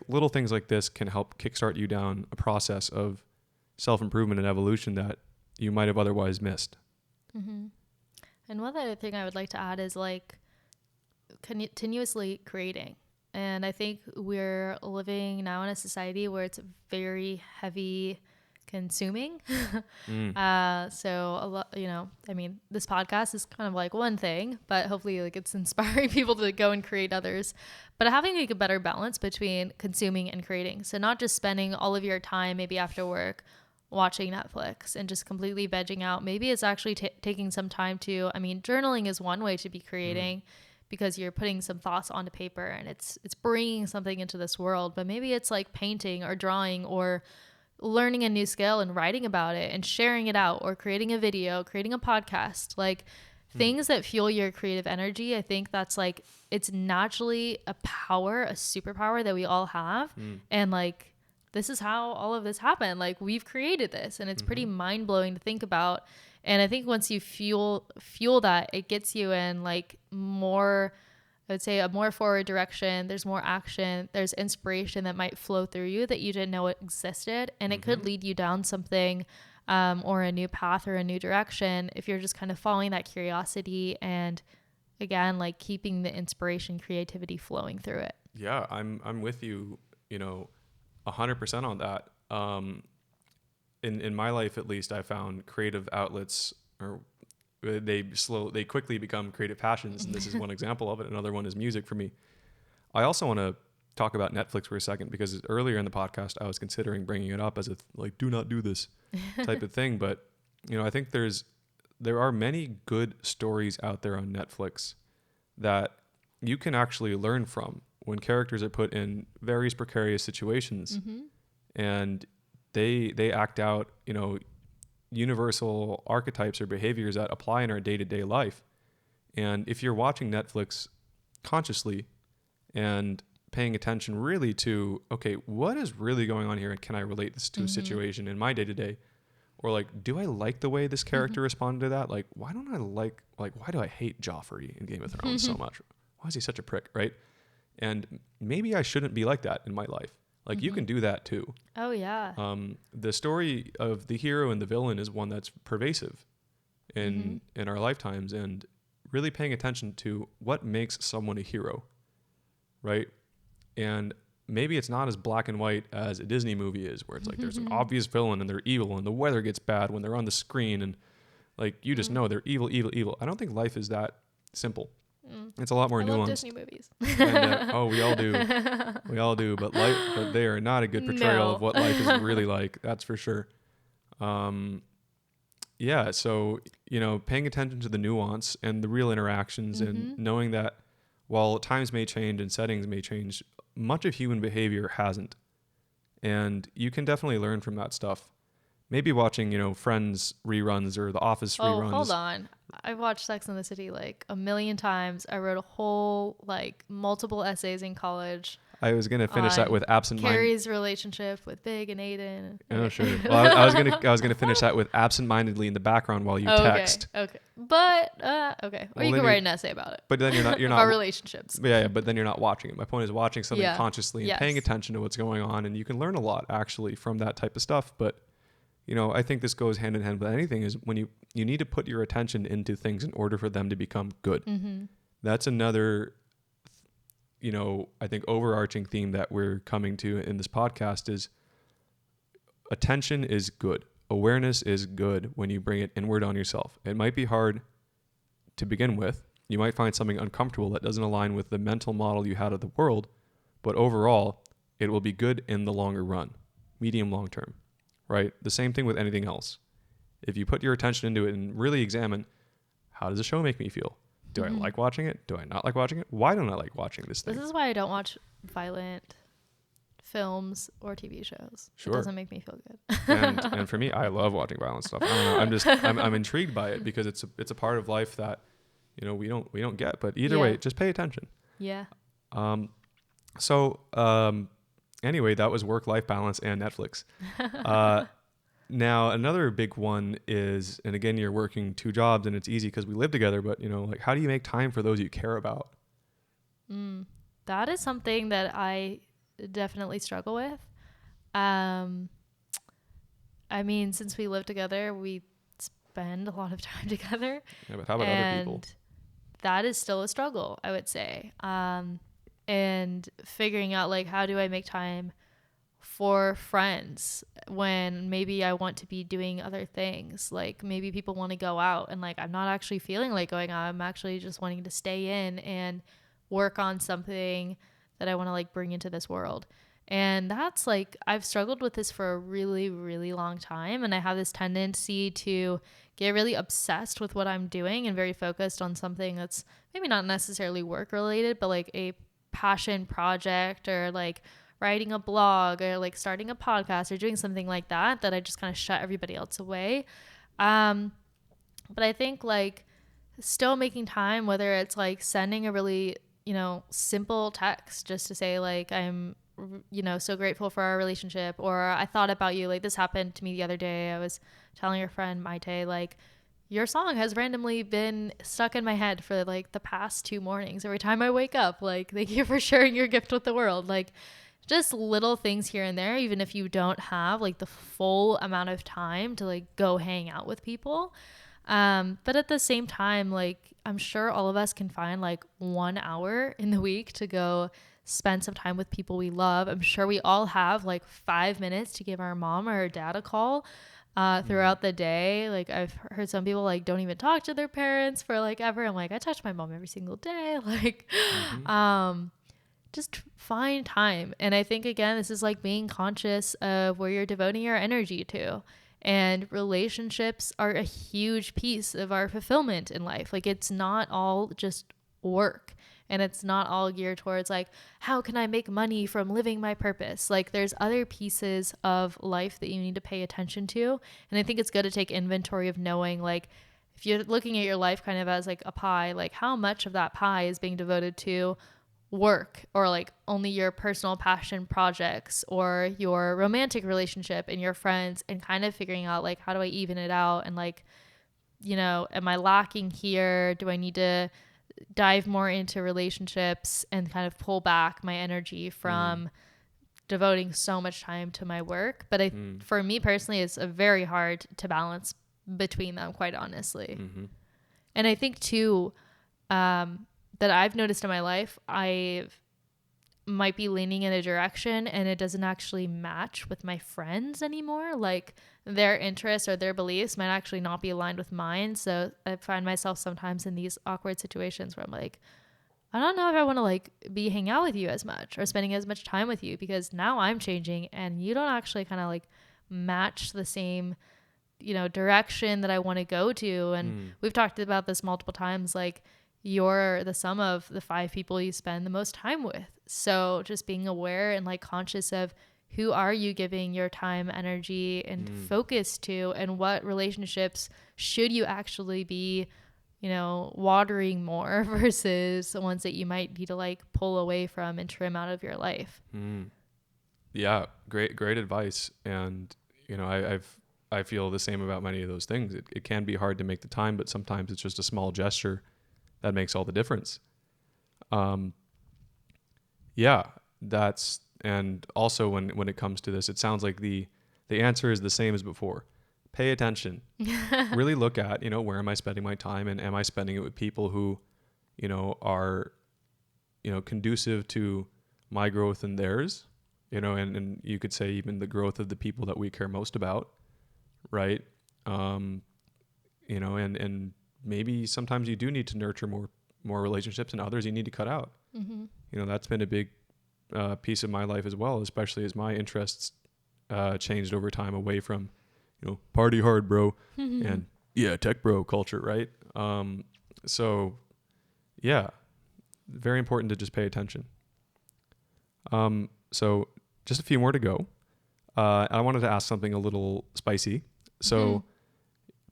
Little things like this can help kickstart you down a process of self-improvement and evolution that you might have otherwise missed. Mm-hmm. And one other thing I would like to add is continuously creating. And I think we're living now in a society where it's very heavy consuming. So a lot, this podcast is kind of one thing, but hopefully it's inspiring people to go and create others. But having a better balance between consuming and creating. So not just spending all of your time maybe after work watching Netflix and just completely vegging out. Maybe it's actually taking some time to, journaling is one way to be creating. Because you're putting some thoughts onto paper and it's bringing something into this world. But maybe it's painting or drawing or learning a new skill and writing about it and sharing it out, or creating a video, creating a podcast, like things that fuel your creative energy. I think that's like, it's naturally a power, a superpower that we all have. And like, this is how all of this happened. Like, we've created this, and it's pretty mind blowing to think about. And I think once you fuel that, it gets you in like more, I would say, a more forward direction. There's more action. There's inspiration that might flow through you that you didn't know it existed. And it could lead you down something, or a new path or a new direction, if you're just kind of following that curiosity and, again, like keeping the inspiration, creativity flowing through it. Yeah, I'm with you, 100% on that. In my life, at least, I found creative outlets, or they quickly become creative passions, and this is one example of it. Another one is music for me. I also want to talk about Netflix for a second, because earlier in the podcast I was considering bringing it up as a like, do not do this type of thing, but I think there are many good stories out there on Netflix that you can actually learn from, when characters are put in various precarious situations, and they act out universal archetypes or behaviors that apply in our day-to-day life. And if you're watching Netflix consciously and paying attention really to, okay, what is really going on here, and can I relate this to a situation in my day-to-day? Or like, do I like the way this character responded to that? Like, why don't I why do I hate Joffrey in Game of Thrones so much? Why is he such a prick, right? And maybe I shouldn't be like that in my life. Like, you can do that too. Oh, yeah. The story of the hero and the villain is one that's pervasive in our lifetimes, and really paying attention to what makes someone a hero, right? And maybe it's not as black and white as a Disney movie is, where it's like there's an obvious villain and they're evil and the weather gets bad when they're on the screen, and like, you just know they're evil, evil, evil. I don't think life is that simple. It's a lot more nuanced. I love Disney movies. And, we all do. We all do. But they are not a good portrayal of what life is really like. That's for sure. Yeah. So, paying attention to the nuance and the real interactions, and knowing that while times may change and settings may change, much of human behavior hasn't. And you can definitely learn from that stuff. Maybe watching, Friends reruns or The Office reruns. Oh, hold on. I've watched Sex and the City like a million times. I wrote a whole, multiple essays in college. I was going to finish that with Carrie's relationship with Big and Aiden. Oh, sure. Well, I was gonna finish that with absentmindedly in the background while you text. Okay. But, okay. Or you can write an essay about it. But then you're not our relationships. Yeah, but then you're not watching it. My point is watching something consciously and paying attention to what's going on, and you can learn a lot actually from that type of stuff. But I think this goes hand in hand with anything, is when you need to put your attention into things in order for them to become good. That's another, I think overarching theme that we're coming to in this podcast is attention is good. Awareness is good when you bring it inward on yourself. It might be hard to begin with. You might find something uncomfortable that doesn't align with the mental model you had of the world, but overall, it will be good in the longer run, medium, long term. Right? The same thing with anything else. If you put your attention into it and really examine, how does the show make me feel? Do I like watching it? Do I not like watching it? Why don't I like watching this thing? This is why I don't watch violent films or TV shows. Sure. It doesn't make me feel good. and for me, I love watching violent stuff. I don't know. I'm intrigued by it, because it's a part of life that, we don't get. But either way, just pay attention. Yeah. Anyway, that was work-life balance and Netflix. Now, another big one is, and again, you're working 2 jobs, and it's easy because we live together, but, how do you make time for those you care about? That is something that I definitely struggle with. I mean, since we live together, we spend a lot of time together. Yeah, but how about other people? That is still a struggle, I would say. And figuring out, how do I make time for friends when maybe I want to be doing other things? Like, maybe people want to go out, and I'm not actually feeling like going out. I'm actually just wanting to stay in and work on something that I want to bring into this world. And that's I've struggled with this for a really, really long time. And I have this tendency to get really obsessed with what I'm doing and very focused on something that's maybe not necessarily work related, but a passion project or writing a blog or like starting a podcast or doing something like that, that I just kind of shut everybody else away. But I think like still making time, whether it's like sending a really, simple text just to say like, I'm, so grateful for our relationship, or I thought about you. Like this happened to me the other day. I was telling your friend Maite, like, your song has randomly been stuck in my head for like the past 2 mornings. Every time I wake up, like, thank you for sharing your gift with the world. Like just little things here and there, even if you don't have like the full amount of time to like go hang out with people. But at the same time, like, I'm sure all of us can find like 1 hour in the week to go spend some time with people we love. I'm sure we all have like 5 minutes to give our mom or our dad a call throughout the day. Like I've heard some people like don't even talk to their parents for like ever. I'm like, I touch my mom every single day. Like, just find time. And I think, again, this is like being conscious of where you're devoting your energy to. And relationships are a huge piece of our fulfillment in life. Like it's not all just work, and it's not all geared towards like, how can I make money from living my purpose? Like there's other pieces of life that you need to pay attention to. And I think it's good to take inventory of knowing, like, if you're looking at your life kind of as like a pie, like how much of that pie is being devoted to work, or like only your personal passion projects or your romantic relationship and your friends, and kind of figuring out like, how do I even it out? And like, am I lacking here? Do I need to dive more into relationships and kind of pull back my energy from devoting so much time to my work? But for me personally, it's a very hard to balance between them, quite honestly. And I think too, that I've noticed in my life, I might be leaning in a direction and it doesn't actually match with my friends anymore. Like their interests or their beliefs might actually not be aligned with mine. So I find myself sometimes in these awkward situations where I'm like, I don't know if I want to like be hang out with you as much or spending as much time with you, because now I'm changing and you don't actually kind of like match the same, direction that I want to go to. And we've talked about this multiple times, like, you're the sum of the 5 people you spend the most time with. So just being aware and like conscious of who are you giving your time, energy, and focus to, and what relationships should you actually be, watering more versus the ones that you might need to like pull away from and trim out of your life. Yeah, great advice. And I feel the same about many of those things. It can be hard to make the time, but sometimes it's just a small gesture that makes all the difference. And also when it comes to this, it sounds like the answer is the same as before. Pay attention. Really look at, where am I spending my time, and am I spending it with people who, are, conducive to my growth and theirs, and you could say even the growth of the people that we care most about. Right. And maybe sometimes you do need to nurture more relationships, and others you need to cut out. That's been a big piece of my life as well, especially as my interests changed over time away from, party hard bro and tech bro culture, right? So yeah, very important to just pay attention. So just a few more to go. I wanted to ask something a little spicy. So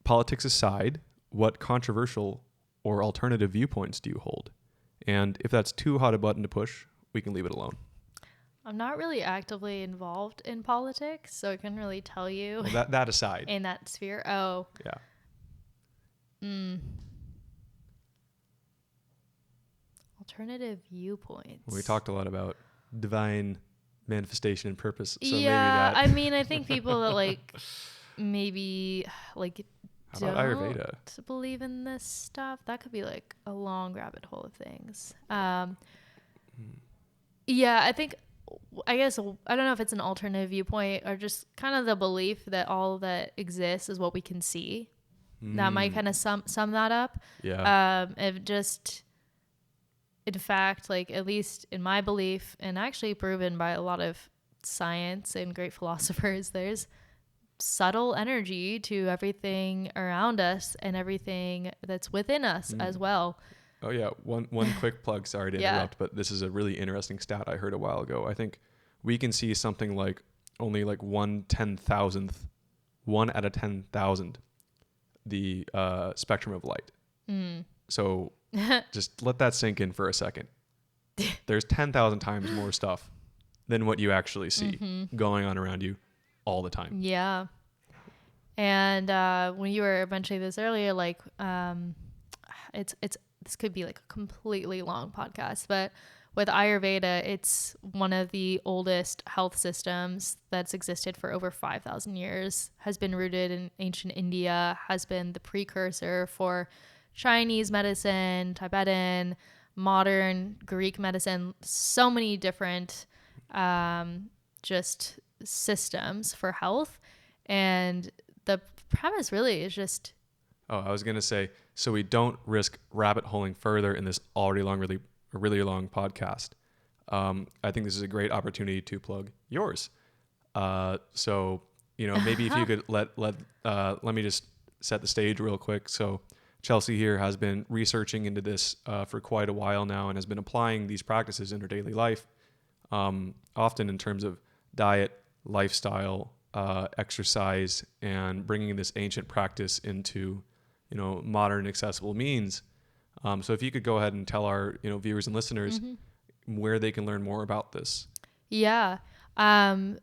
politics aside, what controversial or alternative viewpoints do you hold? And if that's too hot a button to push, we can leave it alone. I'm not really actively involved in politics, so I couldn't really tell you. Well, that aside. In that sphere. Oh. Yeah. Alternative viewpoints. Well, we talked a lot about divine manifestation and purpose. So yeah, maybe that. I mean, I think people that like maybe like How about Ayurveda? Don't believe in this stuff, that could be like a long rabbit hole of things. Yeah, I guess I don't know if it's an alternative viewpoint or just kind of the belief that all that exists is what we can see. That might kind of sum that up. Yeah. It just, in fact, like at least in my belief, and actually proven by a lot of science and great philosophers, there's subtle energy to everything around us and everything that's within us as well. Oh yeah, one quick plug, sorry to interrupt, but this is a really interesting stat I heard a while ago. I think we can see something like only like 1 out of 10,000, the spectrum of light. So just let that sink in for a second. There's 10,000 times more stuff than what you actually see going on around you all the time. Yeah. And when you were mentioning this earlier, like it's this could be like a completely long podcast, but with Ayurveda, it's one of the oldest health systems that's existed for over 5,000 years, has been rooted in ancient India, has been the precursor for Chinese medicine, Tibetan, modern Greek medicine, so many different just systems for health. And the premise really is just... Oh, I was going to say, so we don't risk rabbit holing further in this already really long podcast. I think this is a great opportunity to plug yours. So, maybe if you could let me just set the stage real quick. So Chelsea here has been researching into this for quite a while now and has been applying these practices in her daily life, often in terms of diet, lifestyle, exercise, and bringing this ancient practice into, modern accessible means. So if you could go ahead and tell our, viewers and listeners where they can learn more about this. Yeah.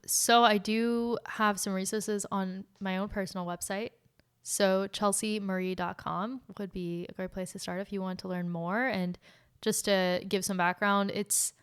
So I do have some resources on my own personal website. So chelseamarie.com would be a great place to start if you want to learn more. And just to give some background, it's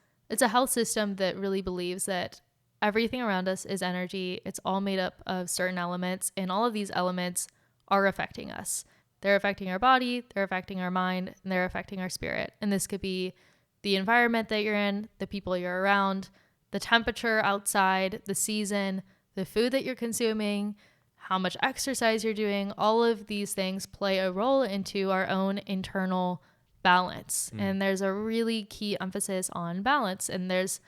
a health system that really believes that everything around us is energy. It's all made up of certain elements, and all of these elements are affecting us. They're affecting our body, they're affecting our mind, and they're affecting our spirit. And this could be the environment that you're in, the people you're around, the temperature outside, the season, the food that you're consuming, how much exercise you're doing. All of these things play a role into our own internal balance. And there's a really key emphasis on balance. And there's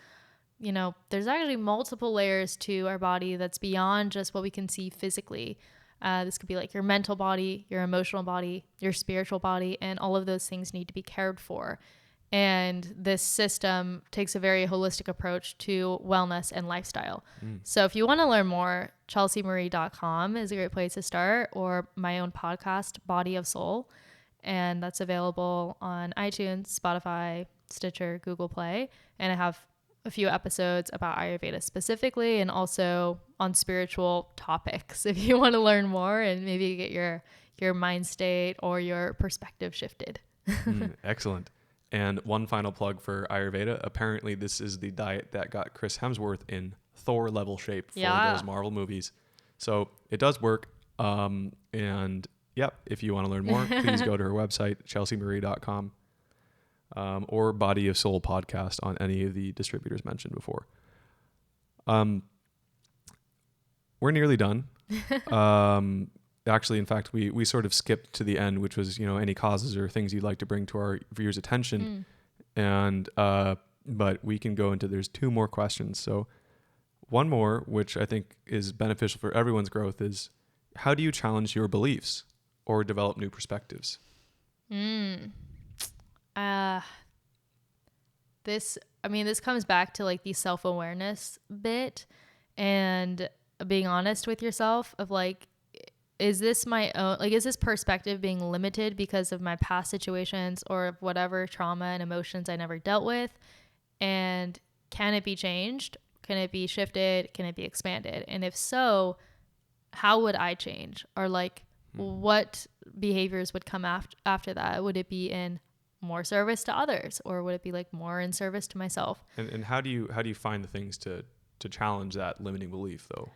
actually multiple layers to our body that's beyond just what we can see physically. This could be like your mental body, your emotional body, your spiritual body, and all of those things need to be cared for. And this system takes a very holistic approach to wellness and lifestyle. So if you want to learn more, chelseamarie.com is a great place to start, or my own podcast, Body of Soul. And that's available on iTunes, Spotify, Stitcher, Google Play. And I have a few episodes about Ayurveda specifically, and also on spiritual topics if you want to learn more and maybe get your mind state or your perspective shifted. Excellent. And one final plug for Ayurveda. Apparently this is the diet that got Chris Hemsworth in Thor level shape for those Marvel movies. So it does work. And yep, if you want to learn more, please go to her website, chelseamarie.com. Or Body of Soul podcast on any of the distributors mentioned before. We're nearly done. Actually, in fact, we sort of skipped to the end, which was, any causes or things you'd like to bring to our viewers' attention. And, but we can go into, there's 2 more questions. So one more, which I think is beneficial for everyone's growth, is how do you challenge your beliefs or develop new perspectives? This comes back to like the self-awareness bit and being honest with yourself of like, is this my own, like, is this perspective being limited because of my past situations or of whatever trauma and emotions I never dealt with? And can it be changed? Can it be shifted? Can it be expanded? And if so, how would I change? Or like, what behaviors would come after that? Would it be in more service to others, or would it be like more in service to myself? And how do you find the things to challenge that limiting belief though?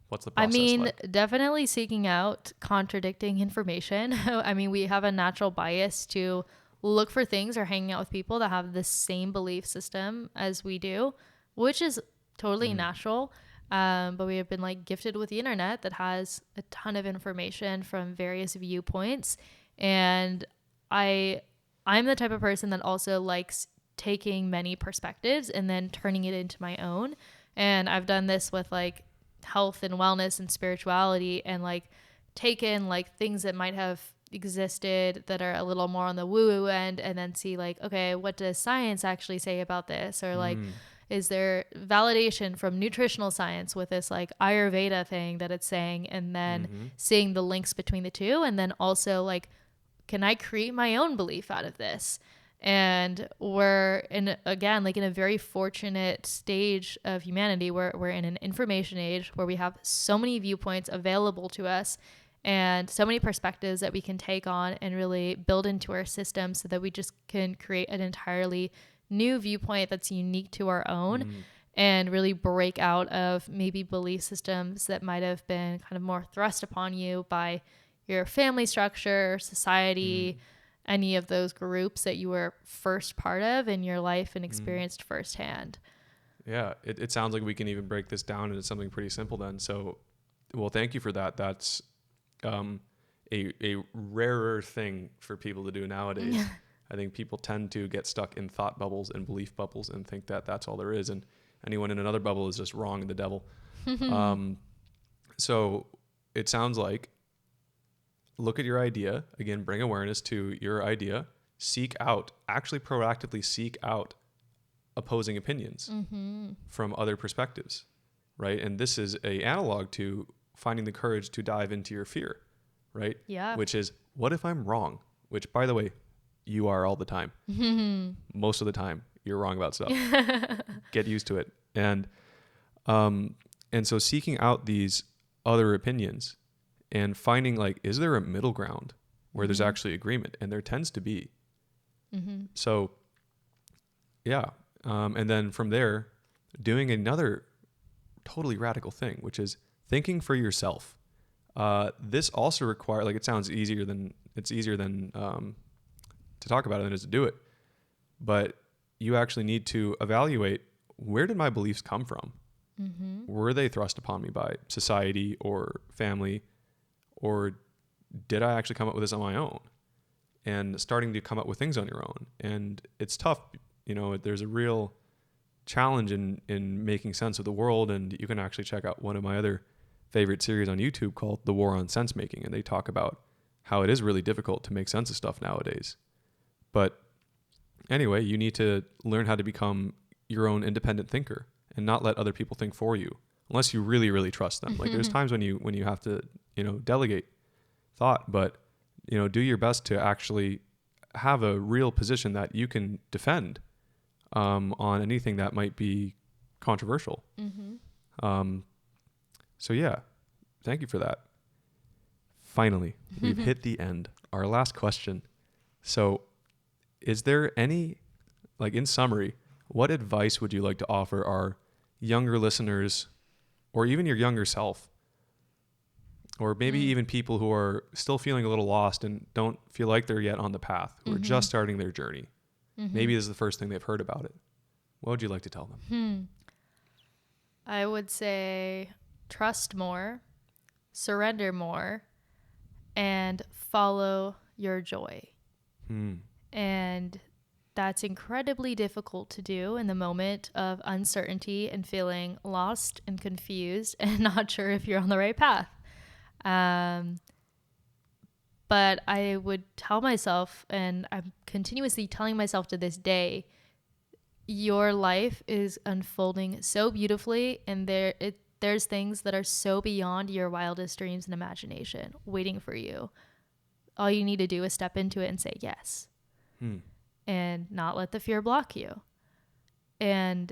What's the process like? Definitely seeking out contradicting information. We have a natural bias to look for things or hanging out with people that have the same belief system as we do, which is totally natural. But we have been like gifted with the internet that has a ton of information from various viewpoints. And I'm the type of person that also likes taking many perspectives and then turning it into my own. And I've done this with like health and wellness and spirituality, and like taken like things that might have existed that are a little more on the woo-woo end, and then see like, okay, what does science actually say about this? Or like, Is there validation from nutritional science with this like Ayurveda thing that it's saying, and then seeing the links between the two, and then also like, can I create my own belief out of this? And we're in, again, like in a very fortunate stage of humanity where we're in an information age where we have so many viewpoints available to us and so many perspectives that we can take on and really build into our system so that we just can create an entirely new viewpoint that's unique to our own and really break out of maybe belief systems that might have been kind of more thrust upon you by your family structure, society, any of those groups that you were first part of in your life and experienced firsthand. Yeah, it sounds like we can even break this down into something pretty simple then. So, well, thank you for that. That's a rarer thing for people to do nowadays. I think people tend to get stuck in thought bubbles and belief bubbles and think that that's all there is. And anyone in another bubble is just wrong and the devil. So it sounds like, look at your idea, again, bring awareness to your idea, actually proactively seek out opposing opinions from other perspectives, right? And this is a analog to finding the courage to dive into your fear, right? Yeah. Which is, what if I'm wrong? Which, by the way, you are all the time. Most of the time, you're wrong about stuff. Get used to it. And so seeking out these other opinions and finding like, is there a middle ground where there's actually agreement? And there tends to be. So yeah. And then from there, doing another totally radical thing, which is thinking for yourself. This also requires, like, it sounds easier than to talk about it than it is to do it. But you actually need to evaluate, where did my beliefs come from? Were they thrust upon me by society or family? Or did I actually come up with this on my own? And starting to come up with things on your own. And it's tough. You know, there's a real challenge in making sense of the world. And you can actually check out one of my other favorite series on YouTube called The War on Sense Making. And they talk about how it is really difficult to make sense of stuff nowadays. But anyway, you need to learn how to become your own independent thinker and not let other people think for you, unless you really, really trust them. Like, there's times when you have to, delegate thought, but, do your best to actually have a real position that you can defend on anything that might be controversial. So yeah, thank you for that. Finally, we've hit the end. Our last question. So is there any, like, in summary, what advice would you like to offer our younger listeners, or even your younger self, or maybe even people who are still feeling a little lost and don't feel like they're yet on the path, who are just starting their journey? Maybe this is the first thing they've heard about it. What would you like to tell them? I would say trust more, surrender more, and follow your joy. And that's incredibly difficult to do in the moment of uncertainty and feeling lost and confused and not sure if you're on the right path. But I would tell myself, and I'm continuously telling myself to this day, your life is unfolding so beautifully, and there's things that are so beyond your wildest dreams and imagination waiting for you. All you need to do is step into it and say yes. And not let the fear block you. And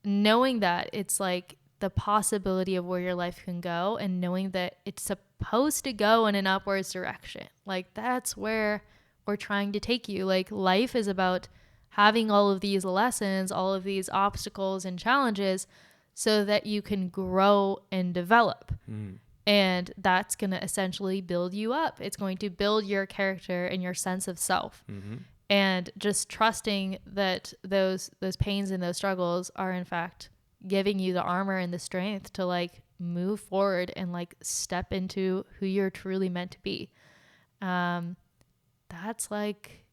knowing that it's like the possibility of where your life can go, and knowing that it's supposed to go in an upwards direction. Like, that's where we're trying to take you. Like, life is about having all of these lessons, all of these obstacles and challenges so that you can grow and develop. And that's going to essentially build you up. It's going to build your character and your sense of self. And just trusting that those pains and those struggles are in fact giving you the armor and the strength to like move forward and like step into who you're truly meant to be. That's like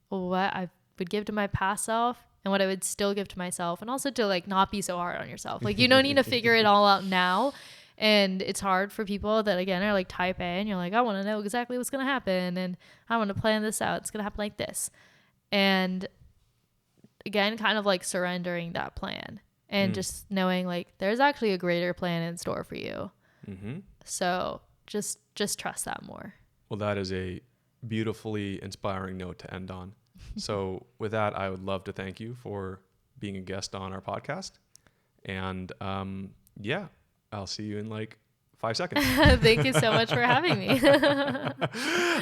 what I would give to my past self and what I would still give to myself, and also to like not be so hard on yourself. Like, you don't need to figure it all out now. And it's hard for people that, again, are like type A, and you're like, I want to know exactly what's going to happen, and I want to plan this out. It's going to happen like this. And again, kind of like surrendering that plan and just knowing like there's actually a greater plan in store for you. Mm-hmm. So just trust that more. Well, that is a beautifully inspiring note to end on. So with that, I would love to thank you for being a guest on our podcast. And yeah, I'll see you in like 5 seconds. Thank you so much for having me. All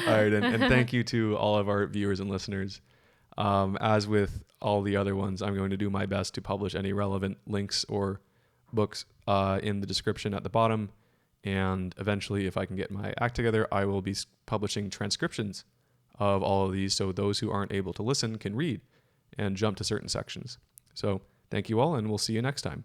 right. And thank you to all of our viewers and listeners. As with all the other ones, I'm going to do my best to publish any relevant links or books in the description at the bottom. And eventually, if I can get my act together, I will be publishing transcriptions of all of these so those who aren't able to listen can read and jump to certain sections. So thank you all, and we'll see you next time.